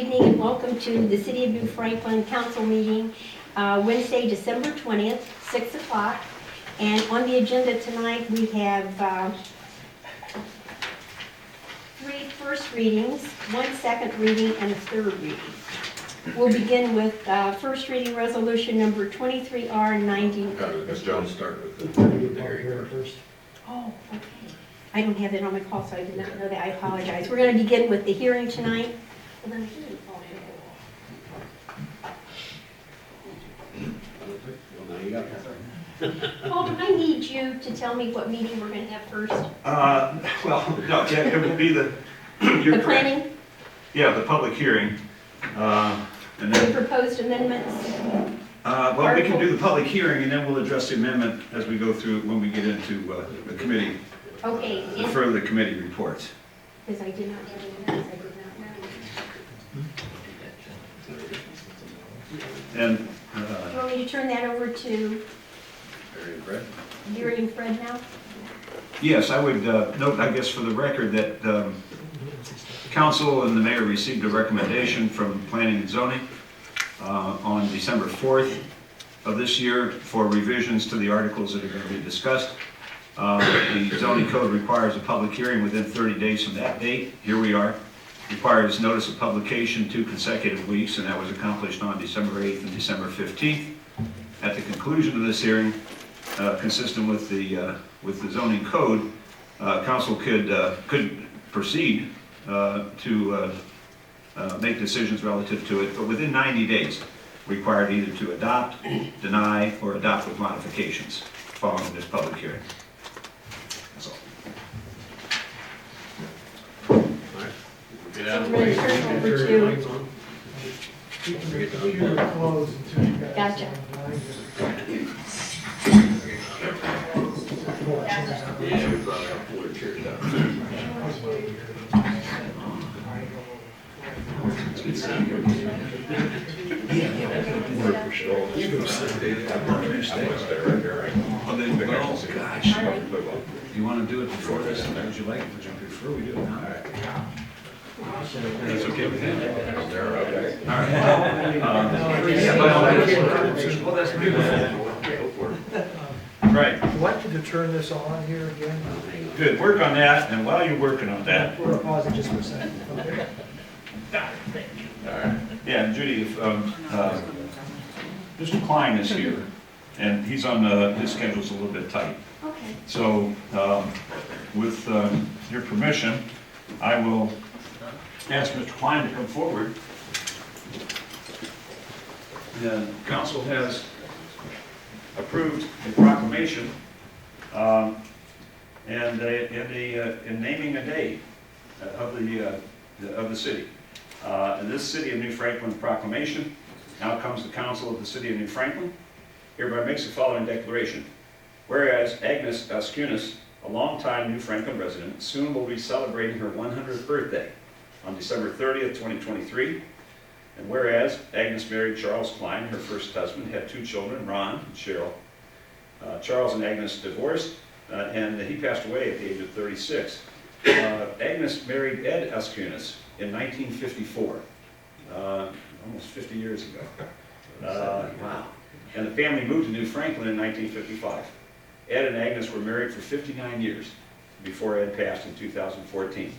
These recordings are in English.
evening and welcome to the City of New Franklin Council meeting, Wednesday, December 20th, 6 o'clock. And on the agenda tonight, we have 3 first readings, 1 second reading, and a 3rd reading. We'll begin with first reading resolution number 23R90. Ms. Jones, start with the hearing first. Oh, okay. I don't have that on my call, so I did not know that. I apologize. We're going to begin with the hearing tonight. Well, then, Well, now you got that. Paul, do I need you to tell me what meeting we're going to have first? Well, no, yeah, it will be the, you're The correct. planning, Yeah, the public hearing. And the then, proposed amendments? well, we can do the public hearing and then we'll address the amendment as we go through, when we get into the committee, Okay, the further committee reports. because I did not have any notes, I did not know. And, Do you want me to turn that over to Very good. Gary and Fred now? yes, I would note, I guess for the record, that council and the mayor received a recommendation from planning and zoning on December 4th of this year for revisions to the articles that are going to be discussed. The zoning code requires a public hearing within 30 days from that date. Here we are. Requires notice of publication 2 consecutive weeks, and that was accomplished on December 8th and December 15th. At the conclusion of this hearing, consistent with the zoning code, council could proceed to make decisions relative to it, but within 90 days, required either to adopt, deny, or adopt with modifications following this public hearing. That's all. Get So out we're of the going way. to turn over to, Keep the computer closed until you guys. Gotcha. Yeah, we probably have to pull your chairs down. You can sit there. I'm not gonna stay right there. Oh, then, well, gosh, you want to do it before this, would you like, would you prefer we do it now? That's okay with him? They're okay. All right. Yeah, by all means. Well, that's beautiful. Right, I'd like you to turn this on here again. good, work on that, and while you're working on that, We'll pause it just for a second. Okay. All right. yeah, and Judy, if, Mr. Klein is here, and he's on, his schedule's a little bit tight. okay. So, with your permission, I will ask Mr. Klein to come forward. The council has approved a proclamation and naming a day of the city. And this City of New Franklin proclamation now comes the council of the City of New Franklin. Hereby makes the following declaration. Whereas Agnes Askunis, a longtime New Franklin resident, soon will be celebrating her 100th birthday on December 30th, 2023. And whereas Agnes married Charles Klein, her first husband, had 2 children, Ron and Cheryl. Charles and Agnes divorced, and he passed away at the age of 36. Agnes married Ed Askunis in 1954, almost 50 years ago. Wow. And the family moved to New Franklin in 1955. Ed and Agnes were married for 59 years before Ed passed in 2014.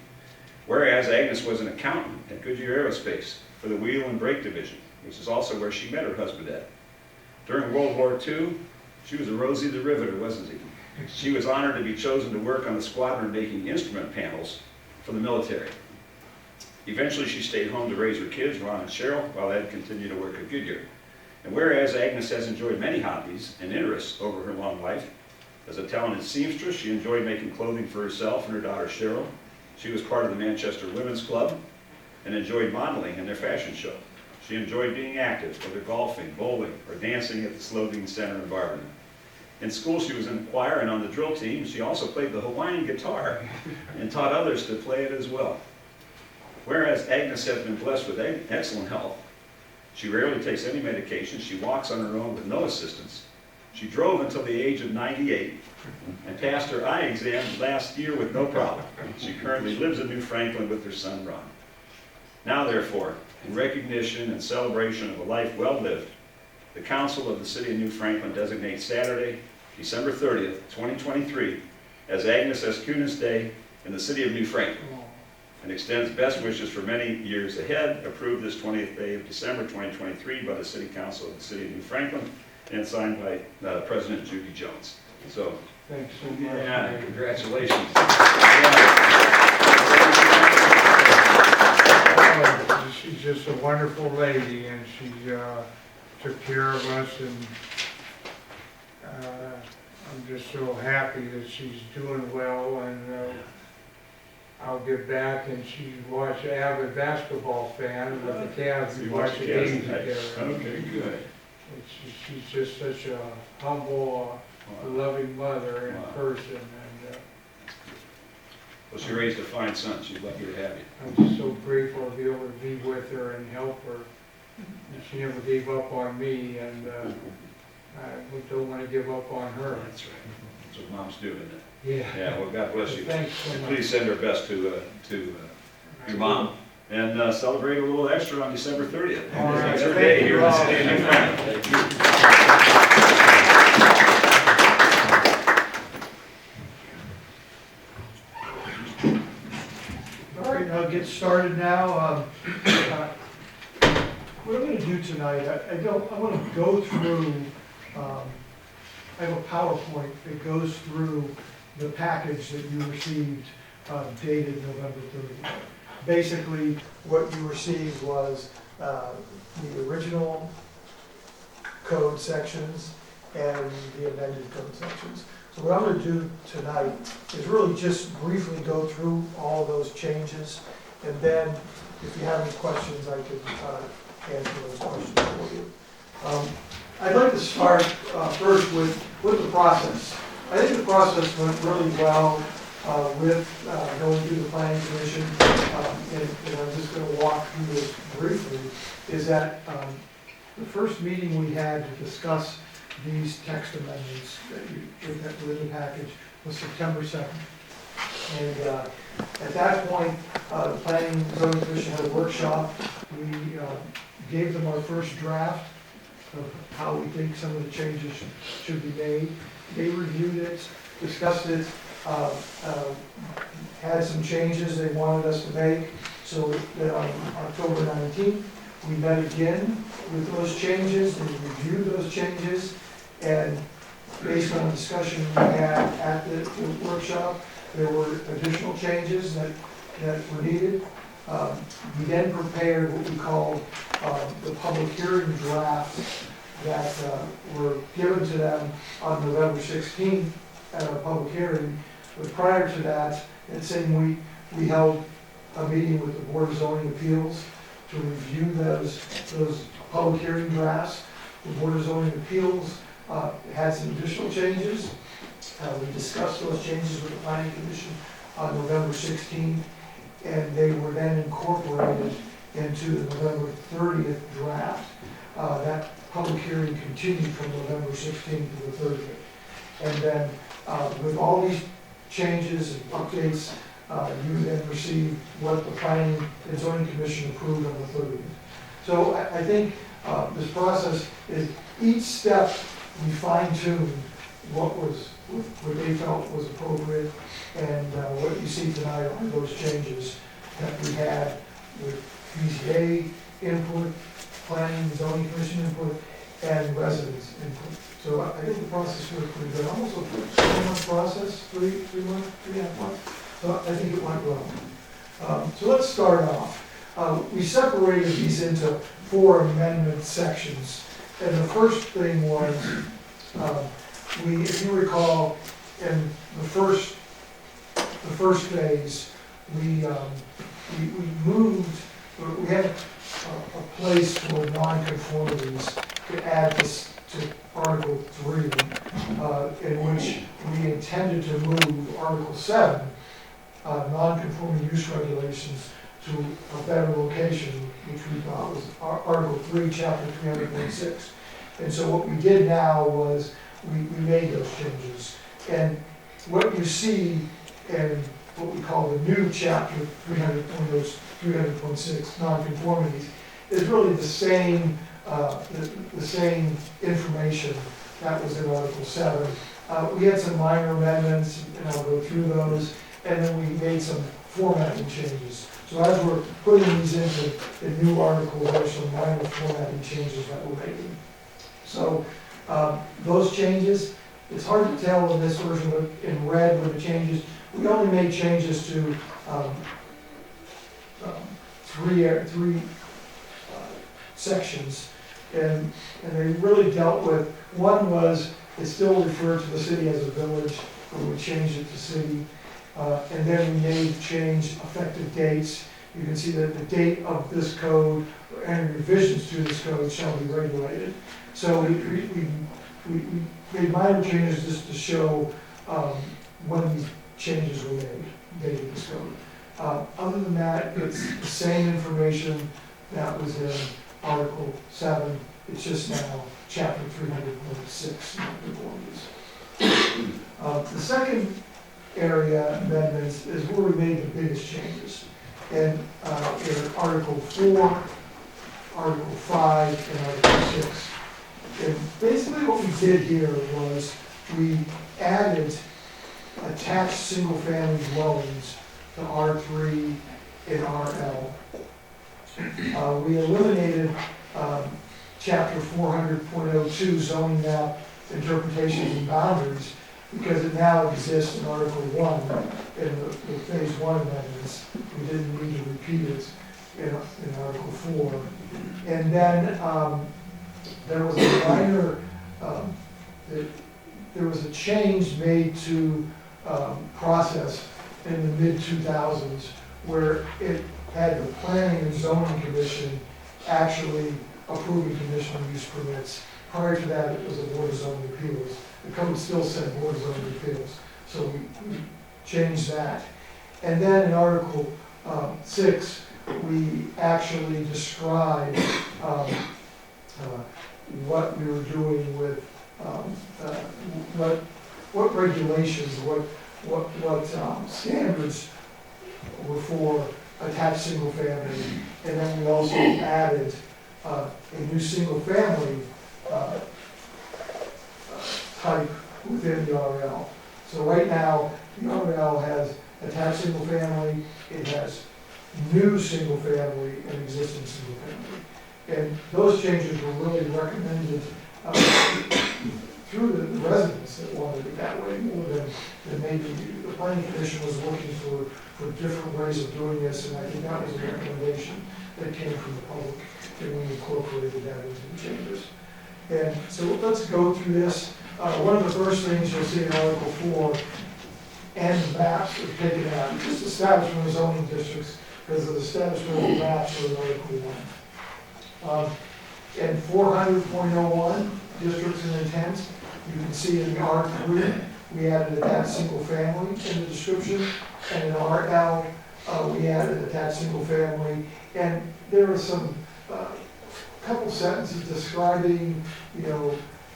Whereas Agnes was an accountant at Goodyear Aerospace for the Wheel and Brake Division, which is also where she met her husband Ed. During World War II, she was a Rosie the Riveter, wasn't she? She was honored to be chosen to work on the squadron making instrument panels for the military. Eventually, she stayed home to raise her kids, Ron and Cheryl, while Ed continued to work at Goodyear. And whereas Agnes has enjoyed many hobbies and interests over her long life, as a talented seamstress, she enjoyed making clothing for herself and her daughter Cheryl. She was part of the Manchester Women's Club and enjoyed modeling in their fashion show. She enjoyed being active, whether golfing, bowling, or dancing at the Slovene Center in Barberton. In school, she was in the choir and on the drill team. She also played the Hawaiian guitar and taught others to play it as well. Whereas Agnes has been blessed with excellent health, she rarely takes any medication. She walks on her own with no assistance. She drove until the age of 98 and passed her eye exam last year with no problem. She currently lives in New Franklin with her son, Ron. Now therefore, in recognition and celebration of a life well lived, the Council of the City of New Franklin designates Saturday, December 30th, 2023, as Agnes S. Kunis Day in the City of New Franklin, and extends best wishes for many years ahead. Approved this 20th day of December 2023 by the City Council of the City of New Franklin and signed by President Judy Jones. So, Thanks so much. yeah, congratulations. She's just a wonderful lady, and she took care of us, and I'm just so happy that she's doing well, and I'll get back, and she's an avid basketball fan with the Cavs. We watch the games together. Okay, good. She's just such a humble, loving mother in Wow. person, and Well, she raised a fine son. She's lucky to have you. I'm just so grateful to be able to be with her and help her. And she never gave up on me, and I don't want to give up on her. That's right. That's what moms do, isn't it? Yeah. Yeah, well, God bless you. Thanks so much. Please send our best to your mom. And celebrate a little extra on December 30th. All right, It's her thank day you here in the all. City of New Franklin. All right, I'll get started now. What I'm going to do tonight, I want to go through, I have a PowerPoint that goes through the package that you received dated November 30th. Basically, what you received was the original code sections and the amended code sections. So what I'm going to do tonight is really just briefly go through all those changes, and then if you have any questions, I could answer those questions for you. I'd like to start first with the process. I think the process went really well with going through the planning commission, and I'm just going to walk through this briefly, is that the first meeting we had to discuss these text amendments that were in the package was September 2nd. And at that point, the Planning and Zoning Commission had a workshop. We gave them our first draft of how we think some of the changes should be made. They reviewed it, discussed it, had some changes they wanted us to make. So that on October 19th, we met again with those changes and reviewed those changes. And based on the discussion we had at the workshop, there were additional changes that were needed. We then prepared what we called the public hearing drafts that were given to them on November 16th at our public hearing. But prior to that, that same week, we held a meeting with the Board of Zoning Appeals to review those public hearing drafts. The Board of Zoning Appeals had some additional changes. We discussed those changes with the Planning Commission on November 16th, and they were then incorporated into the November 30th draft. That public hearing continued from November 16th to the 30th. And then with all these changes and updates, you then received what the Planning and Zoning Commission approved on the 30th. So I think this process is each step we fine-tuned what they felt was appropriate, and what you see tonight are those changes that we had with BZA input, Planning and Zoning Commission input, and residents input. So I think the process was pretty good. Almost a 4-month process, 3 months, 3.5 months. So I think it went well. So let's start off. We separated these into 4 amendment sections. And the first thing was, if you recall, in the first phase, we moved, we had a place for non-conformities to add this to Article 3, in which we intended to move Article 7, non-conforming use regulations, to a better location, which we thought was Article 3, Chapter 346. And so what we did now was we made those changes. And what you see in what we call the new Chapter 300, 300.6 nonconformities, is really the same information that was in Article 7. We had some minor amendments, and I'll go through those, and then we made some formatting changes. So as we're putting these into the new articles, there are some minor formatting changes that we're making. So those changes, it's hard to tell in this version, but in red with the changes, we only made changes to three sections, and they really dealt with, one was, it still referred to the city as a village, but we changed it to city, and then we made change effective dates. You can see that the date of this code, and revisions to this code shall be regulated. So we made minor changes just to show when these changes were made in this code. Other than that, it's the same information that was in Article 7, it's just now Chapter 300.6 nonconformities. The second area amendments is where we made the biggest changes. And in Article 4, Article 5, and Article 6. And basically what we did here was we added attached single-family dwellings to R3 and RL. We eliminated Chapter 400.02 zoning map interpretations and boundaries because it now exists in Article 1 in the Phase 1 amendments. We didn't need to repeat it in Article 4. And then there was a minor, there was a change made to process in the mid-2000s where it had the Planning and Zoning Commission actually approving conditional use permits. Prior to that, it was the Board of Zoning Appeals. The code still said Board of Zoning Appeals, so we changed that. And then in Article 6, we actually described what we were doing with what regulations, what standards were for attached single family, and then we also added a new single family type within the RL. So right now, the RL has attached single family, it has new single family, and existing single family. And those changes were really recommended through the residents that wanted it that way more than maybe the planning commission was looking for different ways of doing this, and I think that was a recommendation that came from the public, and we incorporated that into the changes. And so let's go through this. One of the first things you'll see in Article 4, and the maps are taken out, just establishment of zoning districts, because of the establishment of maps are in Article 1. In 400.01, districts and intent, you can see in the R3, we added attached single family in the description, and in RL, we added attached single family, and there were some couple sentences describing,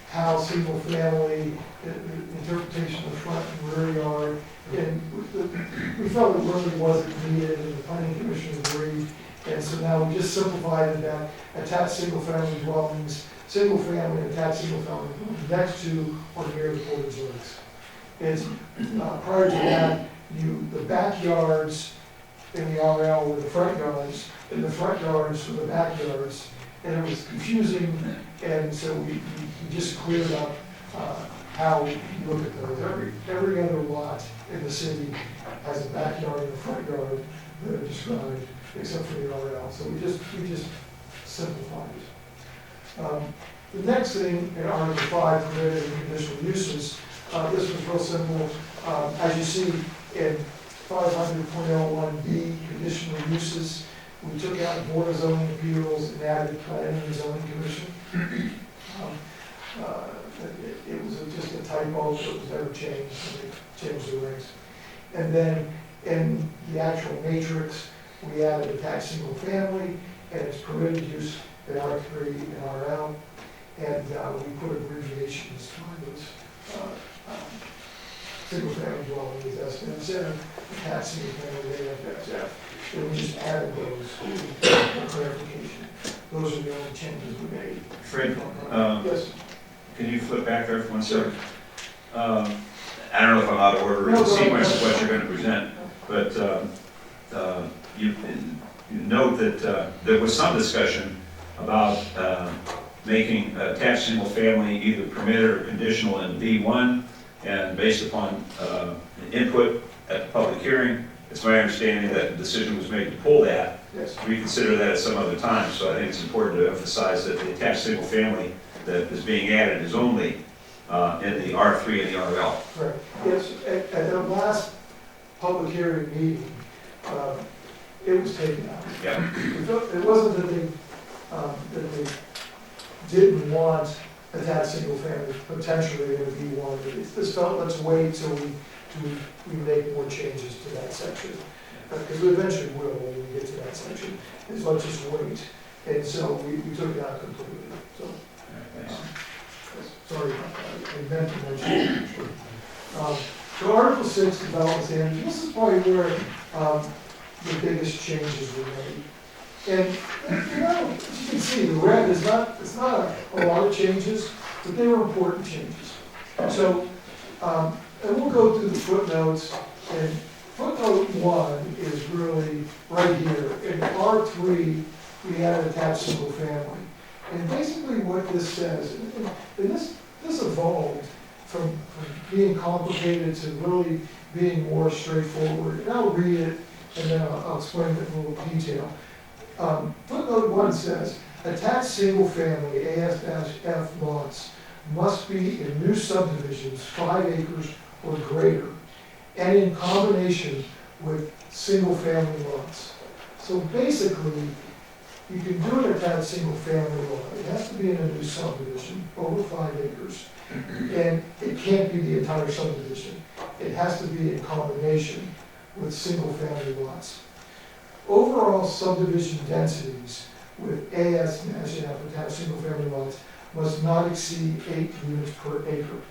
how single family, interpretation of the front and rear yard, and we felt it really wasn't needed, and the planning commission agreed, and so now we just simplified that attached single family dwellings, single family and attached single family dwellings next to or near the portage lakes. And prior to that, the backyards in the RL were the front yards, and the front yards were the backyards, and it was confusing, and so we just cleared up how we look at those. Every other lot in the city has a backyard and a front yard that are described, except for the RL. So we just simplified it. The next thing in Article 5, permitted and conditional uses, this was real simple. As you see in 500.01B, conditional uses, we took out the Board of Zoning Appeals and added Planning and Zoning Commission. It was just a typo, so it was never changed, so they changed the regs. And then in the actual matrix, we added attached single family, and it's permitted use in R3 and RL, and we put abbreviations on those single family dwellings, SNSN, attached single family, AFFF. and we just added those for clarification. Those are the only changes we made. Fred, Yes? can you flip back there for 1 second? I don't know if I'm out of order in No, the no, sequence of no. what you're going to present, but you note that there was some discussion about making attached single family either permitted or conditional in B1, and based upon input at the public hearing, it's my understanding that the decision was made to pull that, Yes. reconsider that at some other time. So I think it's important to emphasize that the attached single family that is being added is only in the R3 and the RL. Correct. Yes, at the last public hearing meeting, it was taken out. Yeah. It wasn't that they didn't want attached single family potentially in a B1. It's just felt, let's wait till we make more changes to that section. Because we eventually will when we get to that section, is let's just wait. And so we took it out completely, so. Sorry about that, I meant to mention that. So Article 6, development standards, this is probably where the biggest changes were made. And, you know, as you can see, the red is it's not a lot of changes, but they were important changes. So, and we'll go through the footnotes, and footnote 1 is really right here. In R3, we add attached single family. And basically what this says, and this evolved from being complicated to really being more straightforward. And I'll read it, and then I'll explain it in a little detail. Footnote 1 says, attached single family AS-F lots must be in new subdivisions 5 acres or greater, and in combination with single family lots. So basically, you can do an attached single family lot. It has to be in a new subdivision, over 5 acres. And it can't be the entire subdivision. It has to be in combination with single family lots. Overall subdivision densities with AS-F attached single family lots must not exceed 8 units per acre.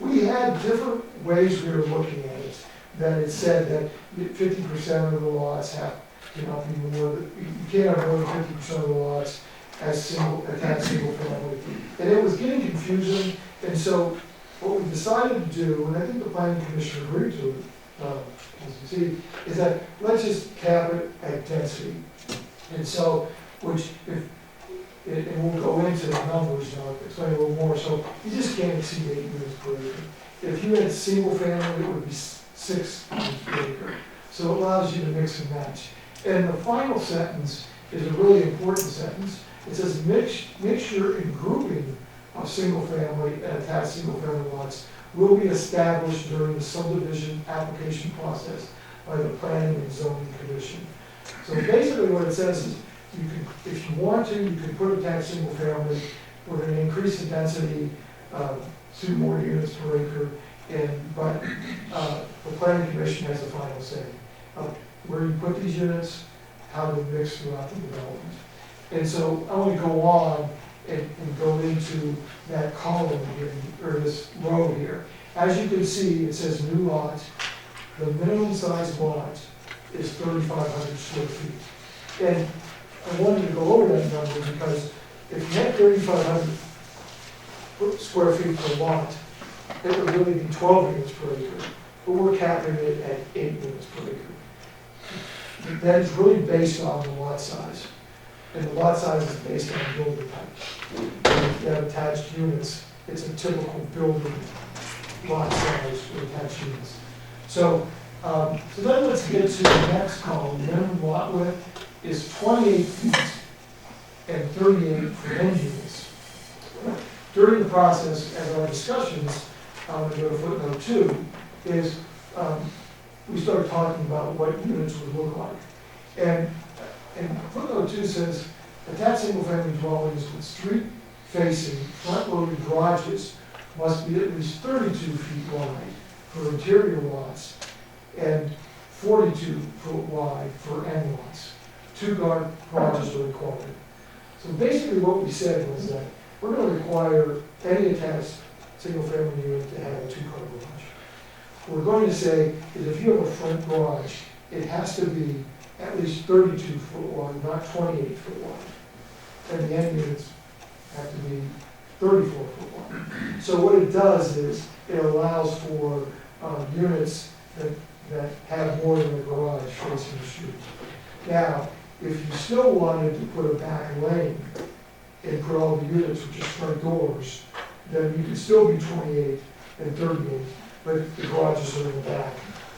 We had different ways we were looking at it, that it said that 50% of the lots cannot be more, you can't have more than 50% of the lots as attached single family. And it was getting confusing, and so what we decided to do, and I think the planning commission agreed to it, as you see, is that let's just cap it at density. And so, and we'll go into the numbers, I'll explain a little more, so you just can't exceed 8 units per acre. If you had single family, it would be 6 units per acre. So it allows you to mix and match. And the final sentence is a really important sentence. It says mixture and grouping of single family and attached single family lots will be established during the subdivision application process by the Planning and Zoning Commission. So basically what it says is, you can, if you want to, you can put attached single family, we're going to increase the density, 2 more units per acre, but the Planning Commission has the final say of where you put these units, how they mix throughout the development. And so I want to go on and go into that column here, or this row here. As you can see, it says new lot. The minimum size lot is 3,500 square feet. And I wanted to go over that number because if you had 3,500 square feet per lot, it would really be 12 units per acre. But we're capping it at 8 units per acre. That is really based on the lot size. And the lot size is based on building type. And if you have attached units, it's a typical building lot size for attached units. So then let's get to the next column. Minimum lot width is 28 feet and 38 for end units. During the process, as our discussions, I'm going to go to footnote 2, is we started talking about what units would look like. And footnote 2 says, attached single-family dwellings with street-facing, front-loaded garages must be at least 32 feet wide for interior lots and 42 foot wide for end lots. 2 garages are required. So basically what we said was that we're going to require any attached single-family unit to have a 2-car garage. What we're going to say is if you have a front garage, it has to be at least 32 foot wide, not 28 foot wide. And the end units have to be 34 foot wide. So what it does is, it allows for units that have more than a garage facing the street. Now, if you still wanted to put a back lane and put all the units, which is front doors, then you could still be 28 and 38, but the garages are in the back,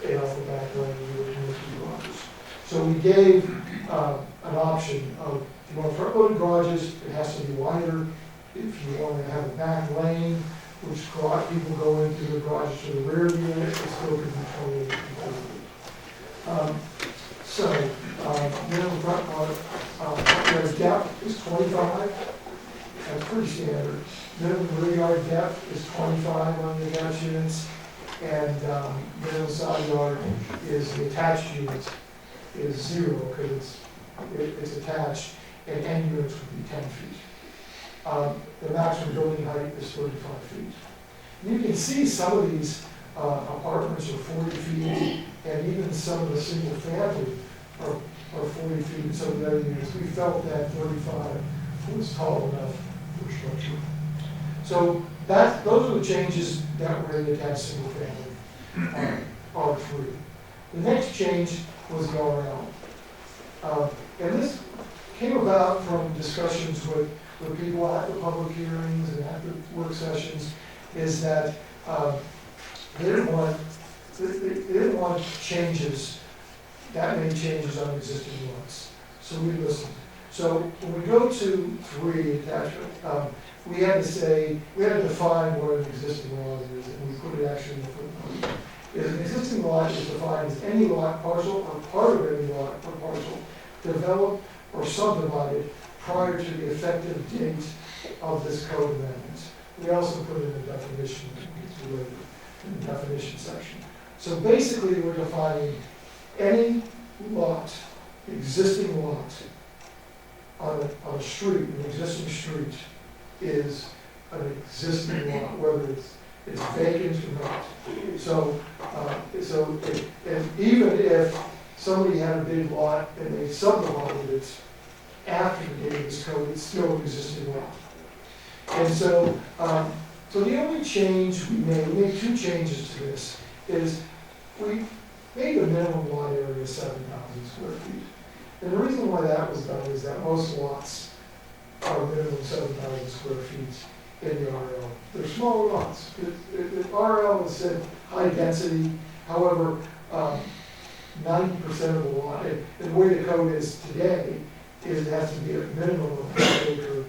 and off the back lane, you would move the garages. So we gave an option of, if you want front-loaded garages, it has to be wider. If you want to have a back lane, which people go into the garages to the rear of the unit, it still could be 28 and 38. Minimum front yard depth is 25, that's pretty standard. Minimum rear yard depth is 25 on the attached units, and minimum side yard is, the attached units is 0, because it's attached, and end units would be 10 feet. The maximum building height is 35 feet. You can see some of these apartments are 40 feet, and even some of the single family are 40 feet, and some of the other units. We felt that 35 was tall enough for structure. So those are the changes that were in the attached single family, R3. The next change was the RL. And this came about from discussions with people at the public hearings and at the work sessions, is that they didn't want changes, that many changes on existing lots. So we listened. So when we go to 3 attachment, we had to define what an existing lot is, and we put it actually in the footnote. An existing lot is defined as any lot, parcel, or part of any lot or parcel developed or subdivided prior to the effective date of this code amendment. We also put in a definition in the definition section. So basically, we're defining any lot, existing lot, on a street, an existing street, is an existing lot, whether it's vacant or not. So even if somebody had a big lot and they subdivided it after the date of this code, it's still an existing lot. And so, so the only change we made 2 changes to this, is we made the minimum lot area 7,000 square feet. And the reason why that was done is that most lots are minimum 7,000 square feet in the RL. They're smaller lots. The RL is said high density, however, 90% of the lot, and the way the code is today, is it has to be a minimum of half acre,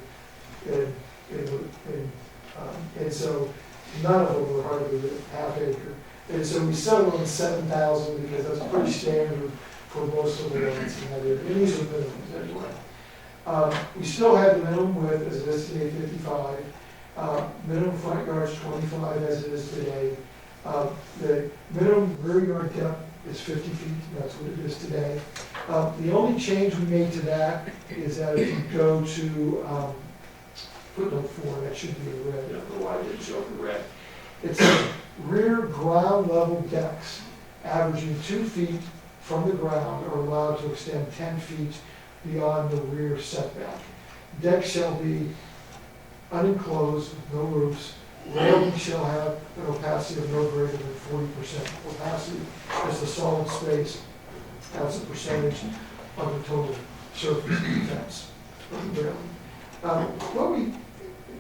and so none of them were hardly half acre. And so we settled on 7,000 because that's pretty standard for most of the lots in that area. And these are minimums anyway. We still have the minimum width as it is today, 55. Minimum front yard is 25 as it is today. The minimum rear yard depth is 50 feet, that's what it is today. The only change we made to that is that if you go to footnote 4, that should be in red, I don't know why I didn't show up in red. It says rear ground level decks averaging 2 feet from the ground are allowed to extend 10 feet beyond the rear setback. Decks shall be unenclosed with no roofs. Railing shall have an opacity of no greater than 40%. Opacity is the solid space as a percentage of the total surface of the fence of the railing.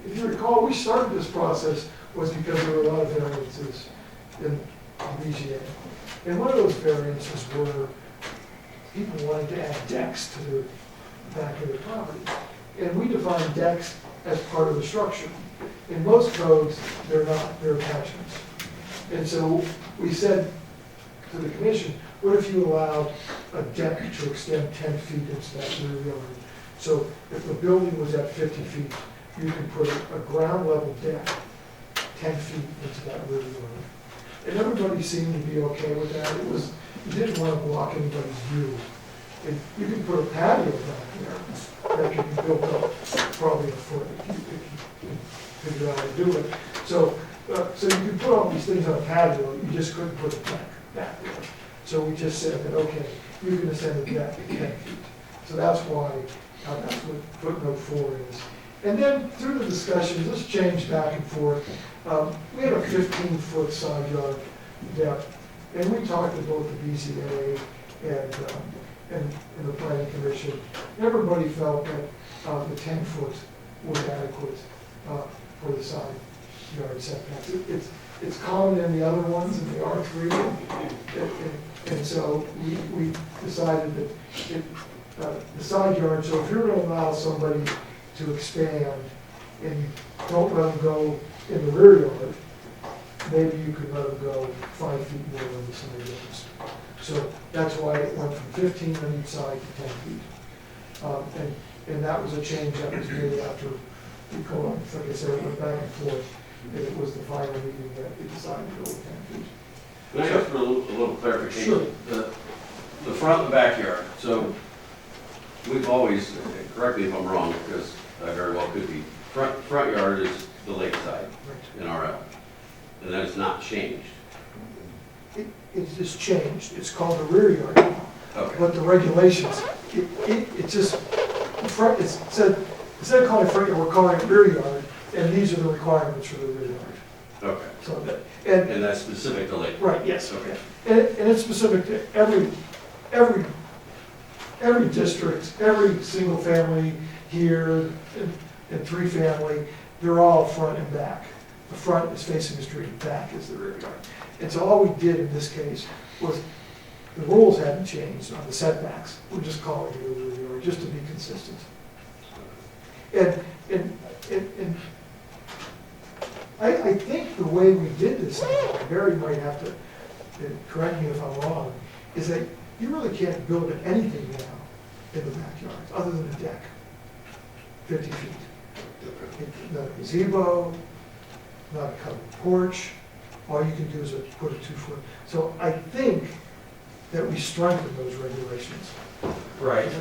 If you recall, we started this process was because there were a lot of variances in BGA. And one of those variances were people wanted to add decks to the back of their property. And we define decks as part of the structure. In most codes, they're not, they're attachments. And so we said to the commission, what if you allowed a deck to extend 10 feet into that rear yard? So if the building was at 50 feet, you could put a ground level deck 10 feet into that rear yard. And everybody seemed to be okay with that. It was, you didn't want to block anybody's view. And you can put a patio back there that could be built up probably a foot if you figure out how to do it. So you could put all these things on a patio, you just couldn't put a deck back there. So we just said that, okay, you can ascend the deck at 10 feet. So that's why, that's what footnote 4 is. And then through the discussions, this changed back and forth. We had a 15-foot side yard depth, and we talked to both the BZA and the planning commission. Everybody felt that the 10-foot was adequate for the side yard setbacks. It's common in the other ones, in the R3, and so we decided that the side yard, so if you're gonna allow somebody to expand and you don't let them go in the rear yard, maybe you could let them go 5 feet more than the side yards. So that's why it went from 15 on each side to 10 feet. And that was a change that was made after we like I said, it went back and forth. And it was the final meeting that we decided to go with 10 feet. Can I ask for a little clarification? Sure. The front and the backyard, so we've always, correct me if I'm wrong, because I very well could be, front yard is the lakeside in RL, and that is not changed. It's just changed. It's called the rear yard now. Okay. But the regulations, it just, front, instead of calling it front yard, we're calling it rear yard, and these are the requirements for the rear yard. Okay. So that, And that's specific to lake? right, yes. Okay. And it's specific to every district, every single family here, and 3 family, they're all front and back. The front is facing the street, back is the rear yard. And so all we did in this case was, the rules hadn't changed on the setbacks, we're just calling it a rear yard, just to be consistent. And I think the way we did this, Barry might have to correct me if I'm wrong, is that you really can't build anything now in the backyard, other than a deck, 50 feet. Not a gazebo, not a covered porch, all you can do is put a 2-foot. So I think that we strengthened those regulations. Right.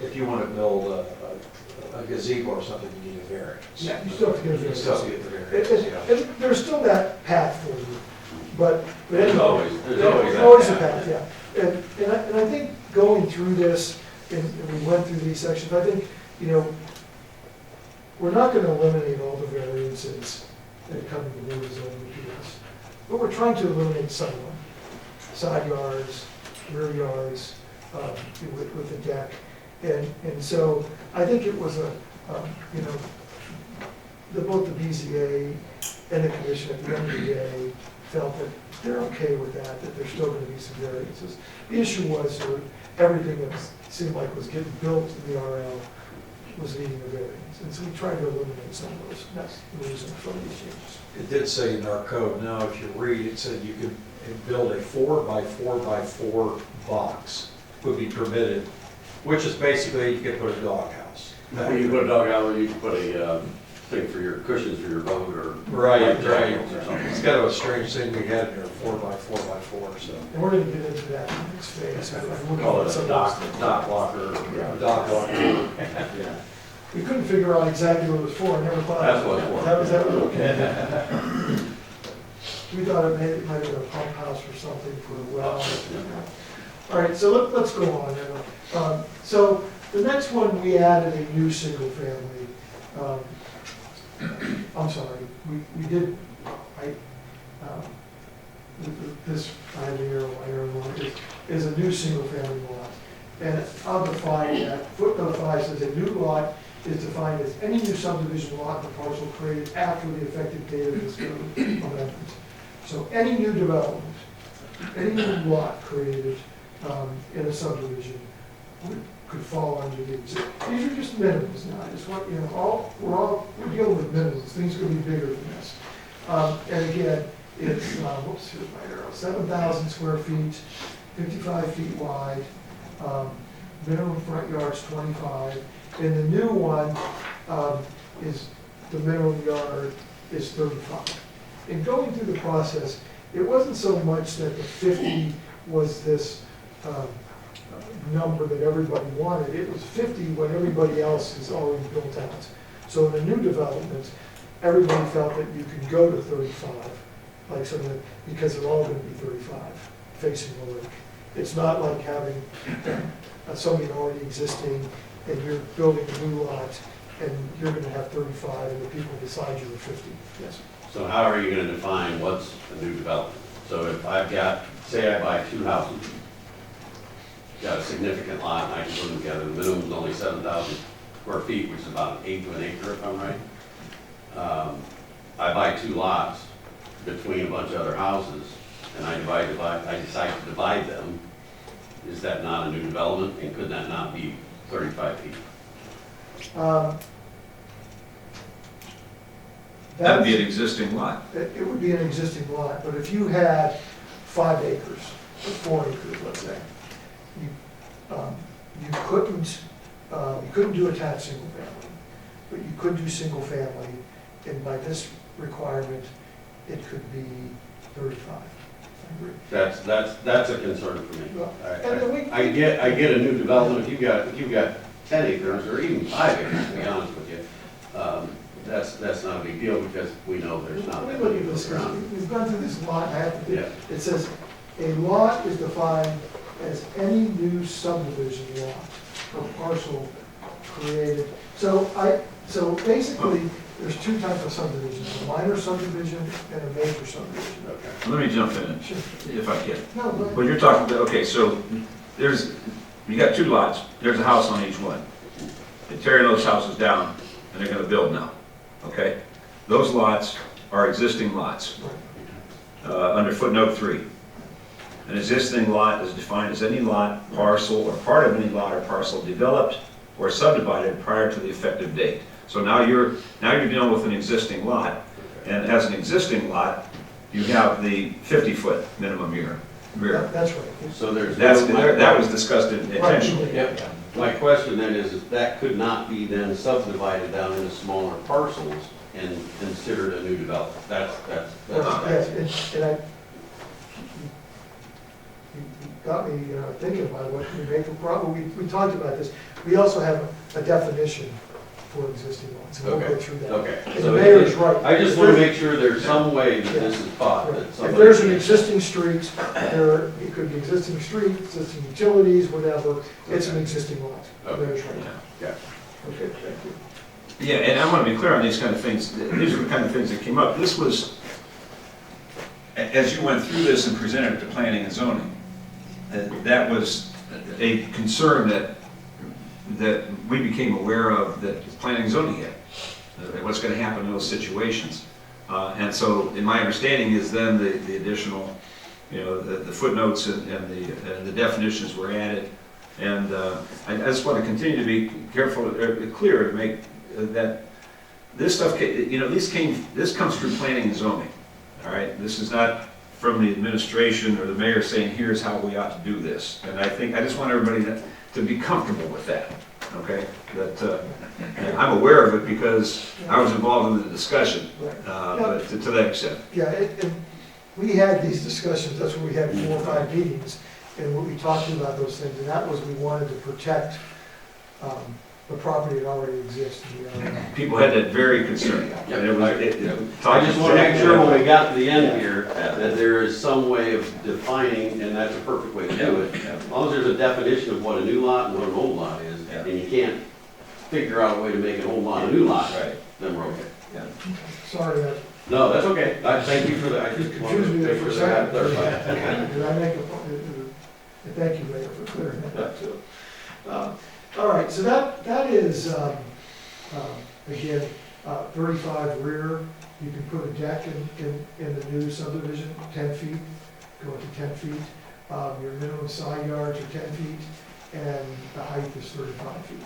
If you want to build a gazebo or something, you need a variance. Yeah, you still have to get a You still have to variance. get the variance, yeah. There's still that path for you, but. There's always There's that always a path. path, yeah. And I think going through this, and we went through these sections, I think, we're not gonna eliminate all the variances that come in the new zoning appeals, but we're trying to eliminate some of them. Side yards, rear yards, with the deck. And so I think it was both the BZA and the commission at the end of the day felt that they're okay with that there's still gonna be some variances. The issue was everything that seemed like was getting built in the RL was needing a variance. And so we tried to eliminate some of those. That's the reason for these changes. It did say in our code, now if you read, it said you could build a 4x4x4 box would be permitted, which is basically you could put a doghouse. When you put a dog out, you can put a thing for your cushions for your boat or. Right, right. jackets or something. It's kind of a strange thing we had in there, 4x4x4, so. And we're gonna get into that in the next phase. Call it a dock Locker, Yeah. dock locker. Yeah. We couldn't figure out exactly what it was for. I never thought. That's what it's for. That was okay. We thought it might have been a pump house or something for a well. All right, so let's go on. So the next one, we added a new single family. I'm sorry, we did, this iron one is a new single family lot. And I'll define that. Footnote 5 says a new lot is defined as any new subdivision lot in the parcel created after the effective date of this code amendment. So any new development, any new lot created in a subdivision could fall under these. These are just minimums now. It's what, we're dealing with minimums. Things could be bigger than this. And again, it's, here's my arrow, 7,000 square feet, 55 feet wide, minimum front yard's 25. And the new one is, the minimum yard is 35. In going through the process, it wasn't so much that the 50 was this number that everybody wanted. It was 50 when everybody else is already built out. So in a new development, everybody felt that you could go to 35, like something, because they're all going to be 35 facing the lake. It's not like having something already existing and you're building a new lot and you're gonna have 35 and the people beside you are 50. Yes. So how are you gonna define what's a new development? So if I've got, say I buy 2 houses, got a significant lot, and I can put them together, the minimum is only 7,000 square feet, which is about an eighth of an acre, if I'm right. I buy 2 lots between a bunch of other houses, and I decide to divide them. Is that not a new development, and could that not be 35 feet? That'd be an existing lot. It would be an existing lot, but if you had 5 acres, or 4 acres, let's say, you couldn't do attached single family, but you could do single family, and by this requirement, it could be 35. I agree. That's a concern for me. Well, and then we- I get a new development, if you've got 10 acres, or even 5 acres, to be honest with you, that's not a big deal, because we know there's not Let me that look many at this, around. because we've gone through this lot, I have to, Yeah. it says, a lot is defined as any new subdivision lot or parcel created. So basically, there's 2 types of subdivisions, a minor subdivision and a major subdivision. Okay. Let me jump in, Sure. if I can. No, but, When you're talking about, okay, so you got 2 lots, there's a house on each one. They're tearing those houses down, and they're gonna build now, okay? Those lots are existing lots, under footnote 3. An existing lot is defined as any lot, parcel, or part of any lot or parcel developed or subdivided prior to the effective date. So now you're dealing with an existing lot, and as an existing lot, you have the 50-foot minimum rear. that's right. So there's. That was discussed intentionally. Yep. My question then is, if that could not be then subdivided down into smaller parcels and considered a new development? That's. Yes, and you got me thinking about what we make a problem. We talked about this. We also have a definition for existing lots, and we'll go through that. Okay. And the So mayor is right. I just want to make sure there's some way that this is taught, that If somebody. there's an existing street, it could be existing street, existing utilities, whatever, it's an existing lot. The mayor's right. Yeah. Okay, thank you. Yeah, and I want to be clear on these kind of things. These are the kind of things that came up. This was, as you went through this and presented it to planning and zoning, that was a concern that we became aware of, that planning and zoning had. What's going to happen in those situations. And so, in my understanding is then the additional, the footnotes and the definitions were added. And I just want to continue to be careful, clear, to make that this stuff, this comes through planning and zoning. All right, this is not from the administration or the mayor saying, here's how we ought to do this. And I just want everybody to be comfortable with that, okay? That I'm aware of it because I was involved in the discussion, but to that extent. Yeah, and we had these discussions, that's when we had 4 or 5 meetings, and we talked about those things, and that was, we wanted to protect the property that already exists. People had that very concern. Yeah. And I just want to make sure when we got to the end here, that there is some way of defining, and that's a perfect way to do it. As long as there's a definition of what a new lot and what an old lot is, and you can't figure out a way to make an old lot a new lot, then we're okay. Sorry, that No, that's okay. Thank you for that. I just wanted confused to me there make for a sure that got second. clarified. Did I make a point? Thank you, Mayor, for clearing that up too. All right, so that is, again, 35 rear. You can put a deck in the new subdivision, 10 feet, go to 10 feet. Your minimum side yards are 10 feet, and the height is 35 feet.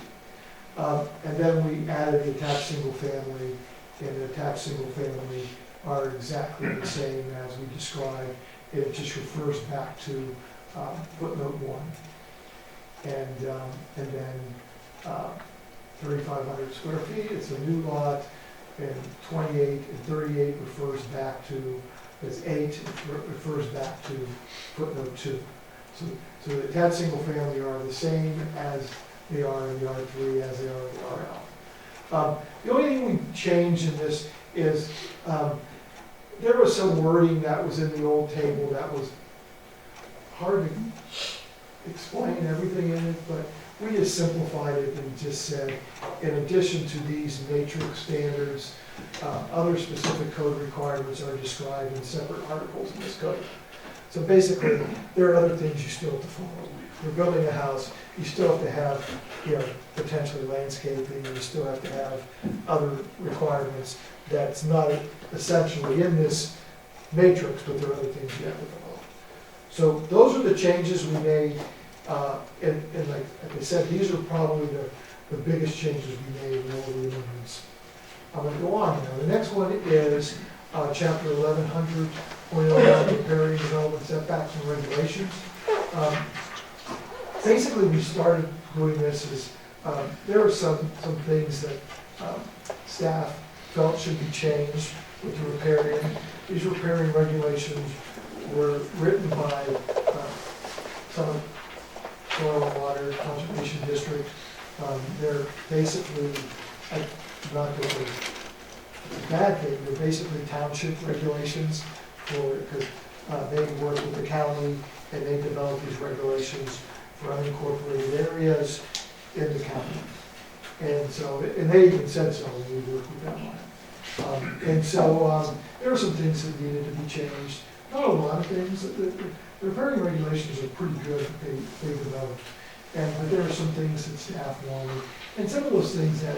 And then we added the attached single family, and the attached single family are exactly the same as we described. It just refers back to footnote 1. And then 3,500 square feet, it's a new lot, and 28 and 38 refers back to, as 8, it refers back to footnote 2. So the attached single family are the same as they are in the R3 as they are in the RL. The only thing we changed in this is there was some wording that was in the old table that was hard to explain everything in it, but we just simplified it and just said, in addition to these matrix standards, other specific code requirements are described in separate articles in this code. So basically, there are other things you still have to follow. You're building a house, you still have to have, potentially landscaping, you still have to have other requirements that's not essentially in this matrix, but there are other things you have to follow. So those are the changes we made, and like I said, these are probably the biggest changes we made in all the amendments. I'm gonna go on now. The next one is chapter 1100.09, preparing development setbacks and regulations. Basically, we started doing this as, there are some things that staff felt should be changed with the riparian. These riparian regulations were written by some soil and water conservation district. They're basically, not that they're a bad thing, they're basically township regulations because they work with the county and they develop these regulations for unincorporated areas in the county. And so, and they even said so when we worked with them on it. And so there are some things that needed to be changed. Not a lot of things. The riparian regulations are pretty good that they developed. But there are some things that staff wanted. And some of those things that,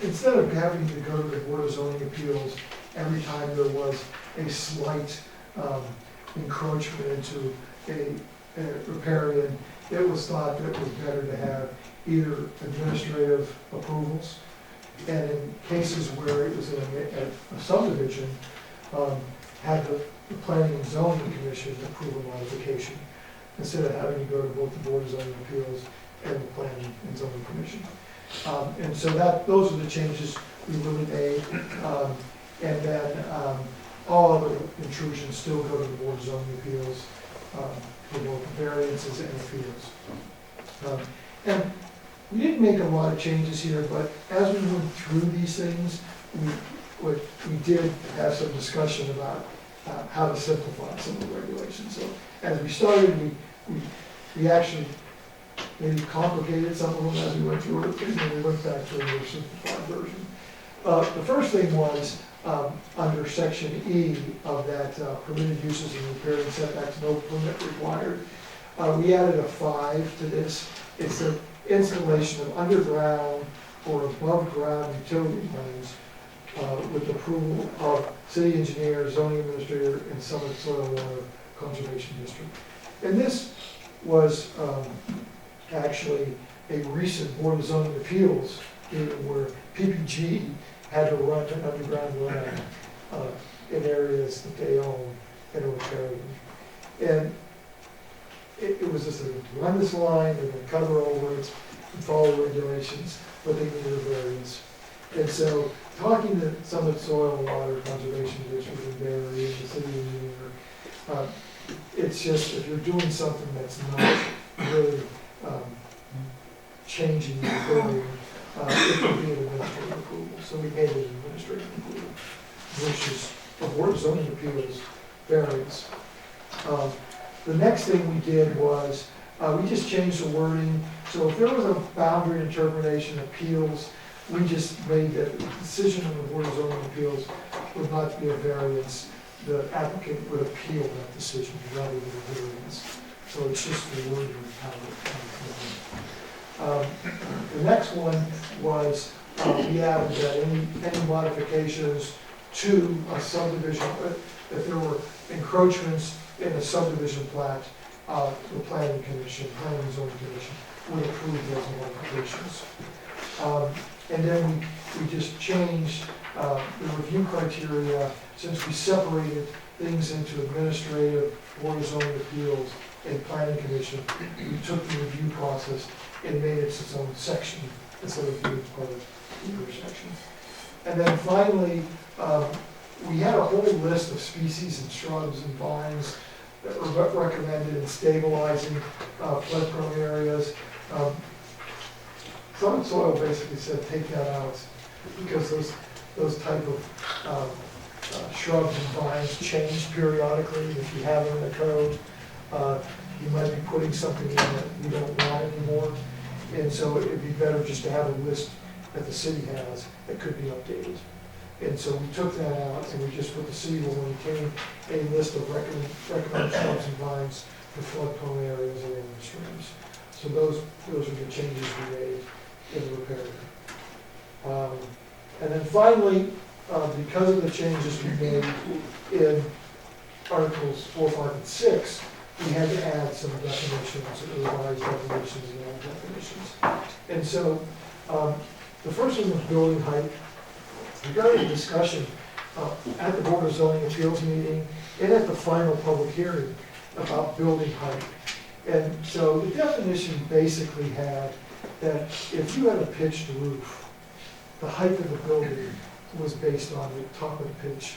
instead of having to go to the Board of Zoning Appeals every time there was a slight encroachment into a riparian, it was thought that it was better to have either administrative approvals, and in cases where it was a subdivision, have the Planning and Zoning Commission approve a modification, instead of having to go to both the Board of Zoning Appeals and the Planning and Zoning Commission. And so those are the changes we really made. And then all other intrusions still go to the Board of Zoning Appeals for both the variances and appeals. And we didn't make a lot of changes here, but as we went through these things, we did have some discussion about how to simplify some of the regulations. So as we started, we actually maybe complicated some of them as we went through it, and then we went back to a more simplified version. The first thing was, under section E of that permitted uses and riparian setbacks, no permit required, we added a 5 to this. It's the installation of underground or above ground utility lines with approval of city engineer, zoning administrator, and Summit Soil and Water Conservation District. And this was actually a recent Board of Zoning Appeals meeting where PPG had to run an underground line in areas that they own in a riparian. And it was just a run this line and then cover over it and follow regulations, but they needed a variance. And so, talking to Summit Soil and Water Conservation District and Barry and the city engineer, it's just, if you're doing something that's not really changing the ability, it could be an administrative approval. So we made it an administrative approval, which is a Board of Zoning Appeals variance. The next thing we did was, we just changed the wording. So if there was a boundary interpretation appeals, we just made that the decision of the Board of Zoning Appeals would not be a variance. The applicant would appeal that decision rather than a variance. So it's just the wording of how it. The next one was, we added that any modifications to a subdivision, if there were encroachments in a subdivision plat, the planning and zoning commission would approve those modifications. And then we just changed the review criteria, since we separated things into administrative, Board of Zoning Appeals, and planning commission. We took the review process and made it its own section instead of being part of either section. And then finally, we had a whole list of species and shrubs and vines that were recommended in stabilizing flood-prone areas. Summit Soil basically said take that out because those type of shrubs and vines change periodically if you have them in the code. You might be putting something in that you don't want anymore. And so it'd be better just to have a list that the city has that could be updated. And so we took that out and we just put the city will maintain a list of recommended shrubs and vines for flood-prone areas and inland streams. So those are the changes we made in the repair. And then finally, because of the changes we made in Articles 4, 5, and 6, we had to add some definitions, revised definitions and add definitions. And so the first one was building height. We got a discussion at the Board of Zoning Appeals meeting and at the final public hearing about building height. And so the definition basically had that if you had a pitched roof, the height of the building was based on the top of the pitch.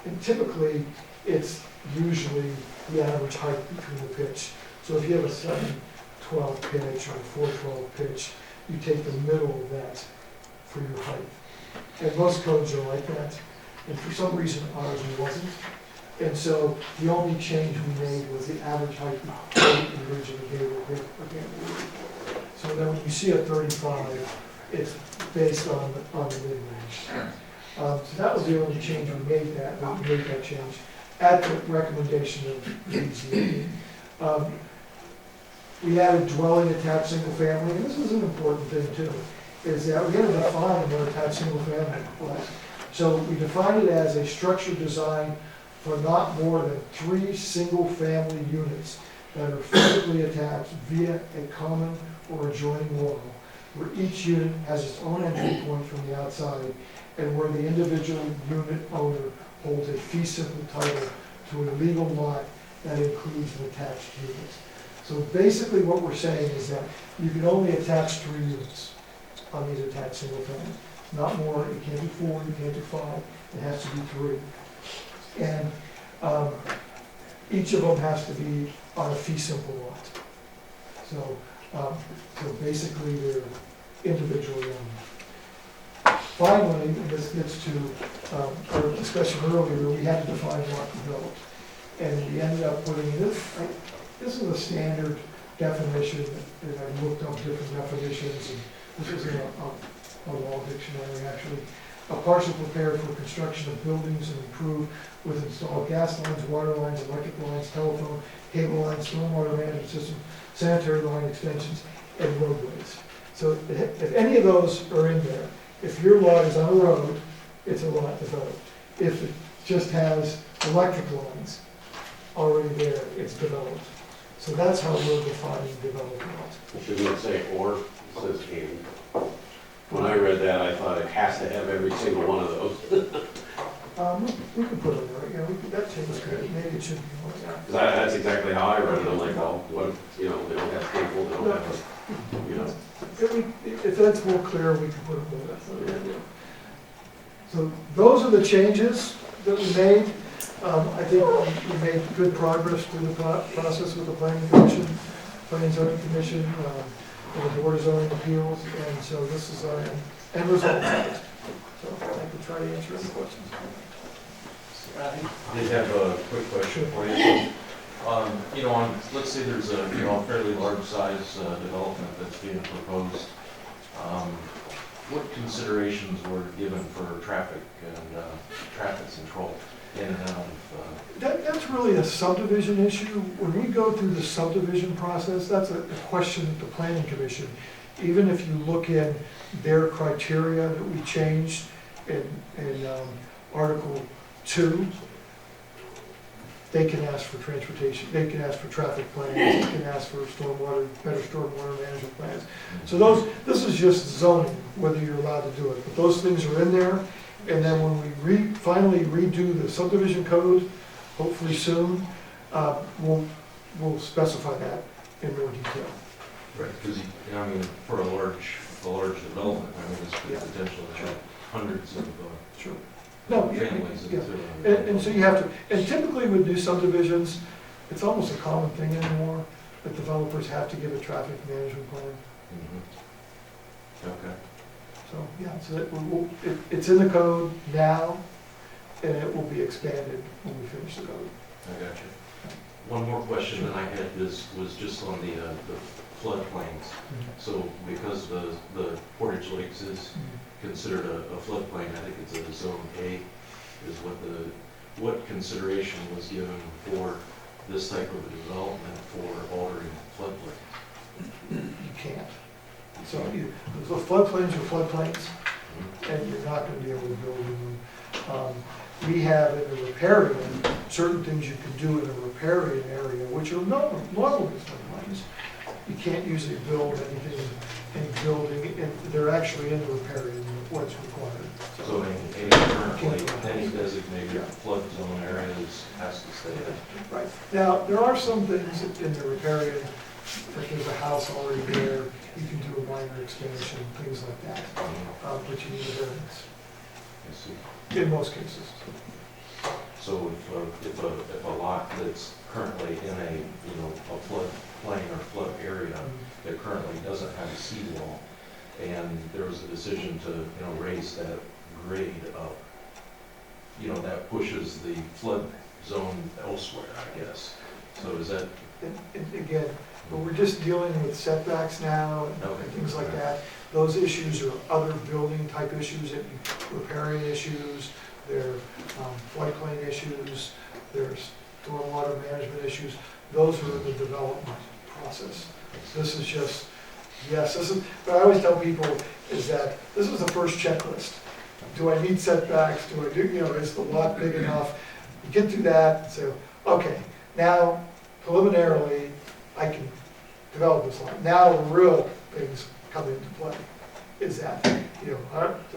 And typically, it's usually the average height between the pitch. So if you have a 7/12 pitch or a 4/12 pitch, you take the middle of that for your height. And most codes are like that, and for some reason ours wasn't. And so the only change we made was the average height we originally gave. So then when you see a 35, it's based on the mid-range. So that was the only change we made that change at the recommendation of DZA. We added dwelling attached single family, and this is an important thing too, is that we had to define what attached single family was. So we defined it as a structure designed for not more than 3 single-family units that are physically attached via a common or adjoining wall, where each unit has its own entry point from the outside, and where the individual unit owner holds a fee simple title to a legal lot that includes an attached unit. So basically what we're saying is that you can only attach 3 units on these attached single family. Not more, you can't do 4, you can't do 5, it has to be 3. And each of them has to be on a fee simple lot. So, so basically they're individually owned. Finally, and this gets to our discussion earlier, we had to define lot developed. And we ended up putting this, this is a standard definition, and I looked up different definitions, and this is a law dictionary actually. A parcel prepared for construction of buildings and improved with installed gas lines, water lines, electric lines, telephone, cable lines, stormwater management system, sanitary line extensions, and roadways. So if any of those are in there, if your lot is on a road, it's a lot developed. If it just has electric lines already there, it's developed. So that's how we're defining developed lot. Shouldn't it say or, it says and? When I read that, I thought it has to have every single one of those. We could put it there, yeah, that changes good, maybe it should be more, yeah. Because that's exactly how I read it. I'm like, well, what, they don't have cable, they don't have, If that's more clear, we can put it there. So those are the changes that we made. I think we made good progress through the process with the planning commission, planning zoning commission, and the board of zoning appeals, and so this is our end result. So I can try to answer any questions. I did have a quick question for you. Let's say there's a, fairly large size development that's being proposed. What considerations were given for traffic and traffic control in and out of? That's really a subdivision issue. When we go through the subdivision process, that's a question at the planning commission. Even if you look in their criteria that we changed in Article 2, they can ask for transportation, they can ask for traffic plans, they can ask for better stormwater management plans. So this is just zoning, whether you're allowed to do it. But those things are in there, and then when we finally redo the subdivision code, hopefully soon, we'll specify that in more detail. Right, because, for a large development, this could potentially have hundreds of Sure. No, families yeah. into And so you have to, and typically with new subdivisions, it's almost a common thing anymore, that developers have to give a traffic management plan. Okay. So, yeah, so that it's in the code now, and it will be expanded when we finish the code. I got you. One more question that I had was just on the floodplains. So because the Portage Lakes is considered a floodplain, I think it's a zone A, is what consideration was given for this type of development for altering floodplain? You can't. So the floodplains are floodplains, and you're not gonna be able to build in them. We have in the riparian, certain things you can do in a riparian area, which are normal floodplains. You can't usually build anything in building, and they're actually in the riparian, what's required. So any designated flood zone areas has to stay there. Right. Now, there are some things in the riparian, like there's a house already there, you can do a minor expansion, things like that. But you need a variance, I see. in most cases. So if a lot that's currently in a floodplain or flood area that currently doesn't have a seawall, and there was a decision to, raise that grade up, that pushes the flood zone elsewhere, I guess. So is that, And again, but we're just dealing with setbacks now and things like that. Those issues are other building type issues, riparian issues, they're floodplain issues, there's stormwater management issues. Those are in the development process. This is just, yes, this is, what I always tell people is that this is the first checklist. Do I need setbacks? Do I do, is the lot big enough? You get through that, so, okay, now preliminarily, I can develop this lot. Now real things come into play. Is that, do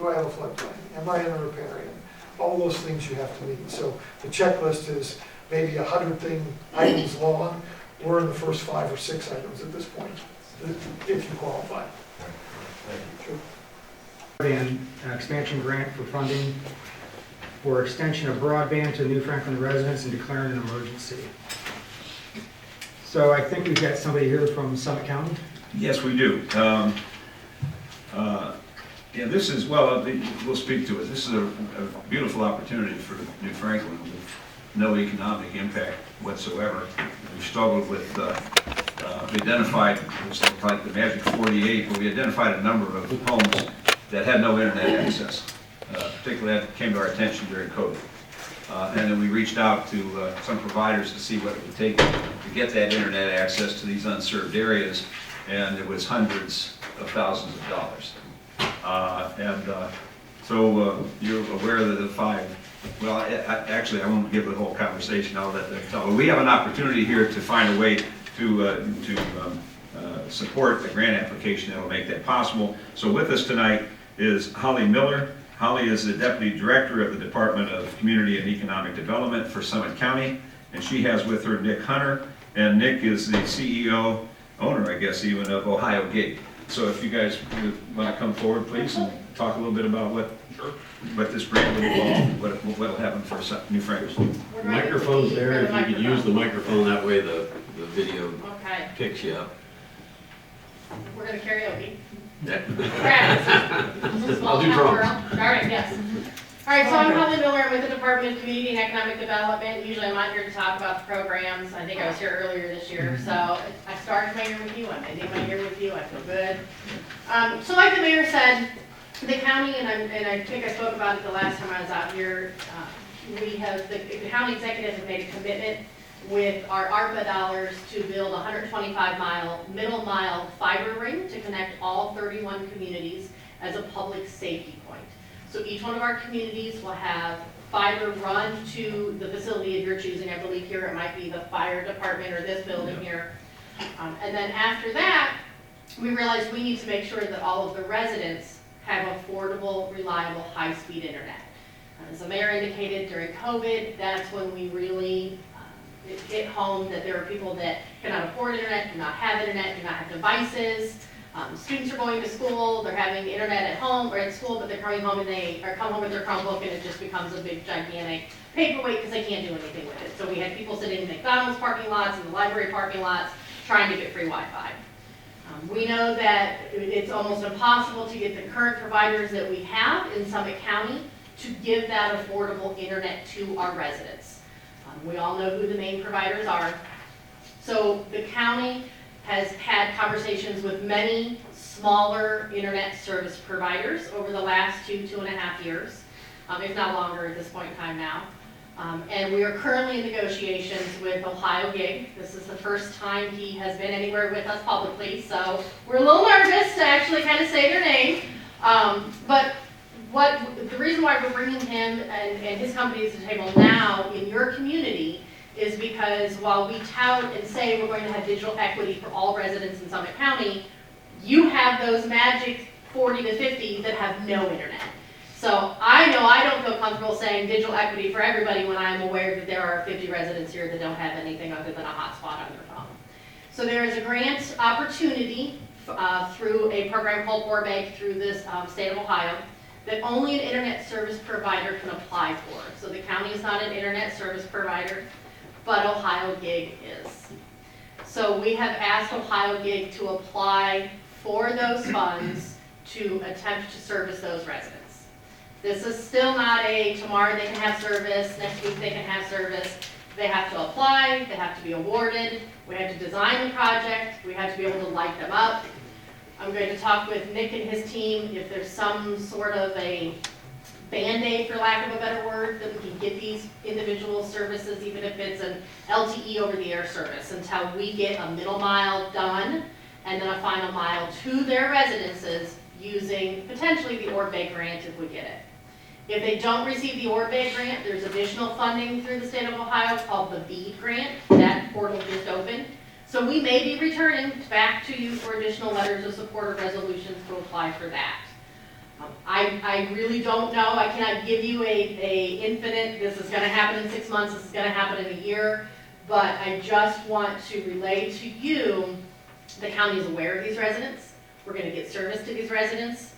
I have a floodplain? Am I in a riparian? All those things you have to meet. So the checklist is maybe 100 items long. We're in the first 5 or 6 items at this point, if you qualify. Sure. An expansion grant for funding for extension of broadband to New Franklin residents and declaring an emergency. So I think we've got somebody here from Summit County. Yes, we do. Yeah, this is, well, we'll speak to it. This is a beautiful opportunity for New Franklin with no economic impact whatsoever. We struggled with, we identified, it was like the magic 48, but we identified a number of homes that had no internet access. Particularly that came to our attention during COVID. And then we reached out to some providers to see what it would take to get that internet access to these unserved areas, and it was hundreds of thousands of dollars. So you're aware of the 5, well, actually I won't give the whole conversation, I'll let them tell. But we have an opportunity here to find a way to support a grant application that will make that possible. So with us tonight is Holly Miller. Holly is the Deputy Director of the Department of Community and Economic Development for Summit County, and she has with her Nick Hunter, and Nick is the CEO, owner, I guess, even of Ohio Gate. So if you guys want to come forward, please, and talk a little bit about what this grant will involve, what will happen for New Franklin. The microphone's there, if you could use the microphone, that way the video Okay, picks you up. we're gonna karaoke. Yeah. Practice. I'll do drums. All right, yes. All right, so I'm Holly Miller, I'm with the Department of Community and Economic Development. Usually I'm not here to talk about the programs. I think I was here earlier this year, so I started my year with you, I'm ending my year with you, I feel good. So like the mayor said, the county, and I think I spoke about it the last time I was out here, we have, the county executives have made a commitment with our ARPA dollars to build a 125-mile, middle mile fiber ring to connect all 31 communities as a public safety point. So each one of our communities will have fiber run to the facility of your choosing. I believe here it might be the fire department or this building here. And then after that, we realized we need to make sure that all of the residents have affordable, reliable, high-speed internet. As the mayor indicated, during COVID, that's when we really it hit home that there are people that cannot afford internet, do not have internet, do not have devices. Students are going to school, they're having internet at home or at school, but they're coming home and come home with their Chromebook and it just becomes a big gigantic paperweight because they can't do anything with it. So we had people sitting in McDonald's parking lots and the library parking lots trying to get free Wi-Fi. We know that it's almost impossible to get the current providers that we have in Summit County to give that affordable internet to our residents. We all know who the main providers are. So the county has had conversations with many smaller internet service providers over the last 2.5 years, if not longer at this point in time now. And we are currently in negotiations with Ohio Gig. This is the first time he has been anywhere with us publicly, so we're a little nervous to actually kind of say their name. But the reason why we're bringing him and his company to the table now in your community is because while we tout and say we're going to have digital equity for all residents in Summit County, you have those magic 40 to 50 that have no internet. So I know I don't feel comfortable saying digital equity for everybody when I'm aware that there are 50 residents here that don't have anything other than a hotspot on their phone. So there is a grant opportunity through a program called Orbeg through this state of Ohio that only an internet service provider can apply for. So the county is not an internet service provider, but Ohio Gig is. So we have asked Ohio Gig to apply for those funds to attempt to service those residents. This is still not a tomorrow they can have service, next week they can have service. They have to apply, they have to be awarded, we have to design the project, we have to be able to light them up. I'm going to talk with Nick and his team if there's some sort of a Band-Aid, for lack of a better word, that we can get these individual services, even if it's an LTE over-the-air service, until we get a middle mile done and then a final mile to their residences using potentially the Orbeg grant if we get it. If they don't receive the Orbeg grant, there's additional funding through the state of Ohio called the BEAD grant. That portal just opened. So we may be returning back to you for additional letters of support or resolutions to apply for that. I really don't know. I cannot give you a infinite, this is gonna happen in 6 months, this is gonna happen in a year, but I just want to relay to you, the county is aware of these residents. We're gonna get service to these residents.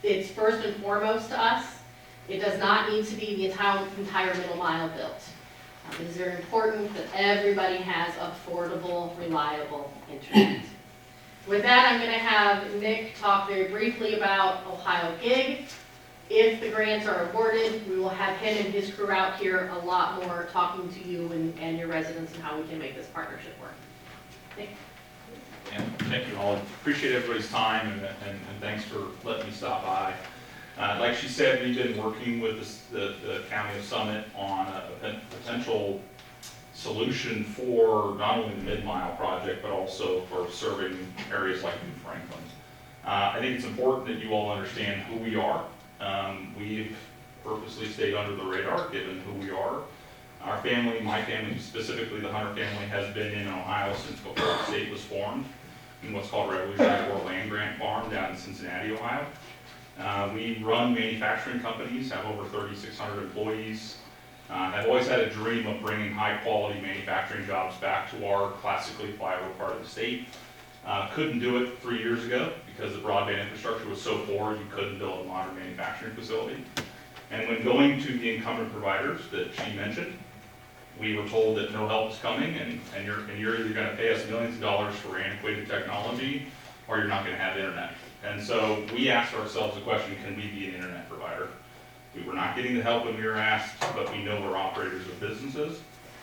It's first and foremost to us. It does not need to be the entire middle mile built. It is very important that everybody has affordable, reliable internet. With that, I'm going to have Nick talk very briefly about Ohio Gig. If the grants are awarded, we will have him and his crew out here a lot more talking to you and your residents and how we can make this partnership work. Nick? And thank you all. Appreciate everybody's time and thanks for letting me stop by. Like she said, we've been working with the County of Summit on a potential solution for not only the mid-mile project, but also for serving areas like New Franklin. I think it's important that you all understand who we are. We've purposely stayed under the radar, given who we are. Our family, my family, specifically the Hunter family, has been in Ohio since before the state was formed, in what's called Revolutionary War Land Grant Farm down in Cincinnati, Ohio. We run manufacturing companies, have over 3,600 employees. I've always had a dream of bringing high-quality manufacturing jobs back to our classically flyover part of the state. Couldn't do it 3 years ago because the broadband infrastructure was so poor you couldn't build a modern manufacturing facility. And when going to the incumbent providers that she mentioned, we were told that no help is coming and you're either going to pay us millions of dollars for antiquated technology or you're not going to have internet. And so we asked ourselves the question, can we be an internet provider? We were not getting the help when we were asked, but we know we're operators of businesses.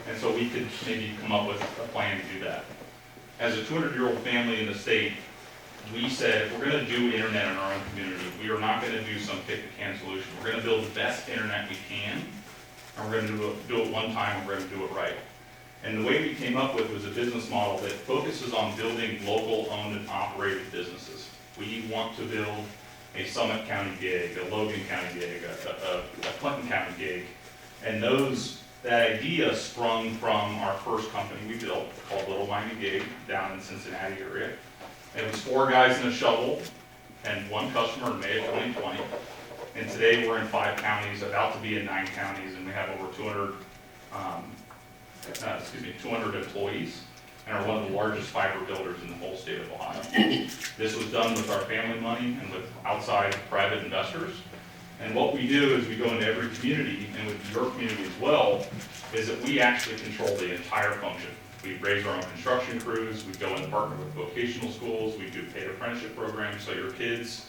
And so we could maybe come up with a plan to do that. As a 200-year-old family in the state, we said, if we're going to do internet in our own community, we are not going to do some kick-the-can solution. We're going to build the best internet we can, and we're going to do it one time, and we're going to do it right. And the way we came up with was a business model that focuses on building local owned and operated businesses. We want to build a Summit County gig, a Logan County gig, a Clinton County gig. And that idea sprung from our first company we built called Little Miami Gig down in the Cincinnati area. It was 4 guys and a shovel and 1 customer in May of 2020. And today we're in 5 counties, about to be in 9 counties, and we have over 200 employees and are one of the largest fiber builders in the whole state of Ohio. This was done with our family money and with outside private investors. And what we do is we go into every community, and with your community as well, is that we actually control the entire function. We raise our own construction crews, we go and partner with vocational schools, we do paid apprenticeship programs, so your kids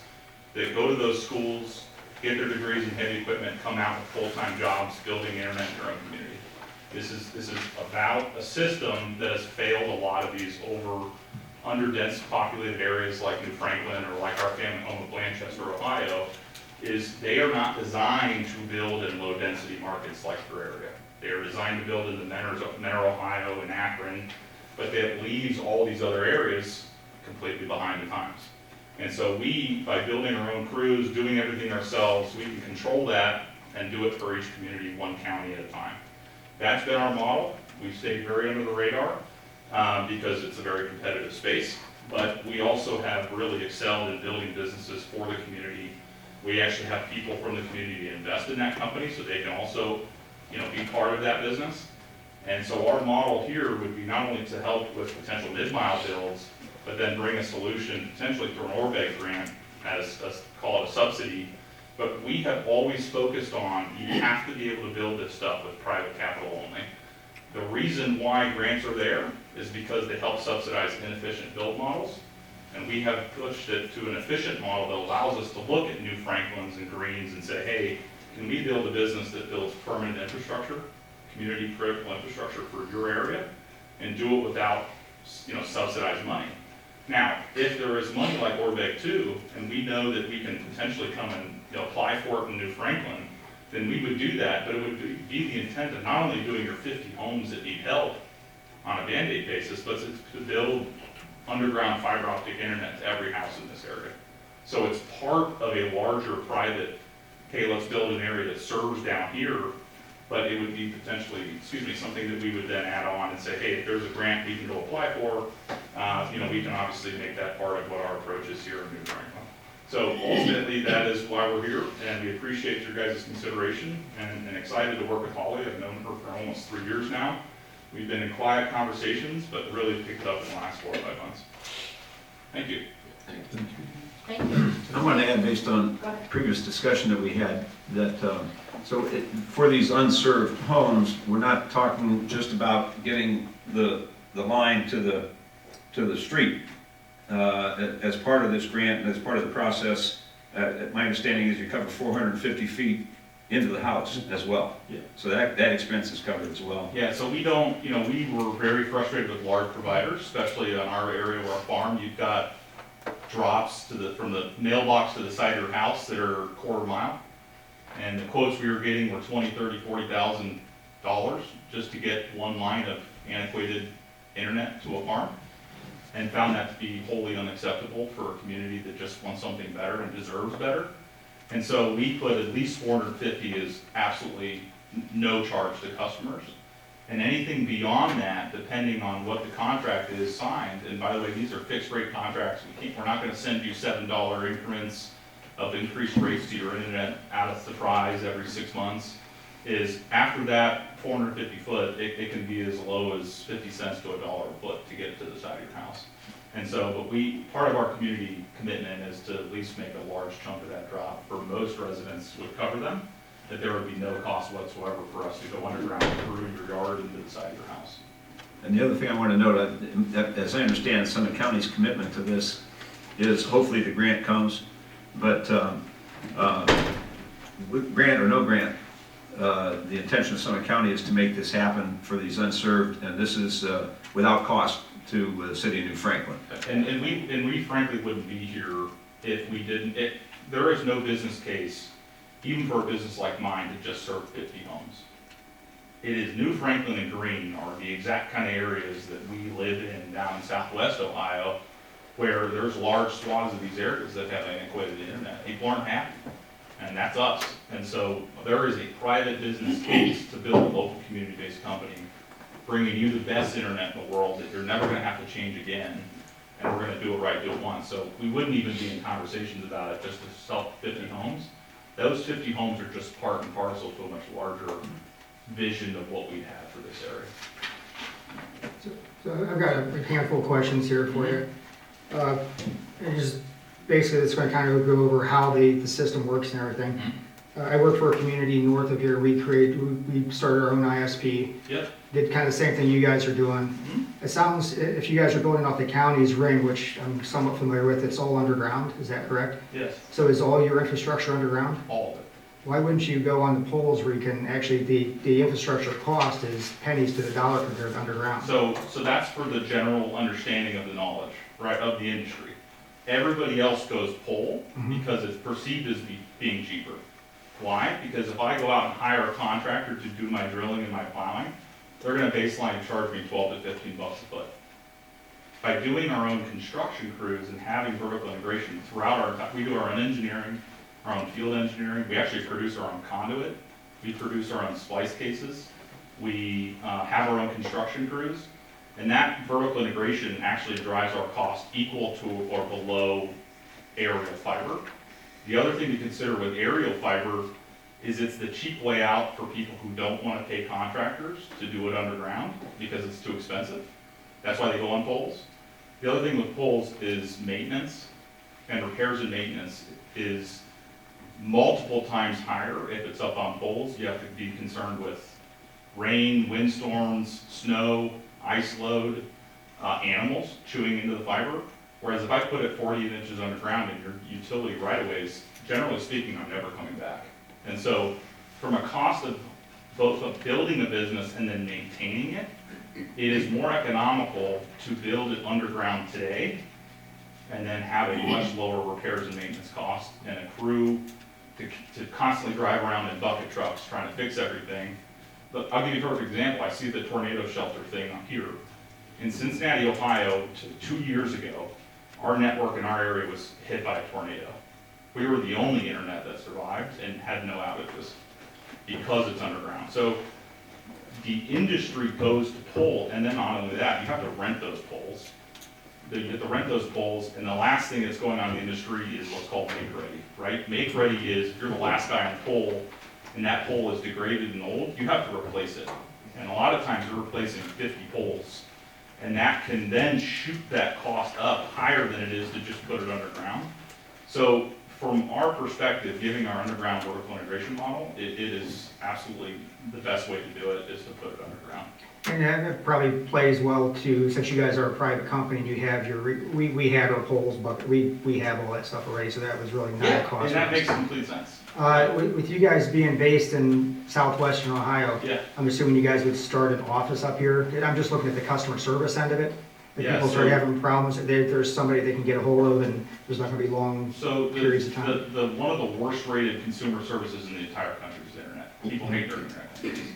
that go to those schools, get their degrees in heavy equipment, come out with full-time jobs building internet in your own community. This is about a system that has failed a lot of these under-dense populated areas like New Franklin or like our family home of Blanchester, Ohio, is they are not designed to build in low-density markets like your area. They are designed to build in the Menor, Ohio, and Akron, but that leaves all these other areas completely behind the times. And so we, by building our own crews, doing everything ourselves, we can control that and do it for each community, one county at a time. That's been our model. We've stayed very under the radar because it's a very competitive space, but we also have really excelled in building businesses for the community. We actually have people from the community invest in that company so they can also, be part of that business. And so our model here would be not only to help with potential mid-mile builds, but then bring a solution potentially through an ORBEG grant as call it a subsidy. But we have always focused on, you have to be able to build this stuff with private capital only. The reason why grants are there is because they help subsidize inefficient build models. And we have pushed it to an efficient model that allows us to look at New Franklins and Greens and say, hey, can we build a business that builds permanent infrastructure, community critical infrastructure for your area, and do it without, subsidized money. Now, if there is money like ORBEG 2, and we know that we can potentially come and apply for it in New Franklin, then we would do that, but it would be the intent of not only doing your 50 homes that need help on a Band-Aid basis, but to build underground fiber optic internet to every house in this area. So it's part of a larger private, hey, let's build an area that serves down here, but it would be potentially, something that we would then add on and say, hey, if there's a grant we can go apply for, we can obviously make that part of what our approach is here in New Franklin. So ultimately, that is why we're here, and we appreciate your guys' consideration and excited to work with Holly. I've known her for almost 3 years now. We've been in quiet conversations, but really picked up in the last 4 or 5 months. Thank you. Thank you. I want to add, based on Go ahead. previous discussion that we had, that, for these unserved homes, we're not talking just about getting the line to the street. As part of this grant, as part of the process, my understanding is you cover 450 feet into the house as well. Yeah. So that expense is covered as well. Yeah, so we don't, we were very frustrated with large providers, especially on our area where our farm, you've got drops from the mailbox to the side of your house that are quarter mile. And the quotes we were getting were $20,000, $30,000, $40,000 just to get one line of antiquated internet to a farm. And found that to be wholly unacceptable for a community that just wants something better and deserves better. And so we put at least 450 is absolutely no charge to customers. And anything beyond that, depending on what the contract is signed, and by the way, these are fixed rate contracts, we're not gonna send you $7 increments of increased rates to your internet out of surprise every 6 months, is after that 450 foot, it can be as low as 50 cents to $1 a foot to get it to the side of your house. And so, but part of our community commitment is to at least make a large chunk of that drop for most residents would cover them, that there would be no cost whatsoever for us to go underground through your yard into the side of your house. And the other thing I want to note, as I understand, Summit County's commitment to this is hopefully the grant comes, but with grant or no grant, the intention of Summit County is to make this happen for these unserved, and this is without cost to the city of New Franklin. And we frankly wouldn't be here if we didn't, there is no business case, even for a business like mine, to just serve 50 homes. It is New Franklin and Green are the exact kind of areas that we live in down in southwest Ohio, where there's large swaths of these areas that have antiquated internet. People aren't happy, and that's us. And so there is a private business case to build a local community-based company, bringing you the best internet in the world that you're never gonna have to change again, and we're gonna do it right, do it once. So we wouldn't even be in conversations about it just to sell 50 homes. Those 50 homes are just part and parcel to a much larger vision of what we have for this area. So I've got a handful of questions here for you. And just basically, it's going to kind of go over how the system works and everything. I work for a community north of here. We started our own ISP. Yep. Did kind of the same thing you guys are doing. It sounds, if you guys are building off the county's ring, which I'm somewhat familiar with, it's all underground. Is that correct? Yes. So is all your infrastructure underground? All of it. Why wouldn't you go on the poles where you can actually, the infrastructure cost is pennies to the dollar compared to underground? So that's for the general understanding of the knowledge, right, of the industry. Everybody else goes pole because it's perceived as being cheaper. Why? Because if I go out and hire a contractor to do my drilling and my plowing, they're gonna baseline charge me 12 to 15 bucks a foot. By doing our own construction crews and having vertical integration throughout we do our own engineering, our own field engineering, we actually produce our own conduit, we produce our own splice cases, we have our own construction crews, and that vertical integration actually drives our cost equal to or below aerial fiber. The other thing to consider with aerial fiber is it's the cheap way out for people who don't want to pay contractors to do it underground because it's too expensive. That's why they go on poles. The other thing with poles is maintenance, and repairs and maintenance is multiple times higher if it's up on poles. You have to be concerned with rain, windstorms, snow, ice load, animals chewing into the fiber. Whereas if I put it 48 inches underground in your utility right-of-ways, generally speaking, I'm never coming back. And so from a cost of both of building a business and then maintaining it, it is more economical to build it underground today and then have a much lower repairs and maintenance cost and a crew to constantly drive around in bucket trucks trying to fix everything. But I'll give you a perfect example. I see the tornado shelter thing up here. In Cincinnati, Ohio, 2 years ago, our network in our area was hit by a tornado. We were the only internet that survived and had no outages because it's underground. So the industry goes to pole, and then not only that, you have to rent those poles. You have to rent those poles, and the last thing that's going on in the industry is what's called make-ready, right? Make-ready is, if you're the last guy on pole, and that pole is degraded and old, you have to replace it. And a lot of times you're replacing 50 poles. And that can then shoot that cost up higher than it is to just put it underground. So from our perspective, giving our underground vertical integration model, it is absolutely the best way to do it is to put it underground. And that probably plays well to, since you guys are a private company and you have your, we had our poles, but we have all that stuff already, so that was really not a cost. And that makes complete sense. With you guys being based in southwestern Ohio, Yeah. I'm assuming you guys would start an office up here. I'm just looking at the customer service end of it. If Yeah, people start so- having problems, there's somebody they can get a hold of, and there's not gonna be long So periods of time. the one of the worst rated consumer services in the entire country is the internet. People hate their internet companies.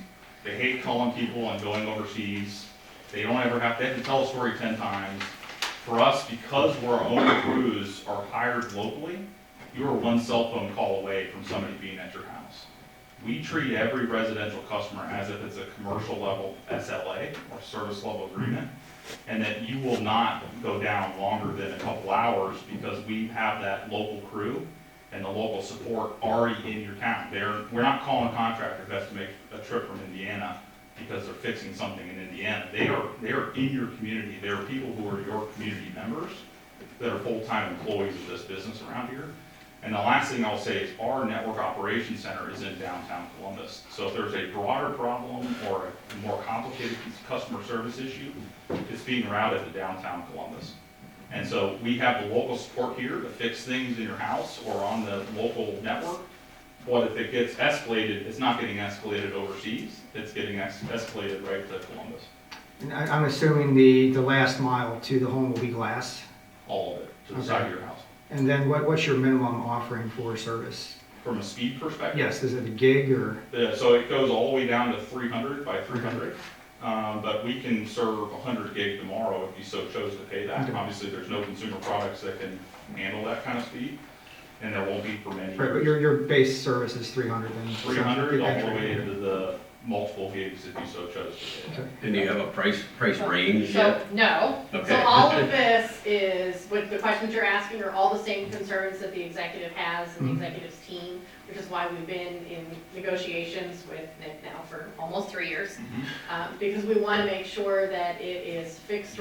They hate calling people and going overseas. They don't ever have to tell a story 10 times. For us, because our own crews are hired locally, you are one cell phone call away from somebody being at your house. We treat every residential customer as if it's a commercial level SLA or service level agreement, and that you will not go down longer than a couple hours because we have that local crew and the local support already in your town. We're not calling a contractor who has to make a trip from Indiana because they're fixing something in Indiana. They are in your community. They are people who are your community members that are full-time employees of this business around here. And the last thing I'll say is our network operations center is in downtown Columbus. So if there's a broader problem or a more complicated customer service issue, it's being routed to downtown Columbus. And so we have the local support here to fix things in your house or on the local network. But if it gets escalated, it's not getting escalated overseas, it's getting escalated right to Columbus, And I'm assuming the last mile to the home will be glass. all of it, to the Okay. side of your house. And then what's your minimum offering for service? From a speed perspective. Yes, is it a gig or? So it goes all the way down to 300 by 300, but we can serve 100 gig tomorrow if you so chose to pay that. Okay. Obviously, there's no consumer products that can handle that kind of speed, and there won't be for many Right, but years. your base service is 300 then? 300 all the way into the multiple gigs if you so chose to pay that. And do you have a price range So, yet? no. Okay. So all of this is, with the questions you're asking, are all the same concerns that the executive has and the executive's team, which is why we've been in negotiations with Nick now for almost 3 years. Because we want to make sure that it is fixed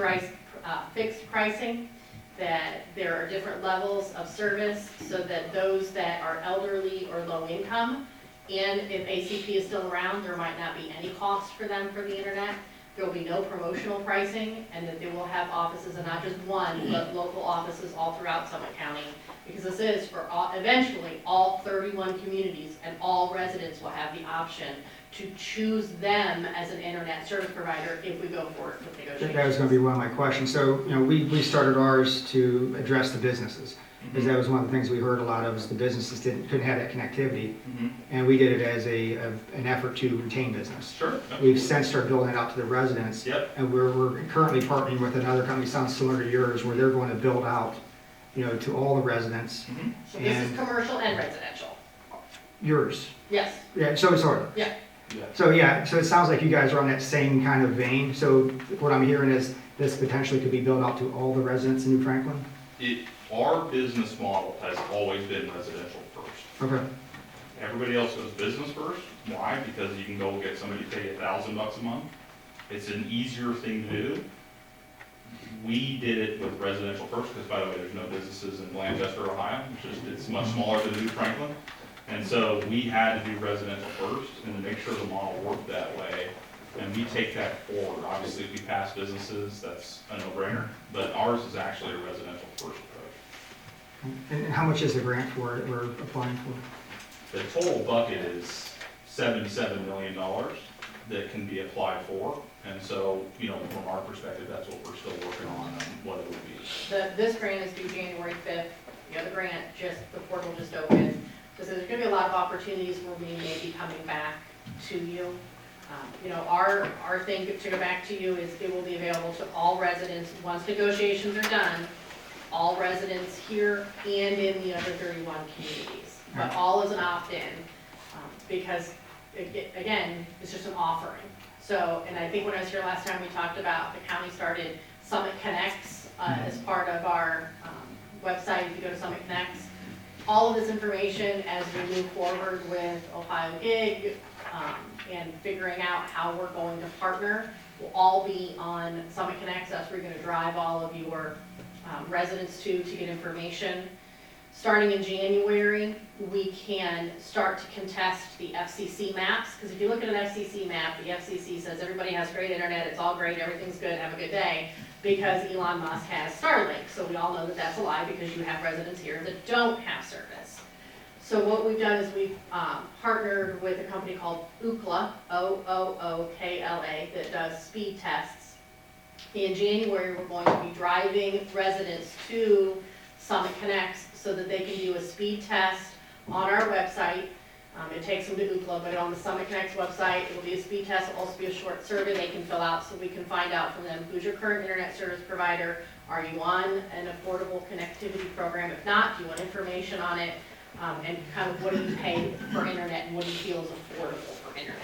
pricing, that there are different levels of service, so that those that are elderly or low income, and if ACP is still around, there might not be any cost for them for the internet, There will be no promotional pricing, and that they will have offices, and not just one, but local offices all throughout Summit County. Because this is for eventually all 31 communities, and all residents will have the option to choose them as an internet service provider if we go forward with negotiations. That was gonna be one of my questions. So, you know, we started ours to address the businesses. Because that was one of the things we heard a lot of, is the businesses couldn't have that connectivity. And we did it as an effort to retain business. Sure. We've since started building it out to the residents. Yep. And we're currently partnering with another company, sounds similar to yours, where they're going to build out, you know, to all the residents. So this is And commercial and residential. yours. Yes, Yeah, so sort of. Yeah. So yeah, so it sounds like you guys are on that same kind of vein. So what I'm hearing is this potentially could be built out to all the residents in New Franklin? Our business model has always been residential first. Okay. Everybody else goes business first. Why? Because you can go get somebody to pay $1,000 a month. It's an easier thing to do. We did it with residential first, because by the way, there's no businesses in Blanchester, Ohio. It's much smaller than New Franklin. And so we had to do residential first, and to make sure the model worked that way. And we take that forward. Obviously, if we pass businesses, that's a no-brainer. But ours is actually a residential first approach. And how much is the grant for it we're applying for? The total bucket is $77 million that can be applied for. And so, you know, from our perspective, that's what we're still working on what it would be. this grant is due January 5th. The other grant, the portal just opened. So there's gonna be a lot of opportunities where we may be coming back to you. You know, our thing to go back to you is it will be available to all residents once negotiations are done, all residents here and in the other 31 communities. But all is an opt-in, because, again, it's just an offering. So, and I think when I was here last time, we talked about the county started Summit Connects as part of our website. If you go to Summit Connects, all of this information as we move forward with Ohio Gig and figuring out how we're going to partner will all be on Summit Connects. That's where you're going to drive all of your residents to get information. Starting in January, we can start to contest the FCC maps, because if you look at an FCC map, the FCC says everybody has great internet, it's all great, everything's good, have a good day, because Elon Musk has Starlink. So we all know that that's a lie, because you have residents here that don't have service. So what we've done is we've partnered with a company called Ookla, O-O-O-K-L-A, that does speed tests. In January, we're going to be driving residents to Summit Connects so that they can do a speed test on our website. It takes them to Ookla, but on the Summit Connects website, it will be a speed test. It'll also be a short survey they can fill out so we can find out from them who's your current internet service provider. Are you on an affordable connectivity program? If not, do you want information on it? And kind of what do you pay for internet and what do you feel is affordable for internet?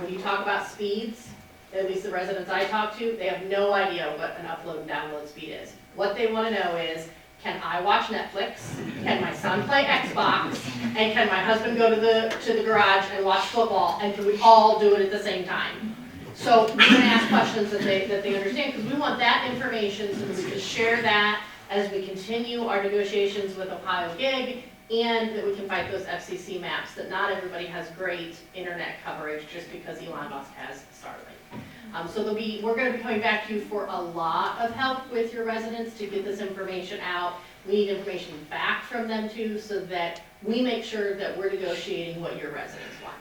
When you talk about speeds, at least the residents I talk to, they have no idea what an upload and download speed is. What they want to know is, can I watch Netflix? Can my son play Xbox? And can my husband go to the garage and watch football? And can we all do it at the same time? So we're going to ask questions that they understand, because we want that information so that we can share that as we continue our negotiations with Ohio Gig, and that we can fight those FCC maps, that not everybody has great internet coverage just because Elon Musk has Starlink. So we're going to be coming back to you for a lot of help with your residents to get this information out. We need information back from them too, so that we make sure that we're negotiating what your residents want.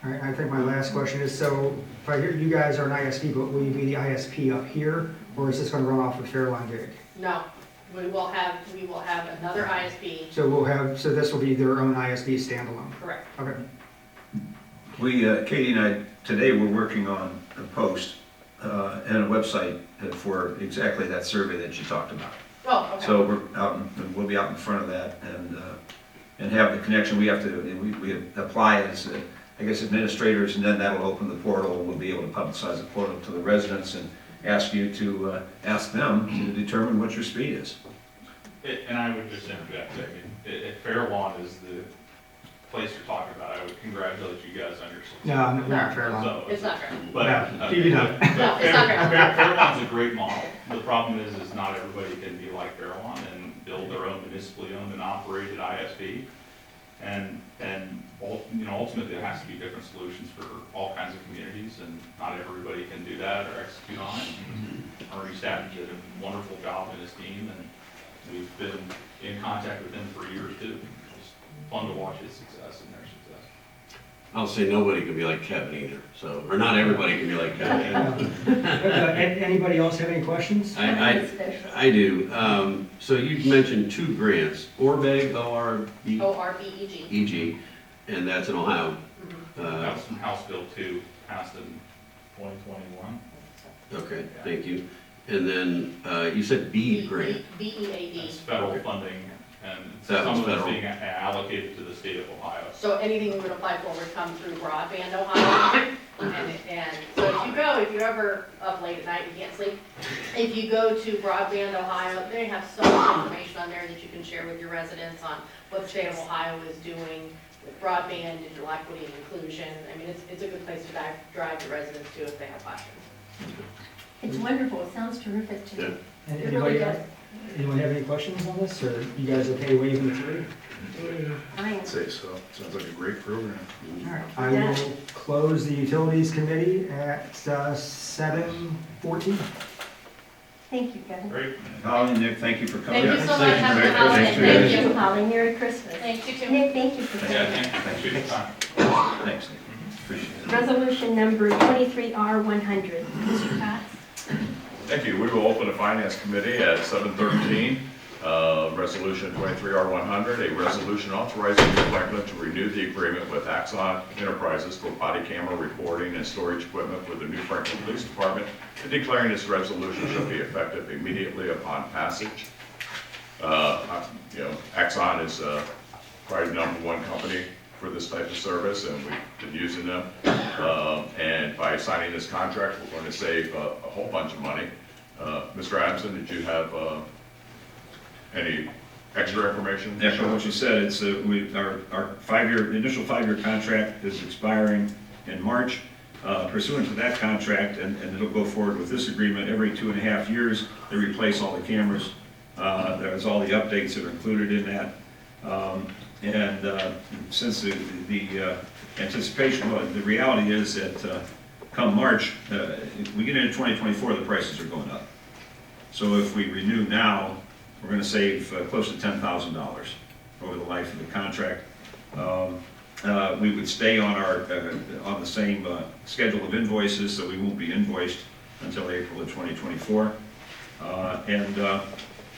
All right, I think my last question is, so if I hear you guys are an ISP, but will you be the ISP up here, or is this going to run off of Fairlawn Gig? No, we will have another ISP. So this will be their own ISP standalone? Correct. Okay. Katie and I, today we're working on a post and a website for exactly that survey that you talked about. Oh, okay. So we'll be out in front of that and have the connection. We have to, we apply as, I guess, administrators, and then that'll open the portal. We'll be able to publicize the portal to the residents and ask you to ask them to determine what your speed is. And I would just interject, I mean, if Fairlawn is the place you're talking about, I would congratulate you guys on your success. No, we're not Fairlawn. So, It's not fair. but, No, you know. No, it's not Fairlawn's a great model. The problem is not everybody can be like Fairlawn and build their own municipally owned and operated ISP. And ultimately there has to be different solutions for all kinds of communities, and not everybody can do that or execute on it. And Ernie Stafford did a wonderful job in his team, and we've been in contact with him for years too. It's fun to watch his success and their success. I'll say nobody can be like Kevin either, so, or not everybody can be like Kevin. Anybody else have any questions? I do. So you mentioned 2 grants, Orbeg, O-R-B-E-G, ORBEG. and that's in Ohio. That was from House Bill 2, passed in 2021. Okay, thank you. And then you said B grant. BEAD. That's federal Okay. funding, and That was some of it's federal. being allocated to the state of Ohio. So anything we would apply for would come through Broadband Ohio. And so if you ever up late at night, you can't sleep, if you go to Broadband Ohio, they have so much information on there that you can share with your residents on what the state of Ohio is doing with broadband, digital equity and inclusion. I mean, it's a good place to drive the residents to if they have questions. It's wonderful, it sounds terrific to me. Yeah. It really does. Anyone have any questions on this, or you guys okay waiving the 3? I am. Say so. Sounds like a great program. All right, I will close the Utilities Committee at 7:14. Thank you, Kevin. Great. Holly and Nick, thank you for coming. Thank you so much. Thank you. Happy Merry holidays. Christmas. Thank Thank you. you, Holly, Merry Christmas. Thanks, you too. Nick, thank you for Yeah, coming. thanks for your time. Thanks, Nick. Appreciate it. Resolution number 23R100. Mr. Cox? Thank you. We will open the Finance Committee at 7:13. Resolution 23R100, a resolution authorizing New Franklin to renew the agreement with Axon Enterprises for body camera reporting and storage equipment for the New Franklin Police Department, and declaring this resolution shall be effective immediately upon passage. Axon is probably the #1 company for this type of service, and we've been using them. And by signing this contract, we're going to save a whole bunch of money. Mr. Adamson, did you have any extra information? Echo what you said, it's, our initial 5-year contract is expiring in March. Pursuant to that contract, and it'll go forward with this agreement, every 2.5 years, they replace all the cameras. There's all the updates that are included in that. Since the anticipation, well, the reality is that come March, we get into 2024, the prices are going up. So if we renew now, we're going to save close to $10,000 over the life of the contract. We would stay on on the same schedule of invoices, so we won't be invoiced until April of 2024.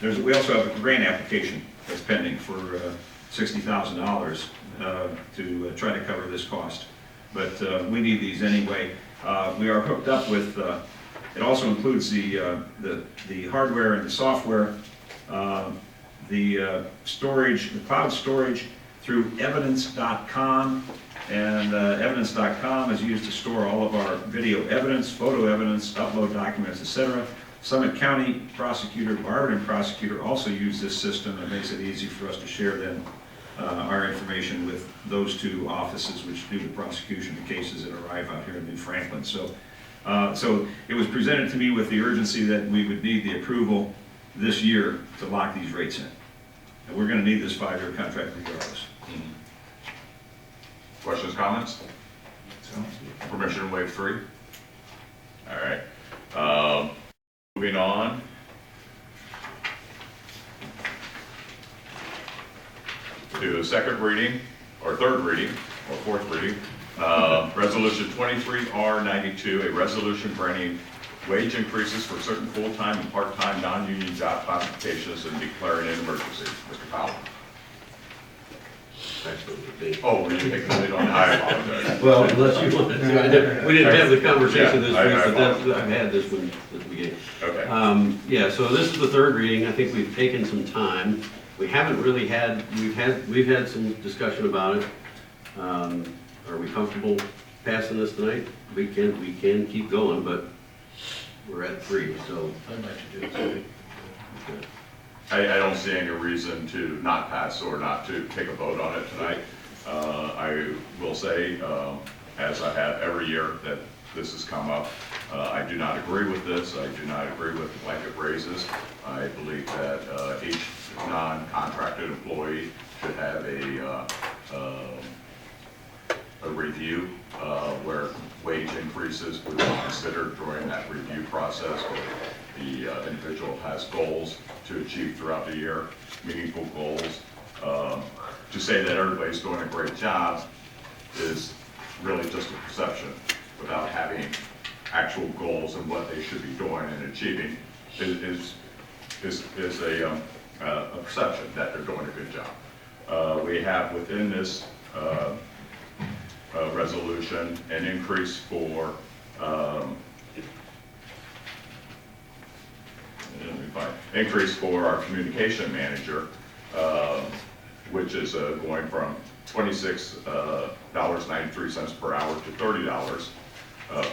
We also have a grant application that's pending for $60,000 to try to cover this cost. But we need these anyway. We are hooked up with, it also includes the hardware and the software, the storage, the cloud storage through evidence.com. And evidence.com is used to store all of our video evidence, photo evidence, upload documents, etc. Summit County prosecutor, Barberton prosecutor also use this system. It makes it easy for us to share then our information with those 2 offices which do the prosecution of cases that arrive out here in New Franklin. So it was presented to me with the urgency that we would need the approval this year to lock these rates in. And we're going to need this 5-year contract regardless. Questions, comments? Permission to waive 3? All right. Moving on. To the second reading, or third reading, or fourth reading. Resolution 23R92, a resolution granting wage increases for certain full-time and part-time non-union job classifications and declaring an emergency. Mr. Powell? Oh, we didn't take the lead on that. I apologize. Well, unless you want to, we didn't have the conversation this Yeah, week, I but that's, apologize. I've had this one at the beginning. Okay. Yeah, so this is the third reading. I think we've taken some time. We haven't really had, we've had some discussion about it. Are we comfortable passing this tonight? We can keep going, but we're at 3, so. I'd like to do it too. Okay. I don't see any reason to not pass or not to take a vote on it tonight. I will say, as I have every year that this has come up, I do not agree with this. I do not agree with blanket raises. I believe that each non-contracted employee should have a review, where wage increases would be considered during that review process. The individual has goals to achieve throughout the year, meaningful goals. To say that everybody's doing a great job is really just a perception without having actual goals and what they should be doing and achieving is a perception that they're doing a good job. We have within this resolution an increase for our communication manager, which is going from $26.93 per hour to $30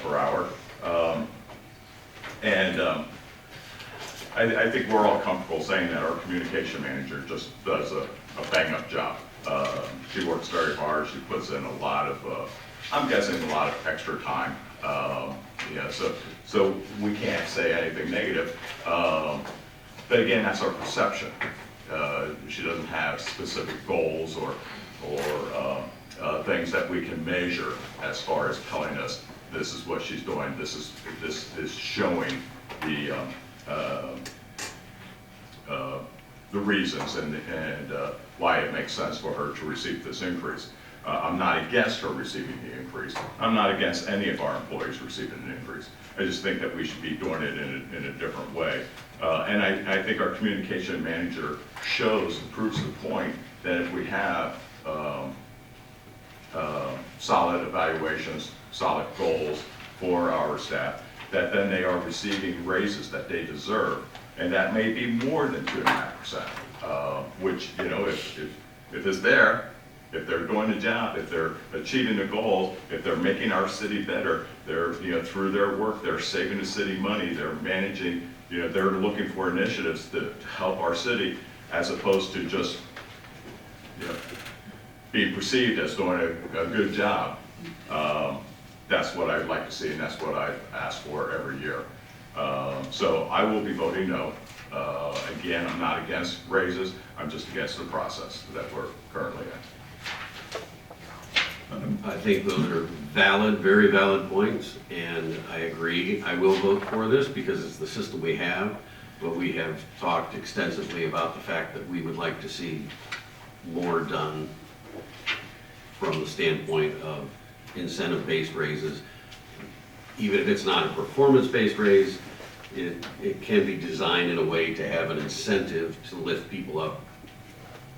per hour. I think we're all comfortable saying that our communication manager just does a bang-up job. She works very hard. She puts in a lot of, I'm guessing, a lot of extra time. Yeah, so we can't say anything negative. But again, that's our perception. She doesn't have specific goals or things that we can measure as far as telling us this is what she's doing. This is showing the reasons and why it makes sense for her to receive this increase. I'm not against her receiving the increase. I'm not against any of our employees receiving an increase. I just think that we should be doing it in a different way. And I think our communication manager shows and proves the point that if we have solid evaluations, solid goals for our staff, that then they are receiving raises that they deserve. And that may be more than 2.5%, which, you know, if it's there, if they're doing the job, if they're achieving the goals, if they're making our city better, they're, you know, through their work, they're saving the city money, they're managing, you know, they're looking for initiatives to help our city as opposed to just, you know, being perceived as doing a good job. That's what I'd like to see, and that's what I ask for every year. So I will be voting no. Again, I'm not against raises, I'm just against the process that we're currently in. I think those are valid, very valid points, and I agree. I will vote for this because it's the system we have, but we have talked extensively about the fact that we would like to see more done from the standpoint of incentive-based raises. Even if it's not a performance-based raise, it can be designed in a way to have an incentive to lift people up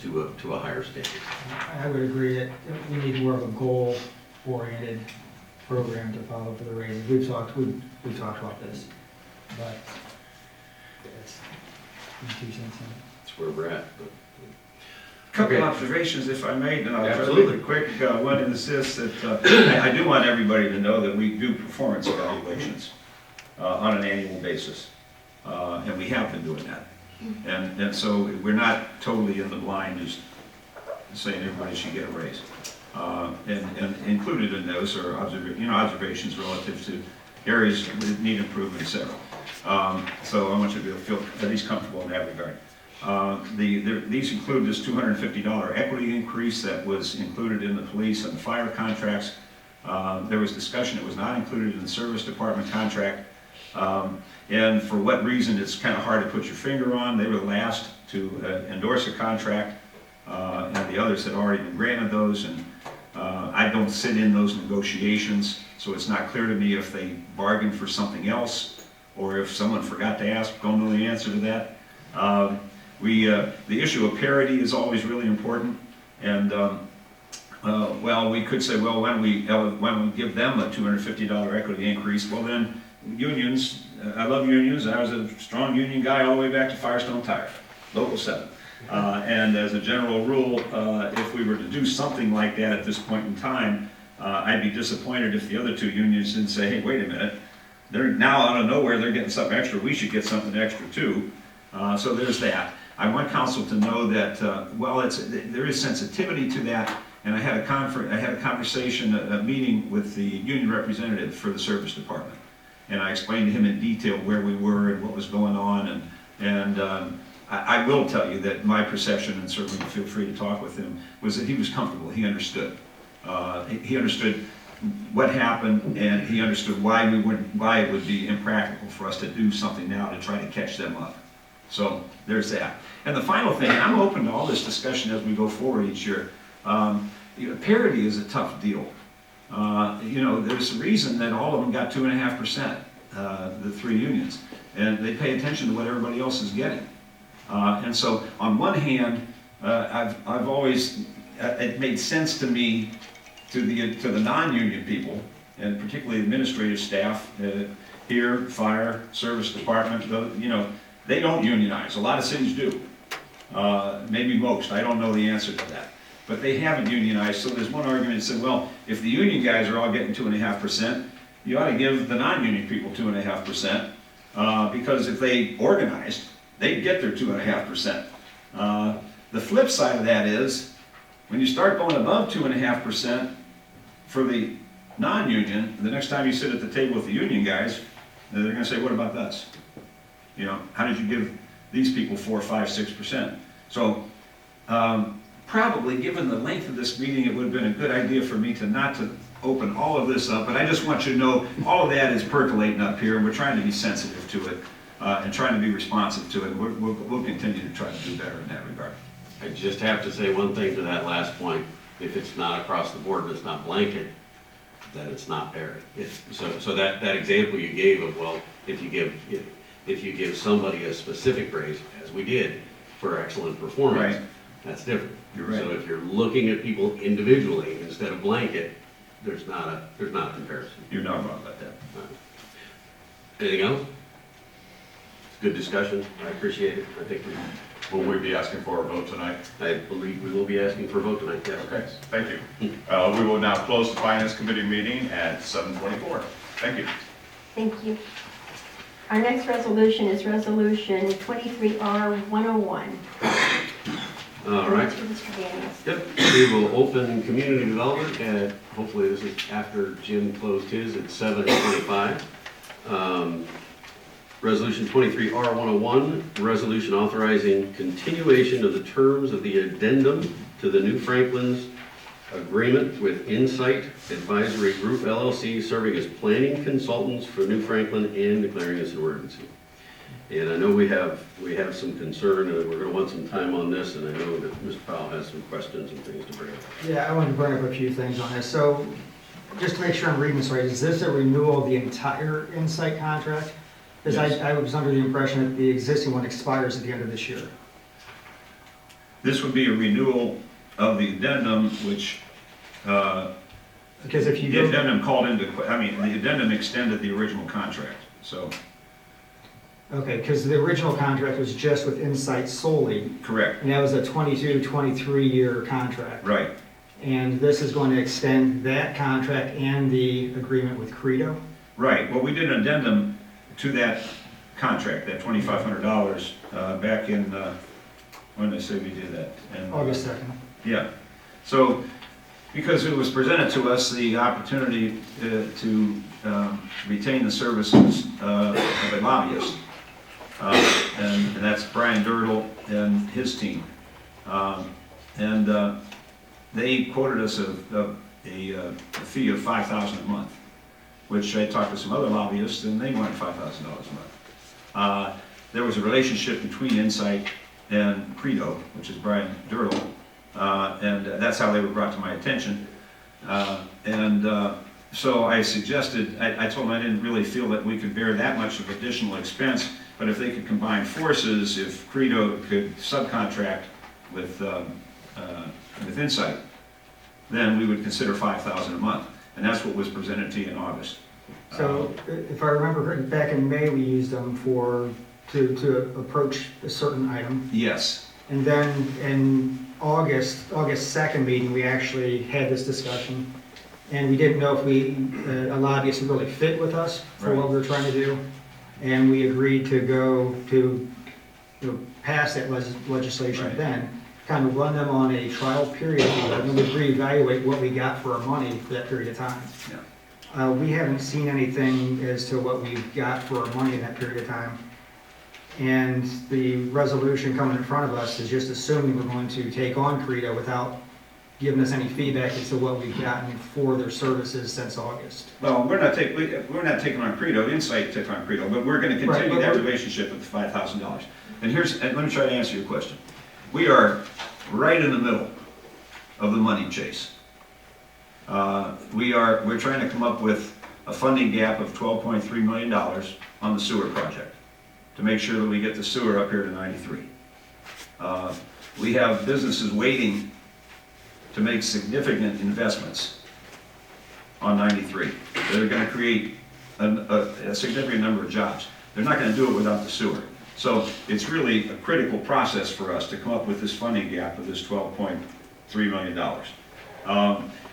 to a higher standard. I would agree that we need more of a goal-oriented program to follow for the raises. We've talked about this, but it's 2 cents on it. That's where we're at. But Couple Okay. observations, if I may, Absolutely. really quick. One is this, that I do want everybody to know that we do performance evaluations on an annual basis, and we have been doing that. And so we're not totally in the blind just saying everybody should get a raise. And included in those are observations relative to areas that need improvement, et cetera. So I want you to feel at least comfortable in that regard. These include this $250 equity increase that was included in the police and the fire contracts. There was discussion it was not included in the service department contract. And for what reason, it's kind of hard to put your finger on. They were the last to endorse a contract, and the others had already been granted those. And I don't sit in those negotiations, so it's not clear to me if they bargained for something else or if someone forgot to ask. Don't know the answer to that. The issue of parity is always really important, and well, we could say, well, when we give them a $250 equity increase, well then, unions, I love unions, I was a strong union guy all the way back to Firestone Tire, Local 7. And as a general rule, if we were to do something like that at this point in time, I'd be disappointed if the other 2 unions didn't say, hey, wait a minute, they're now out of nowhere, they're getting something extra, we should get something extra too. So there's that. I want council to know that, well, there is sensitivity to that, and I had a conversation, a meeting with the union representative for the service department, and I explained to him in detail where we were and what was going on, and I will tell you that my perception, and certainly feel free to talk with him, was that he was comfortable, he understood. He understood what happened, and he understood why why it would be impractical for us to do something now to try to catch them up. So there's that. And the final thing, and I'm open to all this discussion as we go forward each year. Parity is a tough deal. There's a reason that all of them got 2.5%, the three unions, and they pay attention to what everybody else is getting. And so, on one hand, I've always it made sense to me to the non-union people, and particularly administrative staff here, fire, service department. They don't unionize. A lot of cities do. Maybe most. I don't know the answer to that. But they haven't unionized, so there's one argument that said, well, if the union guys are all getting 2.5%, you ought to give the non-union people 2.5%, because if they organized, they'd get their 2.5%. The flip side of that is, when you start going above 2.5% for the non-union, the next time you sit at the table with the union guys, they're going to say, what about us? How did you give these people 4, 5, 6%? So, probably, given the length of this meeting, it would have been a good idea for me not to open all of this up, but I just want you to know all of that is percolating up here, and we're trying to be sensitive to it and trying to be responsive to it. We'll continue to try to do better in that regard. I just have to say one thing to that last point. If it's not across the board and it's not blanket, then it's not parity. So that example you gave of, well, if you give somebody a specific raise, as we did, for excellent performance, Right. That's different. You're right. So if you're looking at people individually instead of blanket, there's not a comparison. You're not wrong about that. Anything else? Good discussion. I appreciate it. I think Will we be asking for a vote tonight? I believe we will be asking for a vote tonight. Yes. Okay, thank you. We will now close the Finance Committee meeting at 7:24. Thank you. Thank you. Our next resolution is Resolution 23R101. All right. Mr. Daniels. Yep, we will open community development and hopefully this is after Jim closed his at 7:25. Resolution 23R101, resolution authorizing continuation of the terms of the addendum to the New Franklin's agreement with Insight Advisory Group LLC, serving as planning consultants for New Franklin and declaring this an emergency. And I know we have some concern, and we're going to want some time on this, and I know that Mr. Powell has some questions and things to bring up. Yeah, I wanted to bring up a few things on this. So, just to make sure I'm reading this right, is this a renewal of the entire Insight contract? Because Yes. I was under the impression that the existing one expires at the end of this year. This would be a renewal of the addendum, which, Because if you the go, addendum the addendum extended the original contract, so, okay, because the original contract was just with Insight solely, correct, and that was a 22, 23-year contract. right. And this is going to extend that contract and the agreement with Credo? Right, well, we did an addendum to that contract, that $2,500, back in, when did I say we did that? In, August 2nd. Yeah, so, because it was presented to us, the opportunity to retain the services of a lobbyist, and that's Brian Dirtle and his team. They quoted us a fee of $5,000 a month, which I talked to some other lobbyists, and they wanted $5,000 a month. There was a relationship between Insight and Credo, which is Brian Dirtle, and that's how they were brought to my attention. So I suggested, I told them I didn't really feel that we could bear that much of additional expense, but if they could combine forces, if Credo could subcontract with Insight, then we would consider $5,000 a month. And that's what was presented to you in August. So if I remember correctly, back in May, we used them to approach a certain item. Yes, And then in August 2nd meeting, we actually had this discussion. And we didn't know if a lobbyist would really fit with us for what we were trying to do. And we agreed to go to pass that legislation Right. then, kind of run them on a trial period, and then we'd reevaluate what we got for our money for that period of time. Yeah. We haven't seen anything as to what we got for our money in that period of time. And the resolution coming in front of us is just assuming we're going to take on Credo without given us any feedback as to what we've gotten for their services since August. Well, we're not taking on Credo, Insight took on Credo, but we're gonna Right, continue but that we're- relationship with the $5,000. And let me try to answer your question. We are right in the middle of the money chase. We're trying to come up with a funding gap of $12.3 million on the sewer project to make sure that we get the sewer up here to 93. We have businesses waiting to make significant investments on 93 that are going to create a significant number of jobs. They're not going to do it without the sewer. So it's really a critical process for us to come up with this funding gap of this $12.3 million.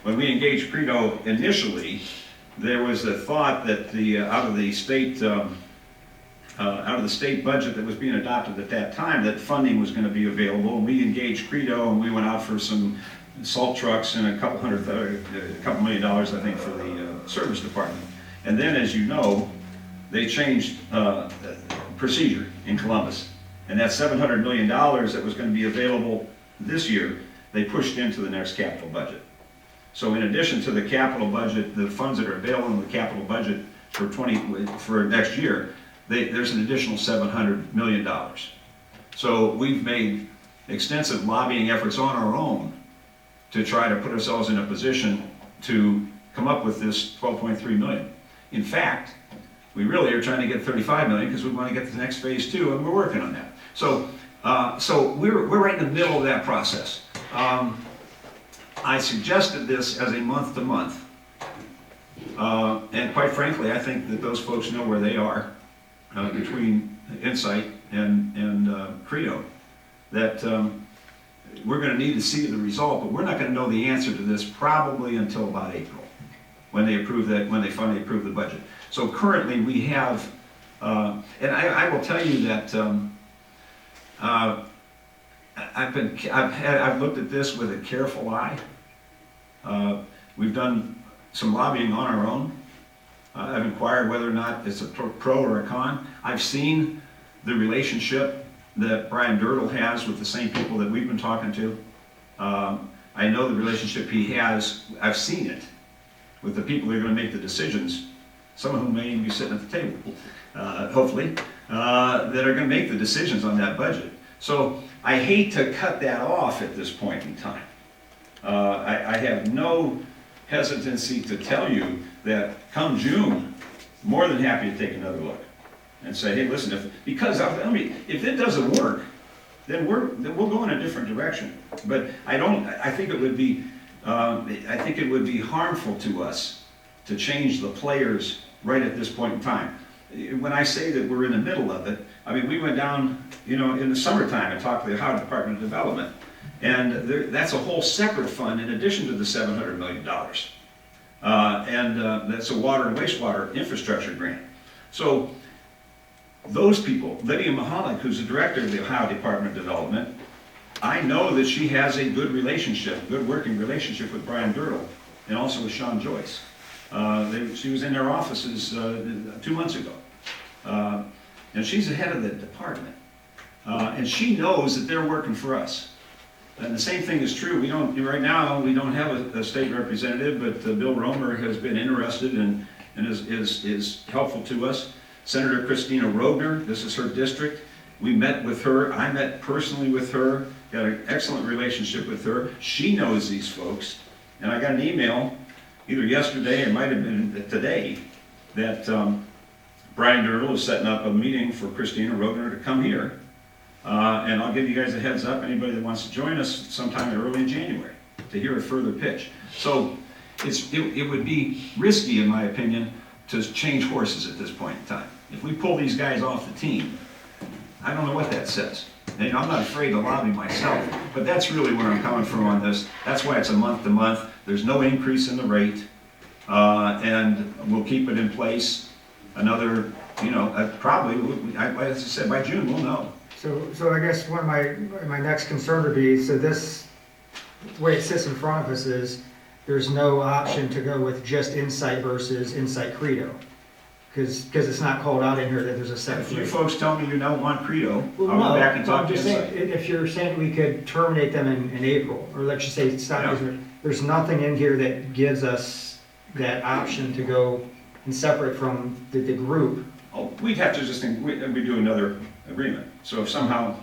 When we engaged Credo initially, there was a thought that out of the state budget that was being adopted at that time, that funding was going to be available. We engaged Credo and we went out for some salt trucks and a couple $1 million, I think, for the service department. And then, as you know, they changed procedure in Columbus. And that $700 million that was going to be available this year, they pushed into the next capital budget. So in addition to the capital budget, the funds that are available in the capital budget for next year, there's an additional $700 million. So we've made extensive lobbying efforts on our own to try to put ourselves in a position to come up with this $12.3 million. In fact, we really are trying to get $35 million because we want to get to the next phase 2, and we're working on that. So we're right in the middle of that process. I suggested this as a month-to-month, and quite frankly, I think that those folks know where they are between Insight and Credo, that we're going to need to see the result, but we're not going to know the answer to this probably until about April, when they finally approve the budget. So currently we have, and I will tell you that I've looked at this with a careful eye. We've done some lobbying on our own. I've inquired whether or not it's a pro or a con. I've seen the relationship that Brian Dirtle has with the same people that we've been talking to. I know the relationship he has, I've seen it, with the people that are going to make the decisions, some of whom may even be sitting at the table, hopefully, that are going to make the decisions on that budget. So I hate to cut that off at this point in time. I have no hesitancy to tell you that come June, more than happy to take another look and say, hey, listen, if it doesn't work, then we'll go in a different direction. But I think it would be harmful to us to change the players right at this point in time. When I say that we're in the middle of it, I mean, we went down, in the summertime and talked to the Ohio Department of Development. And that's a whole separate fund in addition to the $700 million. And that's a water and wastewater infrastructure grant. So those people, Lydia Mahalik, who's the director of the Ohio Department of Development, I know that she has a good working relationship with Brian Dirtle and also with Sean Joyce. She was in their offices 2 months ago. And she's the head of the department. And she knows that they're working for us. And the same thing is true. Right now, we don't have a state representative, but Bill Romer has been interested and is helpful to us. Senator Christina Roebner, this is her district. We met with her. I met personally with her, got an excellent relationship with her. She knows these folks. And I got an email either yesterday or might have been today that Brian Dirtle is setting up a meeting for Christina Roebner to come here. And I'll give you guys a heads up, anybody that wants to join us sometime early in January to hear a further pitch. So it would be risky, in my opinion, to change horses at this point in time. If we pull these guys off the team, I don't know what that says. And I'm not afraid to lobby myself, but that's really where I'm coming from on this. That's why it's a month-to-month. There's no increase in the rate, and we'll keep it in place another, probably, as I said, by June, we'll know. So I guess one of my next concern would be, so this, the way it sits in front of us is, there's no option to go with just Insight versus Insight Credo. Because it's not called out in here that there's a set If you rate. folks tell me you don't want Credo, I'll Well, go back and no, talk I'm to just saying, Insight. if you're saying we could terminate them in April, or let's just say stop, Yeah. using- there's nothing in here that gives us that option to go and separate from the group. Oh, we'd have to just think, we do another agreement. So if somehow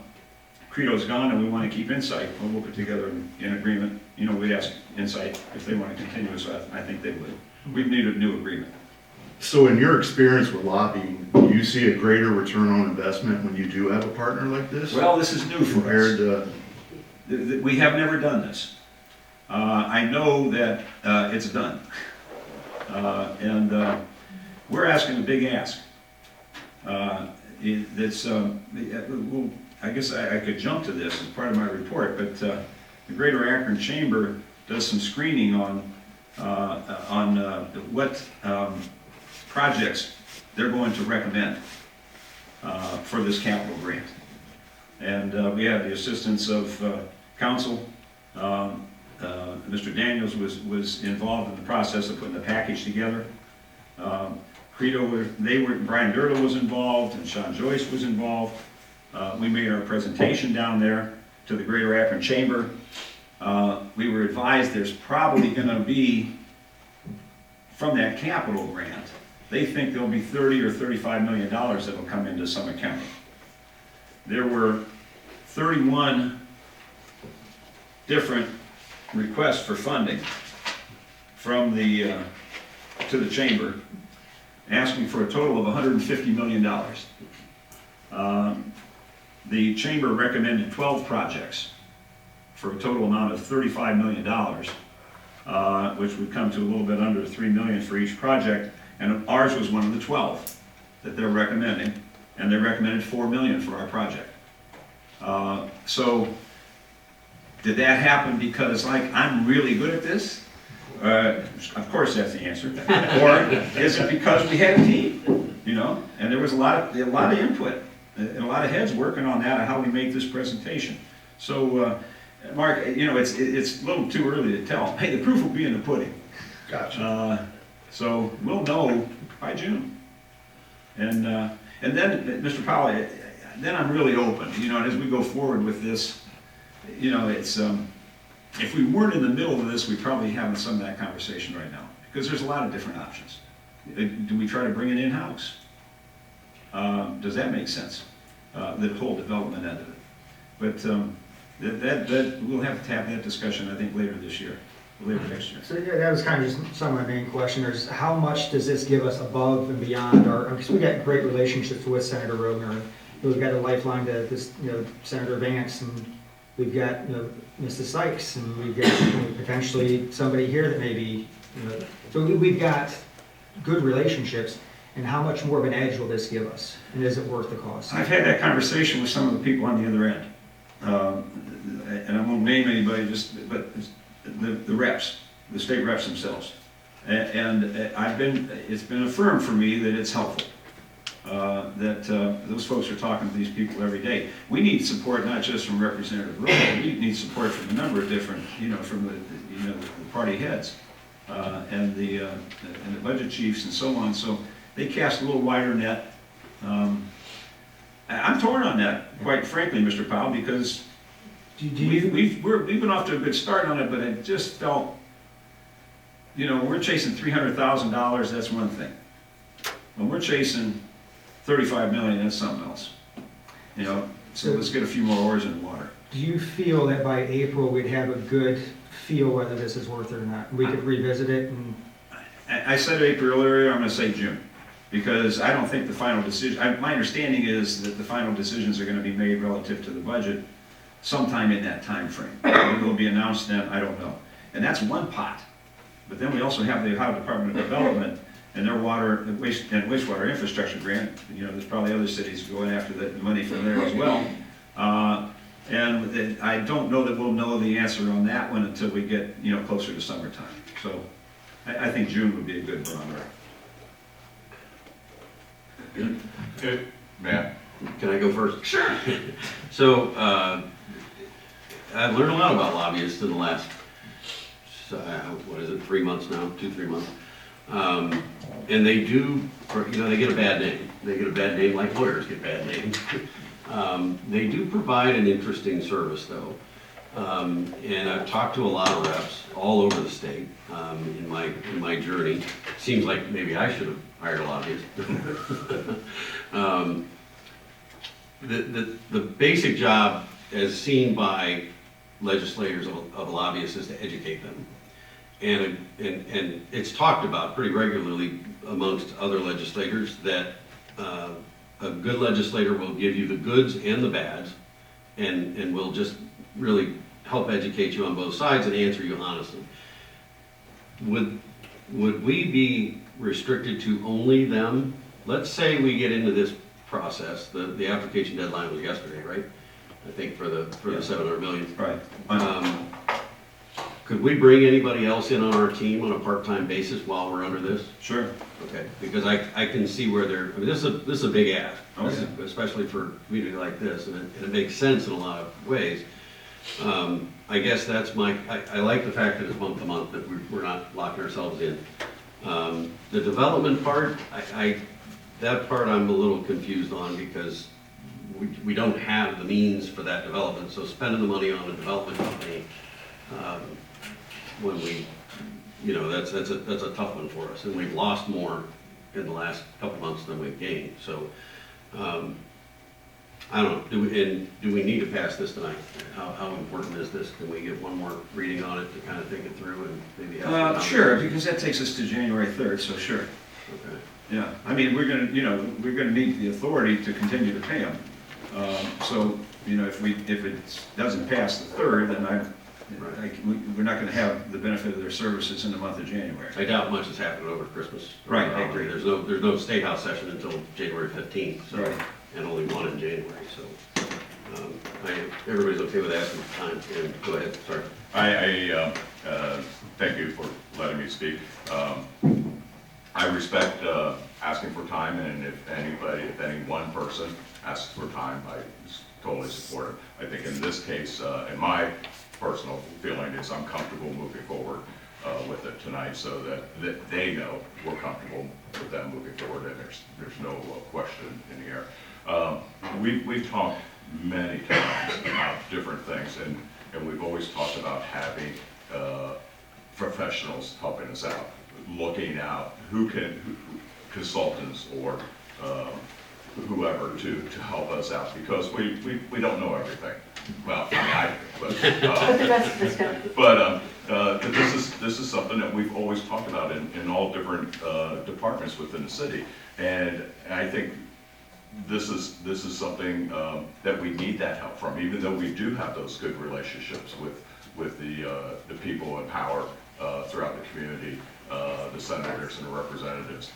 Credo's gone and we want to keep Insight, well, we'll put together an agreement. You know, we'd ask Insight if they want to continue, so I think they would. We'd need a new agreement. So in your experience with lobbying, do you see a greater return on investment when you do have a partner like this? Well, this is new for Compared us. to, We have never done this. I know that it's done. And we're asking a big ask. That's, well, I guess I could jump to this as part of my report, but the Greater Akron Chamber does some screening on what projects they're going to recommend for this capital grant. And we have the assistance of council. Mr. Daniels was involved in the process of putting the package together. Credo, Brian Dirtle was involved, and Sean Joyce was involved. We made our presentation down there to the Greater Akron Chamber. We were advised there's probably gonna be, from that capital grant, they think there'll be $30 or $35 million that'll come into Summit County. There were 31 different requests for funding from to the chamber, asking for a total of $150 million. The chamber recommended 12 projects for a total amount of $35 million, which would come to a little bit under $3 million for each project, and ours was one of the 12 that they're recommending, and they recommended $4 million for our project. So, did that happen because, like, I'm really good at this? Of course that's the answer. Or is it because we had a team, you know? And there was a lot of input, and a lot of heads working on that, on how we make this presentation. So, Mark, you know, it's a little too early to tell. Hey, the proof will be in the pudding. gotcha. So we'll know by June. And then, Mr. Powell, then I'm really open, you know, and as we go forward with this, you know, it's, if we weren't in the middle of this, we'd probably be having some of that conversation right now, because there's a lot of different options. Do we try to bring it in-house? Does that make sense? The whole development end of it. But that we'll have to have that discussion, I think, later this year, later next year. So yeah, that was kind of just some of my main question, is how much does this give us above and beyond our, because we got great relationships with Senator Roedner. We've got a lifeline to this, you know, Senator Vance, and we've got, you know, Mrs. Sykes, and we've got, you know, potentially somebody here that maybe, you know, so we've got good relationships. And how much more of an edge will this give us? And is it worth the cost? I've had that conversation with some of the people on the other end. And I won't name anybody, but the reps, the state reps themselves. And it's been affirmed for me that it's helpful. That those folks are talking to these people every day. We need support not just from Representative Rowe, we need support from a number of different, you know, from the party heads and the budget chiefs and so on. So they cast a little wider net. I'm torn on that, quite frankly, Mr. Powell, because we've been off to a good start on it, but I just felt, you know, we're chasing $300,000, that's one thing. When we're chasing 35 million, that's something else. You know, so let's get a few more oars in the water. Do you feel that by April we'd have a good feel whether this is worth it or not? We could revisit it and... I said April earlier, I'm gonna say June, because I don't think the final decision, my understanding is that the final decisions are gonna be made relative to the budget sometime in that time frame. It will be announced then, I don't know. And that's one pot. But then we also have the Ohio Department of Development and their water and wastewater infrastructure grant. You know, there's probably other cities going after the money from there as well. And I don't know that we'll know the answer on that one until we get, you know, closer to summertime. So I think June would be a good barometer. Good. Matt? Can I go first? Sure. So, I've learned a lot about lobbyists in the last, 3 months now, 2-3 months. And they do, they get a bad name. They get a bad name like lawyers get bad names. They do provide an interesting service though. And I've talked to a lot of reps all over the state in my journey. Seems like maybe I should have hired a lobbyist. The basic job, as seen by legislators of lobbyists, is to educate them. And it's talked about pretty regularly amongst other legislators that a good legislator will give you the goods and the bads, and will just really help educate you on both sides and answer you honestly. Would we be restricted to only them? Let's say we get into this process, the application deadline was yesterday, right? I think for the 700 million. Right. Could we bring anybody else in on our team on a part-time basis while we're under this? Sure. Okay, because I can see where this is a big ask, Oh, yeah. especially for a community like this, and it makes sense in a lot of ways. I guess that's I like the fact that it's month to month, that we're not locking ourselves in. The development part, that part I'm a little confused on, because we don't have the means for that development, so spending the money on a development company, when that's a tough one for us, and we've lost more in the last couple months than we've gained, so, I don't know, do we need to pass this tonight? How important is this? Can we get one more reading on it to kind of think it through and maybe have? Sure, because that takes us to January 3rd, so sure. Okay. Yeah, I mean, we're gonna need the authority to continue to pay them. So, if it doesn't pass the 3rd, then we're not gonna have the benefit of their services in the month of January. I doubt much has happened over Christmas. Right, I agree. There's no State House session until January 15th, so, Right. and only one in January, so. Everybody's okay with asking for time, and go ahead, sorry. I thank you for letting me speak. I respect asking for time, and if any one person asks for time, I totally support it. I think in this case, in my personal feeling is I'm comfortable moving forward with it tonight, so that they know we're comfortable with them moving forward, and there's no question in the air. We've talked many times about different things, and we've always talked about having professionals helping us out, looking out consultants or whoever to help us out, because we don't know everything. Well, I do, But the rest of us don't. but this is something that we've always talked about in all different departments within the city, and I think this is something that we need that help from, even though we do have those good relationships with the people in power throughout the community, the senators and the representatives.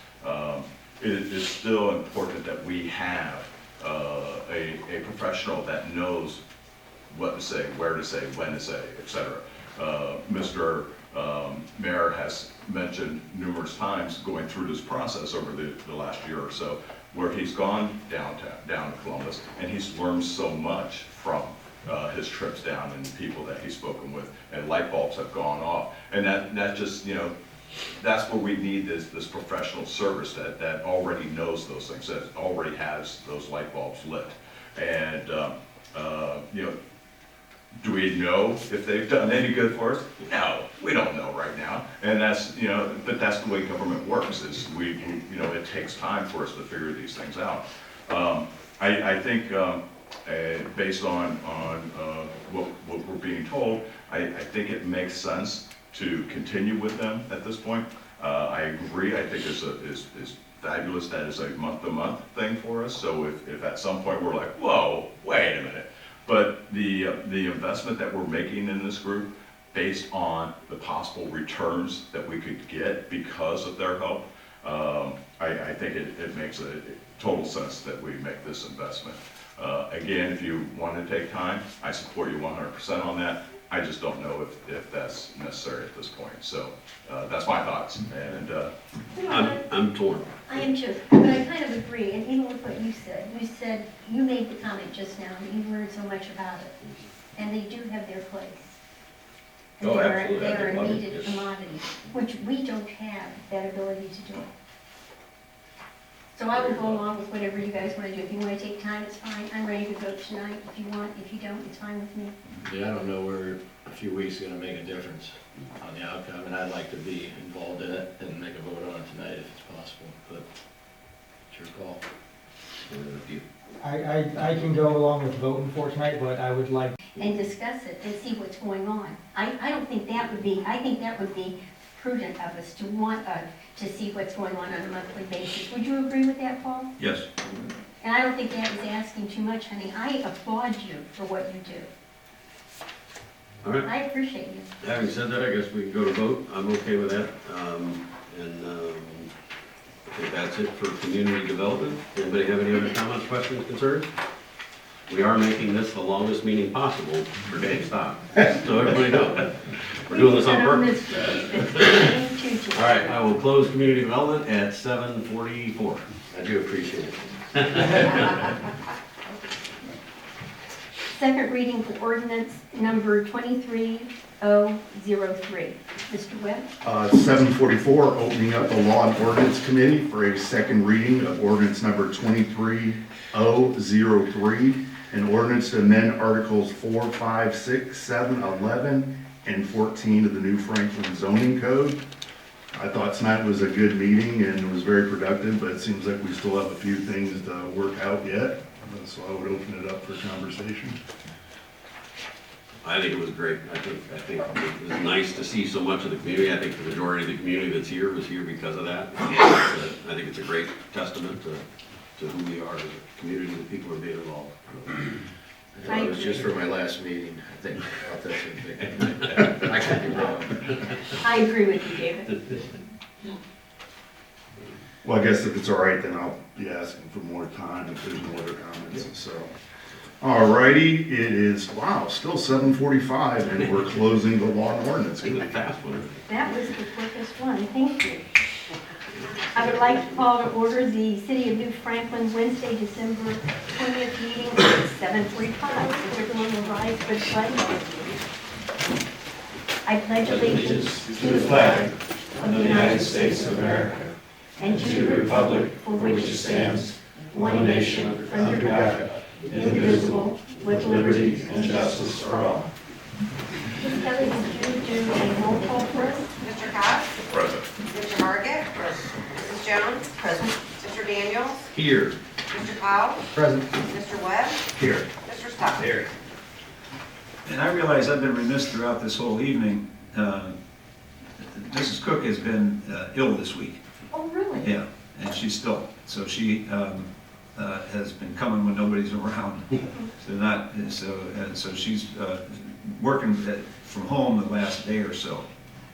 It is still important that we have a professional that knows what to say, where to say, when to say, etc. Mr. Mayor has mentioned numerous times going through this process over the last year or so, where he's gone down to Columbus, and he's learned so much from his trips down and the people that he's spoken with, and light bulbs have gone off. And that just, that's where we need this professional service that already knows those things, that already has those light bulbs lit. And, do we know if they've done any good for us? No, we don't know right now. And that's, but that's the way government works, is it takes time for us to figure these things out. I think based on what we're being told, I think it makes sense to continue with them at this point. I agree, I think it's fabulous that it's a month-to-month thing for us. So if at some point we're like, whoa, wait a minute. But the investment that we're making in this group, based on the possible returns that we could get because of their help, I think it makes a total sense that we make this investment. Again, if you want to take time, I support you 100% on that. I just don't know if that's necessary at this point. So that's my thoughts. And I'm torn. I am too, but I kind of agree, and even with what you said, you made the comment just now that you learned so much about it, and they do have their place. Oh, They are- absolutely. I They are think a love it, needed yes. commodity, which we don't have that ability to do it. So I will go along with whatever you guys want to do. If you want to take time, it's fine. I'm ready to vote tonight if you want. If you don't, it's fine with me. Yeah, I don't know where a few weeks is gonna make a difference on the outcome, and I'd like to be involved in it and make a vote on it tonight if it's possible, but it's your call. I can go along with voting for tonight, but I would like, And discuss it and see what's going on. I don't think that would be, I think that would be prudent of us to want to see what's going on a monthly basis. Would you agree with that, Paul? Yes. And I don't think that is asking too much, honey. I applaud you for what you do. All right, I appreciate you. having said that, I guess we can go to vote. I'm okay with that. I think that's it for community development. Anybody have any other comments, questions, concerns? We are making this the longest meeting possible for Dave Stock, so everybody knows. We're doing this on purpose. All right, I will close community development at 7:44. I do appreciate it. Second reading for ordinance number 23003. Mr. Webb? 7:44, opening up the Law and Ordinance Committee for a second reading of ordinance number 23003, an ordinance to amend Articles 4, 5, 6, 7, 11, and 14 of the New Franklin zoning code. I thought tonight was a good meeting and it was very productive, but it seems like we still have a few things to work out yet. So I would open it up for conversation. I think it was great. I think it was nice to see so much of the community. I think the majority of the community that's here was here because of that. I think it's a great testament to who we are as a community, the people who are being involved. It was just for my last meeting, I think, about that same thing. I could be wrong. I agree with you, David. Well, I guess if it's all right, then I'll be asking for more time if there's no other comments, so. All righty, it is, wow, still 7:45 and we're closing the Law and Ordinance It's a Committee. fast one. That was the quickest one. Thank you. I would like to call to order the City of New Franklin Wednesday, December 20th meeting at 7:45. If everyone will rise for the pledge. I pledge allegiance to the flag of the United States of America and to the republic for which it stands, one nation, under God, indivisible, with liberty and justice for all. Ms. Kelly, would you do a roll call for us? Mr. Cox? Present. Mr. Hargit? Mrs. Jones? Present. Mr. Daniels? Here. Mr. Powell? present. Mr. Webb? Here. Mr. Stock? Here. And I realize I've been remiss throughout this whole evening. Mrs. Cook has been ill this week. Oh, really? Yeah, and she's still, so she has been coming when nobody's around. So she's working from home the last day or so.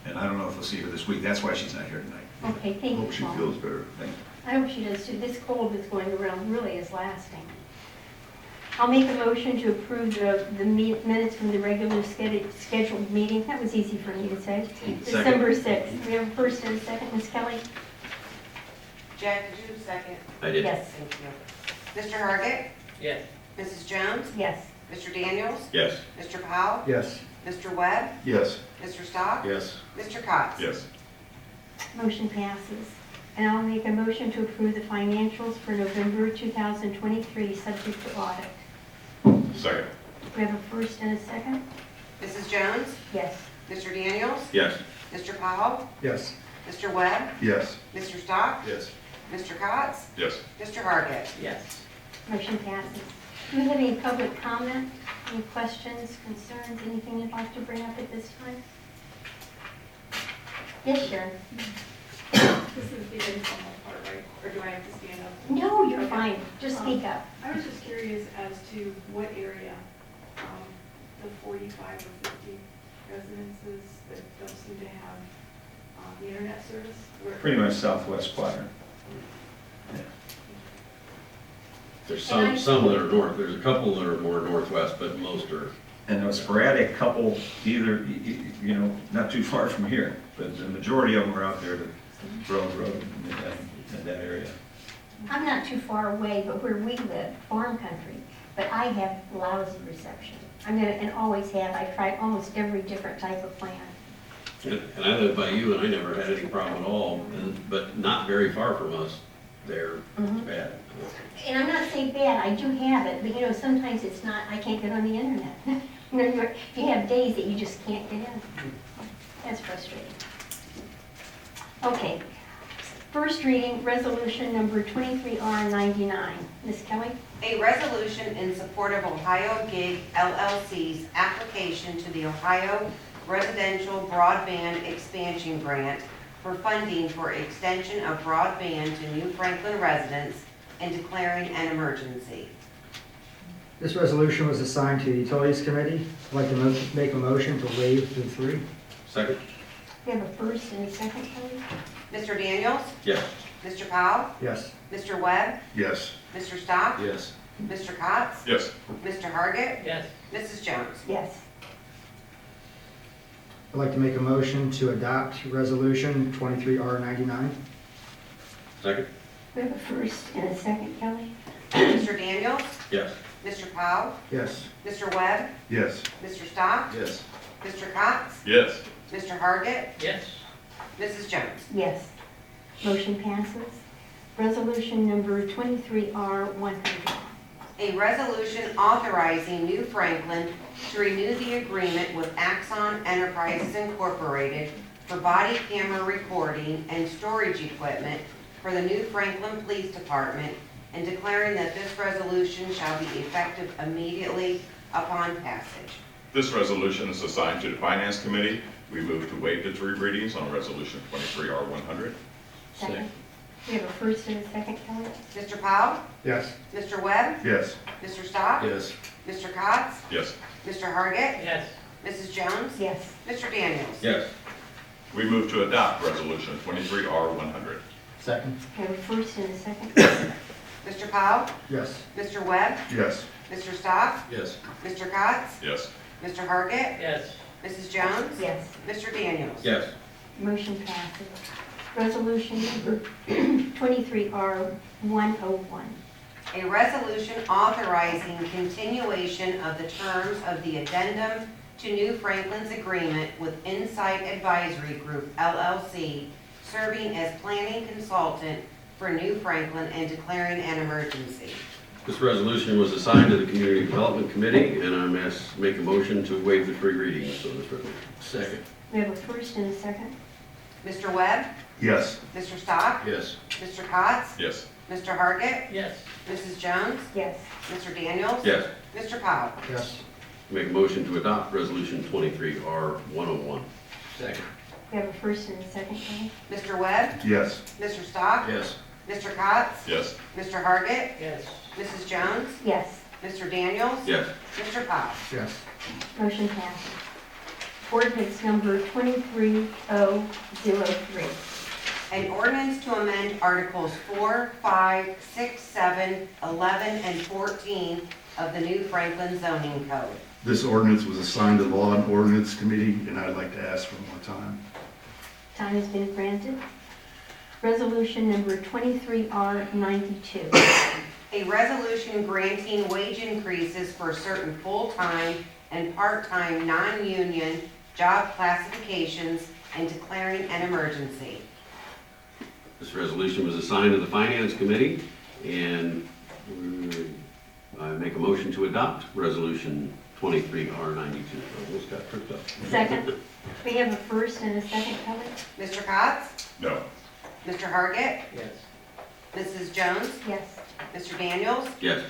And I don't know if we'll see her this week. That's why she's not here tonight. Okay, thank you, Hope she Paul. feels better. Thank you. I hope she does too. This cold that's going around really is lasting. I'll make a motion to approve the minutes from the regular scheduled meeting. That was easy for me to say. December 6th. We have a first and a second. Ms. Kelly? Jack, did you second? I did. Yes. Thank you. Mr. Hargit? Yes. Mrs. Jones? Yes. Mr. Daniels? Yes. Mr. Powell? Yes. Mr. Webb? Yes. Mr. Stock? Yes. Mr. Cox? Yes. Motion passes. And I'll make a motion to approve the financials for November 2023, subject to audit. Second. We have a first and a second? Mrs. Jones? Yes. Mr. Daniels? Yes. Mr. Powell? Yes. Mr. Webb? Yes. Mr. Stock? Yes. Mr. Cox? Yes. Mr. Hargit? Yes. Motion passes. Do we have any public comment, any questions, concerns, anything you'd like to bring up at this time? Yes, Sharon? This is the informal part, right? Or do I have to stand up? No, you're fine. Just speak up. I was just curious as to what area, the 45 or 50 residences that don't seem to have the internet service? Where- Pretty much southwest quadrant. There's some that are north. There's a couple that are more northwest, but most are. And a sporadic couple, either, not too far from here, but the majority of them are out there to Grove Road in that area. I'm not too far away, but where we live, farm country, but I have lousy reception. I'm gonna, and always have, I tried almost every different type of plan. And I live by you, and I never had any problem at all, but not very far from us there. It's bad. And I'm not saying bad, I do have it, but you know, sometimes it's not, I can't get on the internet. You know, you have days that you just can't get in. That's frustrating. Okay, first reading, resolution number 23R99. Ms. Kelly? A resolution in support of Ohio Gig LLC's application to the Ohio Residential Broadband Expansion Grant for funding for extension of broadband to New Franklin residents and declaring an emergency. This resolution was assigned to the Utilities Committee. I'd like to make a motion to waive the three. Second? We have a first and a second, Kelly? Mr. Daniels? Yes. Mr. Powell? Yes. Mr. Webb? Yes. Mr. Stock? Yes. Mr. Cotts? Yes. Mr. Hargit? Yes. Mrs. Jones? Yes. I'd like to make a motion to adopt resolution 23R99. Second? We have a first and a second, Kelly? Mr. Daniels? Yes. Mr. Powell? Yes. Mr. Webb? Yes. Mr. Stock? Yes. Mr. Cotts? Yes. Mr. Hargit? Yes. Mrs. Jones? Yes. Motion passes. Resolution number 23R100. A resolution authorizing New Franklin to renew the agreement with Axon Enterprises Incorporated for body camera recording and storage equipment for the New Franklin Police Department and declaring that this resolution shall be effective immediately upon passage. This resolution is assigned to the Finance Committee. We move to waive the three readings on Resolution 23R100. Second. We have a first and a second, Kelly? Mr. Powell? Yes. Mr. Webb? Yes. Mr. Stock? Yes. Mr. Cotts? Yes. Mr. Hargit? Yes. Mrs. Jones? Yes. Mr. Daniels? Yes. We move to adopt Resolution 23R100. Second. We have a first and a second. Mr. Powell? Yes. Mr. Webb? Yes. Mr. Stock? Yes. Mr. Cotts? Yes. Mr. Hargit? Yes. Mrs. Jones? Yes. Mr. Daniels? Yes. Motion passes. Resolution number 23R101. A resolution authorizing continuation of the terms of the addendum to New Franklin's agreement with Insight Advisory Group LLC, serving as planning consultant for New Franklin and declaring an emergency. This resolution was assigned to the Community Development Committee, and I'm asked to make a motion to waive the three readings on this resolution. Second. We have a first and a second. Mr. Webb? Yes. Mr. Stock? Yes. Mr. Cotts? Yes. Mr. Hargit? Yes. Mrs. Jones? Yes. Mr. Daniels? Yes. Mr. Powell? Yes. Make a motion to adopt Resolution 23R101. Second. We have a first and a second, Kelly? Mr. Webb? Yes. Mr. Stock? Yes. Mr. Cotts? Yes. Mr. Hargit? Yes. Mrs. Jones? Yes. Mr. Daniels? Yes. Mr. Powell? Yes. Motion passes. Ordinance number 23003. An ordinance to amend Articles 4, 5, 6, 7, 11, and 14 of the New Franklin zoning code. This ordinance was assigned to the Law and Ordinance Committee, and I'd like to ask for more time. Time has been granted. Resolution number 23R92. A resolution granting wage increases for certain full-time and part-time non-union job classifications and declaring an emergency. This resolution was assigned to the Finance Committee, and I make a motion to adopt Resolution 23R92. Almost got tripped up. Second. We have a first and a second, Kelly? Mr. Cotts? No. Mr. Hargit? Yes. Mrs. Jones? Yes. Mr. Daniels? Yes.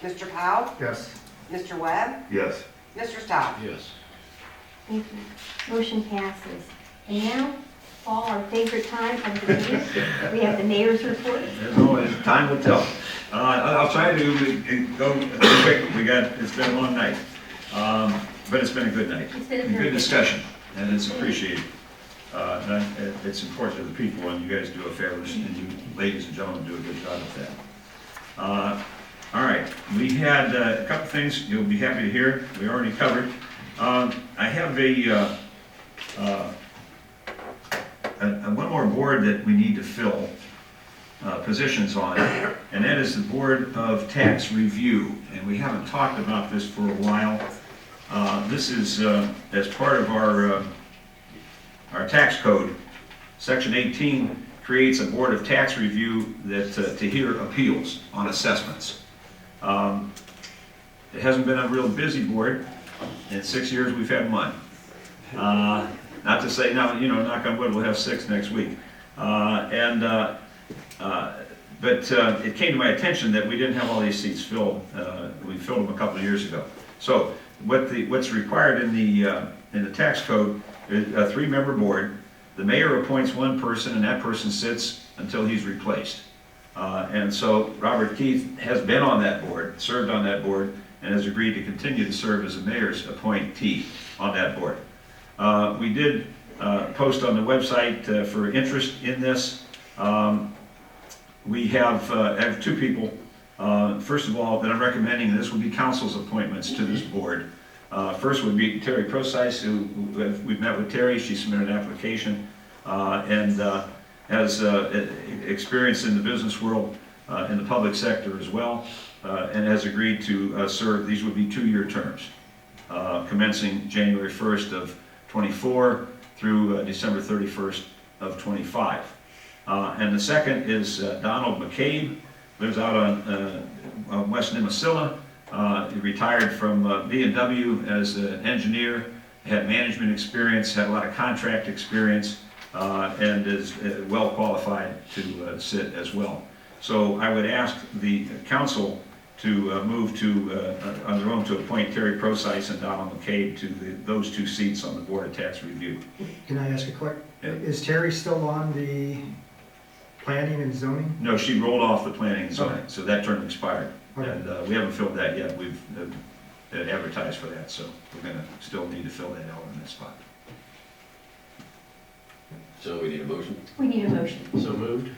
Mr. Powell? Yes. Mr. Webb? Yes. Mr. Stock? Yes. Thank you. Motion passes. And now, fall, our favorite time of the meeting. We have the mayor's report. Time will tell. I'll try to go quick. It's been a long night. But it's been a good night. It's been a And very good good discussion, and it's appreciated. It's important to the people, and you guys do a fabulous, and you ladies and gentlemen do a good job of that. All right, we had a couple things you'll be happy to hear. We already covered. I have one more board that we need to fill positions on it, and that is the Board of Tax Review. And we haven't talked about this for a while. This is as part of our tax code. Section 18 creates a Board of Tax Review that to hear appeals on assessments. It hasn't been a real busy board. In 6 years, we've had one. Not to say, now, you know, knock on wood, we'll have 6 next week. But it came to my attention that we didn't have all these seats filled. We filled them a couple of years ago. So what's required in the tax code is a 3-member board. The mayor appoints one person, and that person sits until he's replaced. And so Robert Keith has been on that board, served on that board, and has agreed to continue to serve as the mayor's appointee on that board. We did post on the website for interest in this. We have 2 people, first of all, that I'm recommending. This would be council's appointments to this board. First would be Terry Procyse, who we've met with Terry. She submitted an application and has experience in the business world, in the public sector as well, and has agreed to serve. These would be 2-year terms, commencing January 1st of 24 through December 31st of 25. And the second is Donald McCabe, lives out on West Nimisila. He retired from B&W as an engineer, had management experience, had a lot of contract experience, and is well qualified to sit as well. So I would ask the council to move to, on their own, to appoint Terry Procyse and Donald McCabe to those 2 seats on the Board of Tax Review. Can I ask a quick? Yeah. Is Terry still on the planning and zoning? No, she rolled off the planning and zoning, Okay. so that term expired. Okay. And we haven't filled that yet. We've advertised for that, so we're gonna still need to fill that out in this spot. So we need a motion? We need a motion. So moved?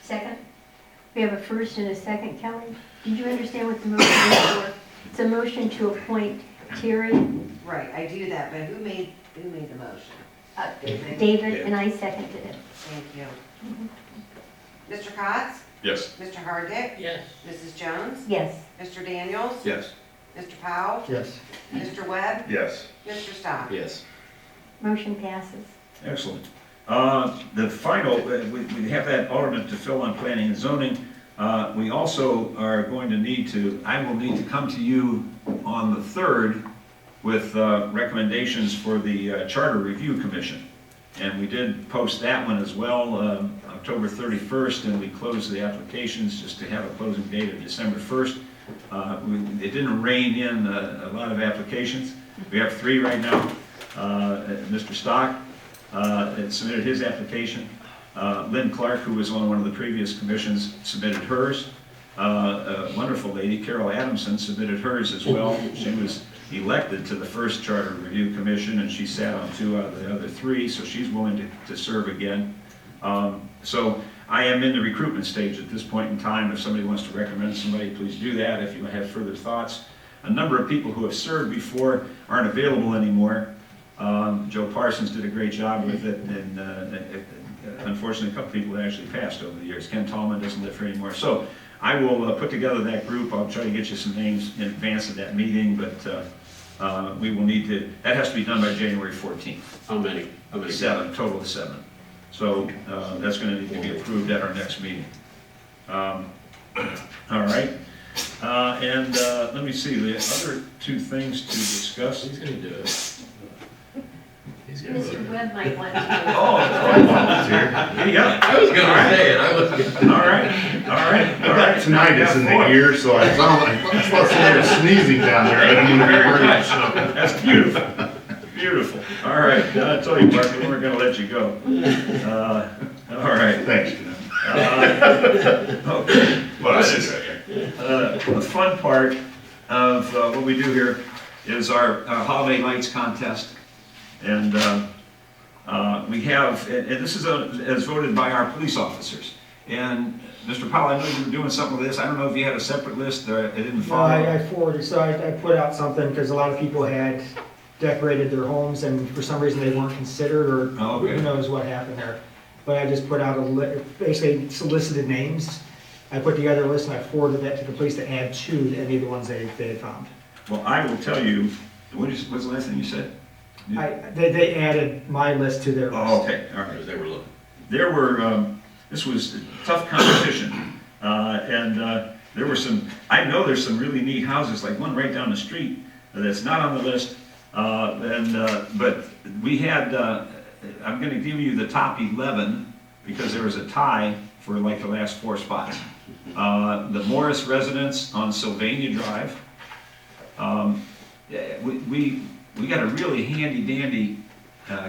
Second? We have a first and a second, Kelly. Did you understand what the motion is for? It's a motion to appoint Terry, Right, I do that, but who made the motion? David, and I seconded it. Thank you. Mr. Cox? Yes. Mr. Hardick? Yes. Mrs. Jones? Yes. Mr. Daniels? Yes. Mr. Powell? Yes. Mr. Webb? Yes. Mr. Stock? Yes. Motion passes. Excellent. The final, we have that alternate to fill on planning and zoning. We also are going to need to, I will need to come to you on the 3rd with recommendations for the Charter Review Commission. And we did post that one as well, October 31st, and we closed the applications just to have a closing date of December 1st. It didn't rein in a lot of applications. We have 3 right now. Mr. Stock submitted his application. Lynn Clark, who was on one of the previous commissions, submitted hers. A wonderful lady, Carol Adamson, submitted hers as well. She was elected to the first Charter Review Commission, and she sat on 2 out of the other 3, so she's willing to serve again. So I am in the recruitment stage at this point in time. If somebody wants to recommend somebody, please do that. If you have further thoughts. A number of people who have served before aren't available anymore. Joe Parsons did a great job with it, and unfortunately, a couple people have actually passed over the years. Ken Tallman doesn't live here anymore. So I will put together that group. I'll try to get you some names in advance of that meeting, but we will need to, that has to be done by January 14th. How many? 7, total of 7. So that's going to need to be approved at our next meeting. All right. And let me see, the other 2 things to discuss. He's gonna do it. He's gonna do it. Mr. Webb might want to. Oh, I volunteer. Here you go. I was gonna say it, I was gonna. All right. Tinnitus in the ear, so I sound like I'm supposed to have sneezing down there. I don't want to be worried. So. That's beautiful. Beautiful. All right. I told you, Mark, we weren't going to let you go. All right. Thanks. Okay. Well, The fun part of what we do here is our holiday lights contest. And we have, and this is as voted by our police officers. And Mr. Powell, I know you were doing something with this. I don't know if you had a separate list or it didn't No, follow. I forwarded, so I put out something because a lot of people had decorated their homes and for some reason they weren't considered, or Oh, okay. who knows what happened there. but I just put out basically solicited names. I put together a list and I forwarded that to the police to add to any of the ones they had found. Well, I will tell you, what's the last thing you said? They added my list to their list. Oh, okay, all right. Because they were looking. There were, this was tough competition, and there were some, I know there's some really neat houses, like one right down the street that's not on the list, but we had, I'm gonna give you the top 11, because there was a tie for like the last 4 spots. The Morris residence on Sylvania Drive. We got a really handy dandy,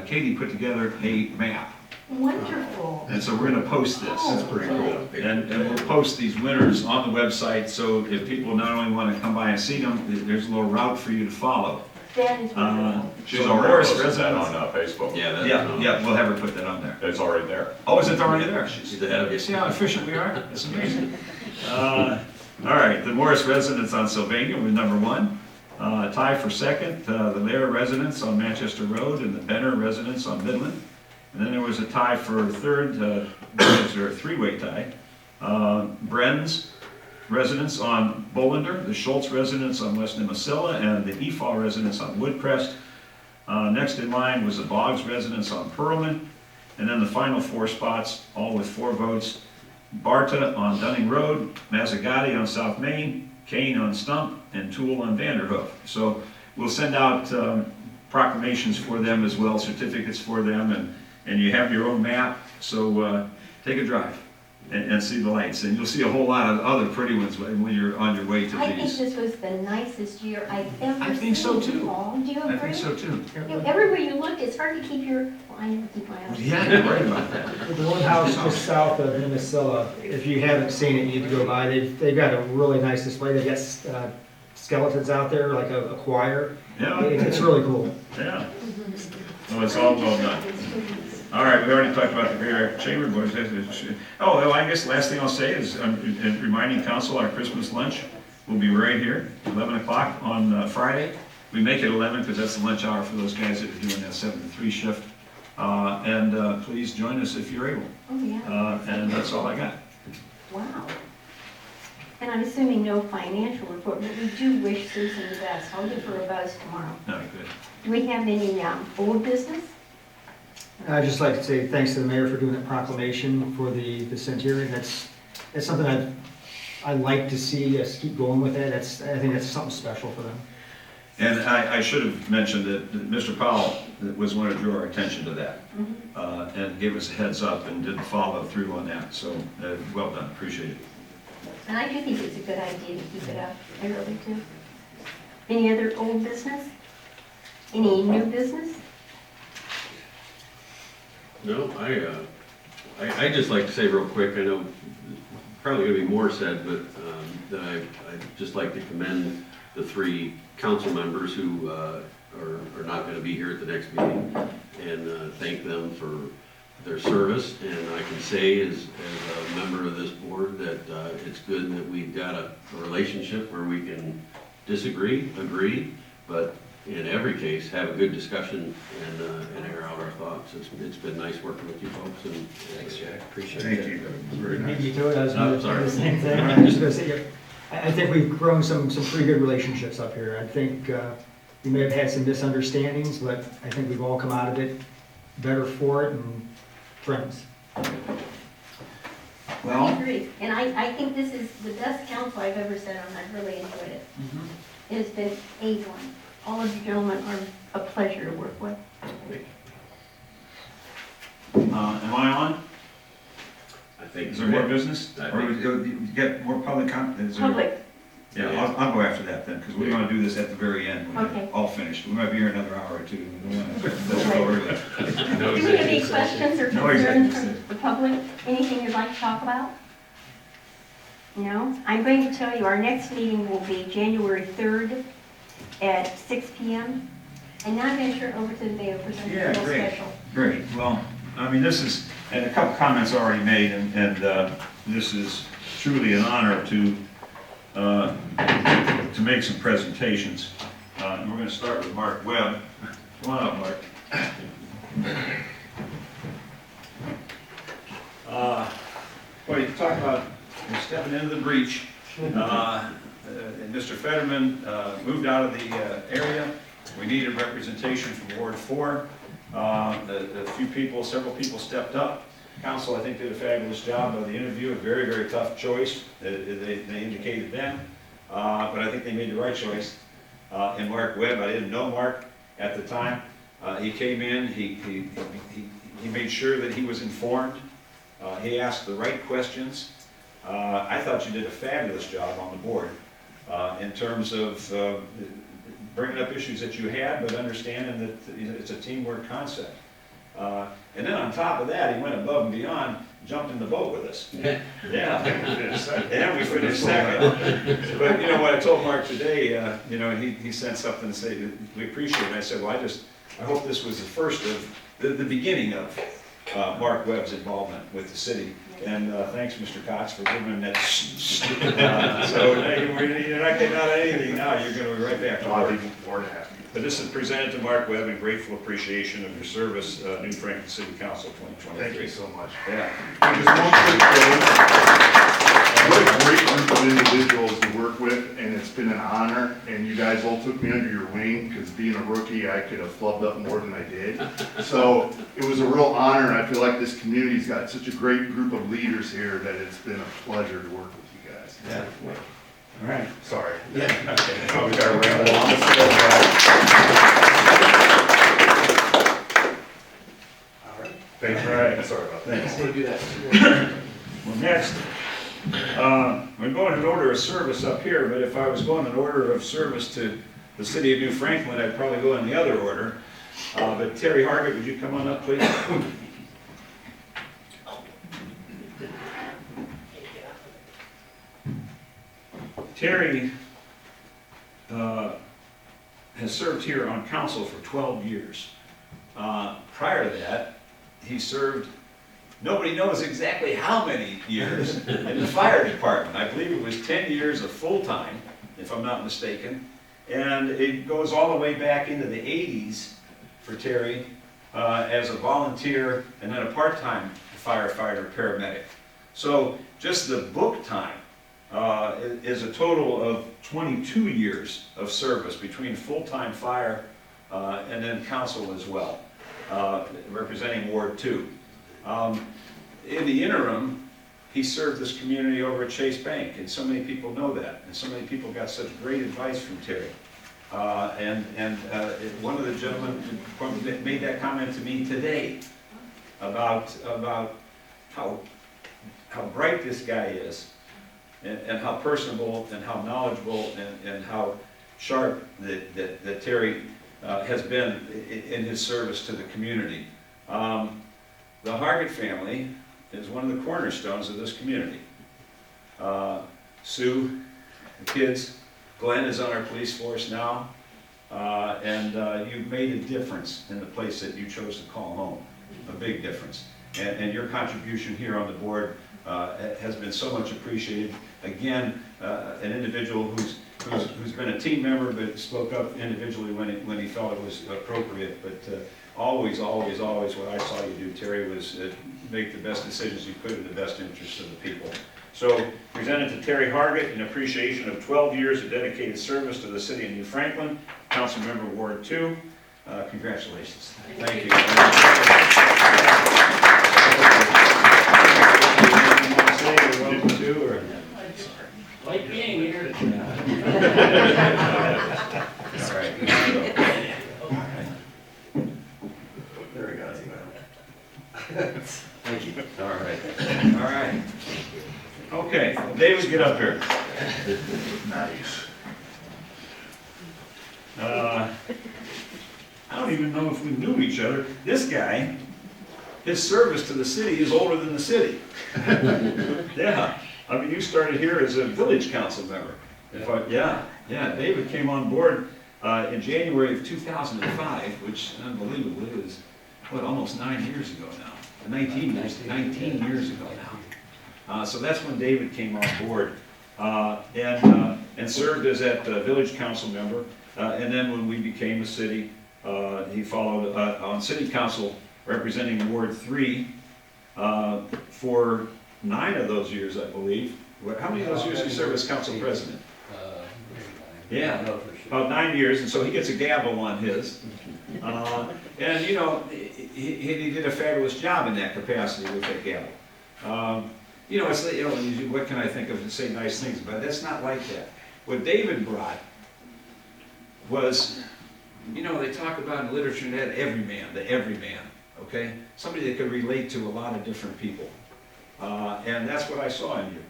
Katie put together a map. Wonderful. And so we're gonna post this. That's pretty cool. And we'll post these winners on the website, so if people not only wanna come by and see them, there's a little route for you to follow. That is wonderful. She's So already Morris posted that residents- on Facebook. Yeah, we'll have her put that on there. It's already there. Oh, is it already there? She's ahead of you. See how efficient we are? That's amazing. All right, the Morris residence on Sylvania was number 1. Tie for second, the Lair residence on Manchester Road and the Benner residence on Midland. And then there was a tie for third, was there a 3-way tie? Bren's residence on Bolander, the Schultz residence on West Nemassilla, and the Efall residence on Woodcrest. Next in line was the Boggs residence on Pearlman. And then the final 4 spots, all with 4 votes. Barta on Dunning Road, Mazzagatti on South Main, Kane on Stump, and Toole on Vanderhoof. So we'll send out proclamations for them as well, certificates for them, and you have your own map, so take a drive and see the lights. And you'll see a whole lot of other pretty ones when you're on your way to I think these. this was the nicest year I've ever seen. I think so too. Paul. Do you I agree? think so too. You know, everywhere you look, it's hard to keep your, well, I never keep my eyes. Yeah, you're right about that. The one house just south of Minnesota, if you haven't seen it, you need to go by. They've got a really nice display. They've got skeletons out there, like a choir. Yeah. It's really cool. Yeah. Well, it's all well done. All right, we already talked about the Great American Chamber Boys. Oh, well, I guess the last thing I'll say is, reminding council, our Christmas lunch will be right here, 11 o'clock on Friday. We make it 11 because that's the lunch hour for those guys that are doing that 7 to 3 shift. Please join us if you're able. Oh, yeah. And that's all I got. Wow. And I'm assuming no financial report, but we do wish Susan the best. I'll give her a buzz tomorrow. No, good. Do we have any old business? I'd just like to say thanks to the mayor for doing that proclamation for the Centurion. That's something I'd like to see us keep going with that. I think that's something special for them. And I should have mentioned that Mr. Powell was one who drew our attention to that, and gave us a heads up and did follow through on that. So, well done, appreciate it. And I do think it's a good idea to keep it up. I really do. Any other old business? Any new business? No, I just like to say real quick, I know probably gonna be more said, but that I'd just like to commend the 3 council members who are not gonna be here at the next meeting, and thank them for their service. And I can say as a member of this board that it's good that we've got a relationship where we can disagree, agree, but in every case, have a good discussion and air out our thoughts. It's been nice working with you folks, and Thanks, Jack, appreciate Thank it. you. Very nice. Maybe you to it, I was No, gonna sorry. say the same thing. I'm just gonna say, I think we've grown some pretty good relationships up here. I think we may have had some misunderstandings, but I think we've all come out of it better for it and friends. Well, I agree. And I think this is the best council I've ever sat on. I've really enjoyed it. It has been A1. All of you gentlemen are a pleasure to work with. am I on? I think. Is there more business? I Or you get more public comment? Public. Yeah, I'll go after that then, because we want to do this at the very end, when Okay. we're all finished. We might be here another hour or 2. We don't want to let you go early. Do we have any questions or No concerns executive. from the public? Anything you'd like to talk about? No? I'm going to tell you, our next meeting will be January 3rd at 6 p.m. And now I'm going to turn it over to the mayor for something Yeah, real great. special. Great, well, I mean, this is, and a couple comments already made, and this is truly an honor to make some presentations. And we're gonna start with Mark Webb. Come on up, Mark. Well, you talk about stepping into the breach. And Mr. Fetterman moved out of the area. We needed representation from Ward 4. Several people stepped up. Council, I think, did a fabulous job of the interview, a very, very tough choice, they indicated then. But I think they made the right choice in Mark Webb. I didn't know Mark at the time. He came in, he made sure that he was informed. He asked the right questions. I thought you did a fabulous job on the board in terms of bringing up issues that you had, but understanding that it's a teamwork concept. And then on top of that, he went above and beyond, jumped in the boat with us. Yeah. And we finished second. But you know what I told Mark today, he sent something to say, we appreciate it. I said, well, I hope this was the first of, the beginning of Mark Webb's involvement with the city. And thanks, Mr. Cox, for giving him that. So you're not getting out of anything now. You're going to be right back to work. But this is presented to Mark Webb in grateful appreciation of your service, New Franklin City Council 2023. Thank you so much. Yeah. Just one quick thing. What a great group of individuals to work with, and it's been an honor, and you guys all took me under your wing, because being a rookie, I could have flubbed up more than I did. So it was a real honor, and I feel like this community's got such a great group of leaders here that it's been a pleasure to work with you guys. Yeah. All right. Sorry. Yeah. Okay. Oh, we got to ramble on. All right. Thanks. All right. Sorry about that. Thanks. Well, next, we're going in order of service up here, but if I was going in order of service to the city of New Franklin, I'd probably go in the other order. But Terry Hargett, would you come on up, please? Terry has served here on council for 12 years. Prior to that, he served, nobody knows exactly how many years, in the fire department. I believe it was 10 years of full-time, if I'm not mistaken. And it goes all the way back into the 80s for Terry as a volunteer and then a part-time firefighter, paramedic. So just the book time is a total of 22 years of service between full-time fire and then council as well, representing Ward 2. In the interim, he served this community over at Chase Bank, and so many people know that, and so many people got such great advice from Terry. One of the gentlemen made that comment to me today about how bright this guy is, and how personable and how knowledgeable and how sharp that Terry has been in his service to the community. The Hargett family is one of the cornerstones of this community. Sue, the kids, Glenn is on our police force now, and you've made a difference in the place that you chose to call home, a big difference. And your contribution here on the board has been so much appreciated. Again, an individual who's been a team member but spoke up individually when he felt it was appropriate. But always what I saw you do, Terry, was make the best decisions you could in the best interest of the people. So, presented to Terry Hargett in appreciation of 12 years of dedicated service to the city of New Franklin, Council Member Ward 2. Congratulations. Thank you. Welcome to, or? Like being here. All right. There we go. Thank you. All right. All right. Okay, David, get up here. Nice. I don't even know if we knew each other. This guy, his service to the city is older than the city. Yeah, I mean, you started here as a village council member. Yeah, David came on board in January of 2005, which unbelievably is, almost 9 years ago now. 19 years ago now. So that's when David came on board and served as that village council member. And then when we became a city, he followed on city council representing Ward 3 For 9 of those years, I believe. How many of those years did you serve as council president? Yeah, about 9 years, and so he gets a gavel on his. And, you know, he did a fabulous job in that capacity with that gavel. You know, it's, you know, what can I think of to say nice things, but that's not like that. What David brought was, you know, they talk about in literature that the everyman, okay? Somebody that could relate to a lot of different people. And that's what I saw in you.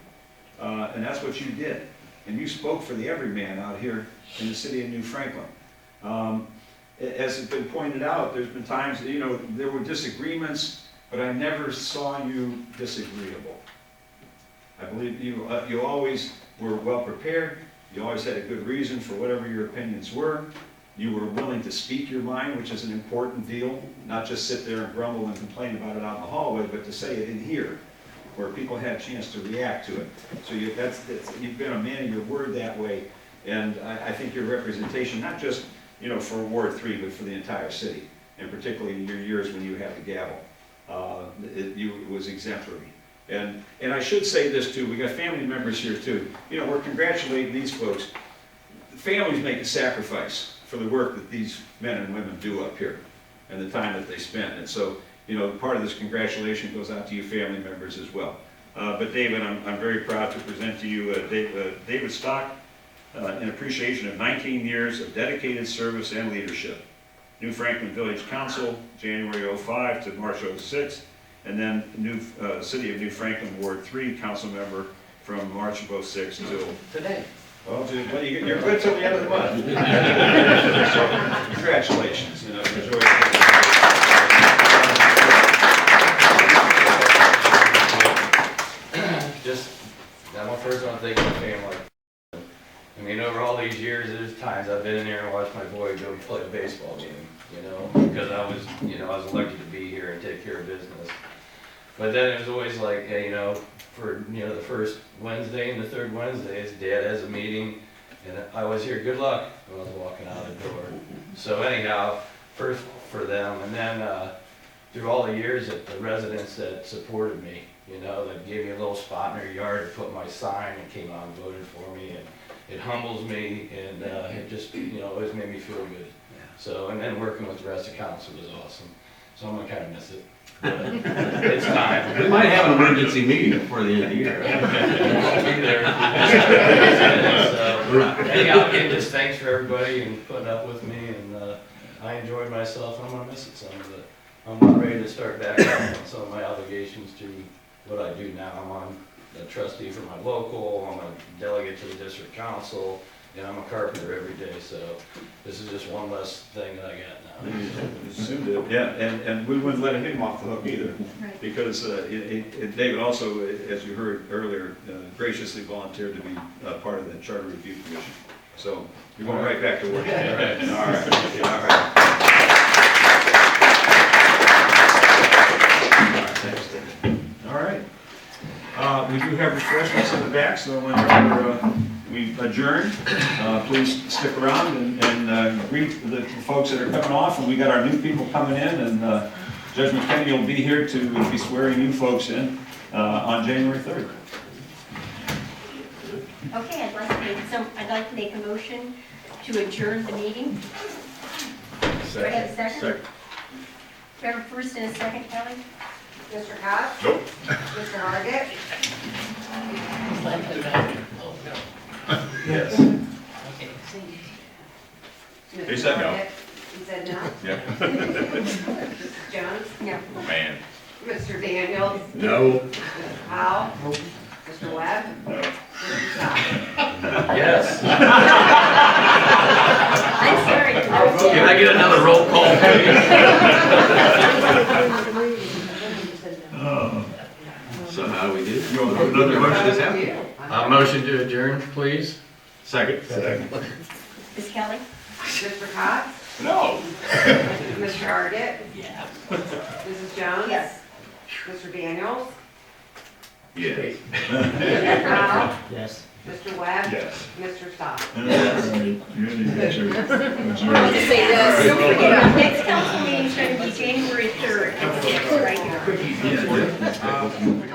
And that's what you did. And you spoke for the everyman out here in the city of New Franklin. As has been pointed out, there's been times, you know, there were disagreements, but I never saw you disagreeable. I believe you always were well prepared. You always had a good reason for whatever your opinions were. You were willing to speak your mind, which is an important deal, not just sit there and grumble and complain about it out in the hallway, but to say it in here, where people had a chance to react to it. So you've been a man of your word that way, and I think your representation, not just, you know, for Ward 3, but for the entire city, and particularly in your years when you had the gavel, it was exemplary. And I should say this too, we got family members here too. You know, we're congratulating these folks. Families make a sacrifice for the work that these men and women do up here and the time that they spend. And so, you know, part of this congratulation goes out to you family members as well. But David, I'm very proud to present to you David Stock in appreciation of 19 years of dedicated service and leadership. New Franklin Village Council, January 05 to March 06. And then City of New Franklin Ward 3 council member from March of 06 till Today. Well, you're good till the end of the month. So, congratulations. You know, enjoy I first want to thank my family. I mean, over all these years, there's times I've been in here and watched my boy go play a baseball game, you know, because I was elected to be here and take care of business. But then it was always like, hey, you know, for, you know, the first Wednesday and the third Wednesdays, Dad has a meeting, and I was here, good luck, when I was walking out the door. So anyhow, first for them, and then through all the years that the residents that supported me, you know, that gave me a little spot in their yard to put my sign and came out and voted for me, and it humbles me, and it just, you know, always made me feel good. So, and then working with the rest of council was awesome. So I'm gonna kind of miss it. But it's time. We might have an emergency meeting before the end of the year. I'll be there. So, anyhow, again, just thanks for everybody and putting up with me, and I enjoyed myself, and I'm gonna miss it some, but I'm not ready to start back on some of my obligations to what I do now. I'm on a trustee for my local, I'm a delegate to the district council, and I'm a carpenter every day, so this is just one less thing that I got now. Soon to, yeah, and we wouldn't let him off the hook either, because David also, as you heard earlier, graciously volunteered to be part of the Charter Review Commission. So you're going right back to work. All right. All right. All right. We do have refreshments in the back, so whenever we adjourn, please stick around and greet the folks that are coming off, and we got our new people coming in, and Judge McKinney will be here to be swearing you folks in on January 3rd. Okay, I'd like to make a motion to adjourn the meeting. Do I have a second? Second. Do I have a first and a second, Kelly? Mr. Cox? Nope. Mr. Hargit? Yes. He said no. He said no? Yeah. Mrs. Jones? No. Man. Mr. Daniels? No. Mr. Powell? Mr. Webb? No. Mr. Stock? Yes. I'm sorry. Can I get another roll call, So how do we do? You want to put another motion? please? Motion to adjourn, please. Second. Ms. Kelly? Mr. Cox? No. Mr. Hargit? Yeah. Mrs. Jones? Yes. Mr. Daniels? Yes. Mr. Powell? Yes. Mr. Webb? Yes. Mr. Stock? Don't forget, our next council meeting is going to be January 3rd at 6, right here. stick with them.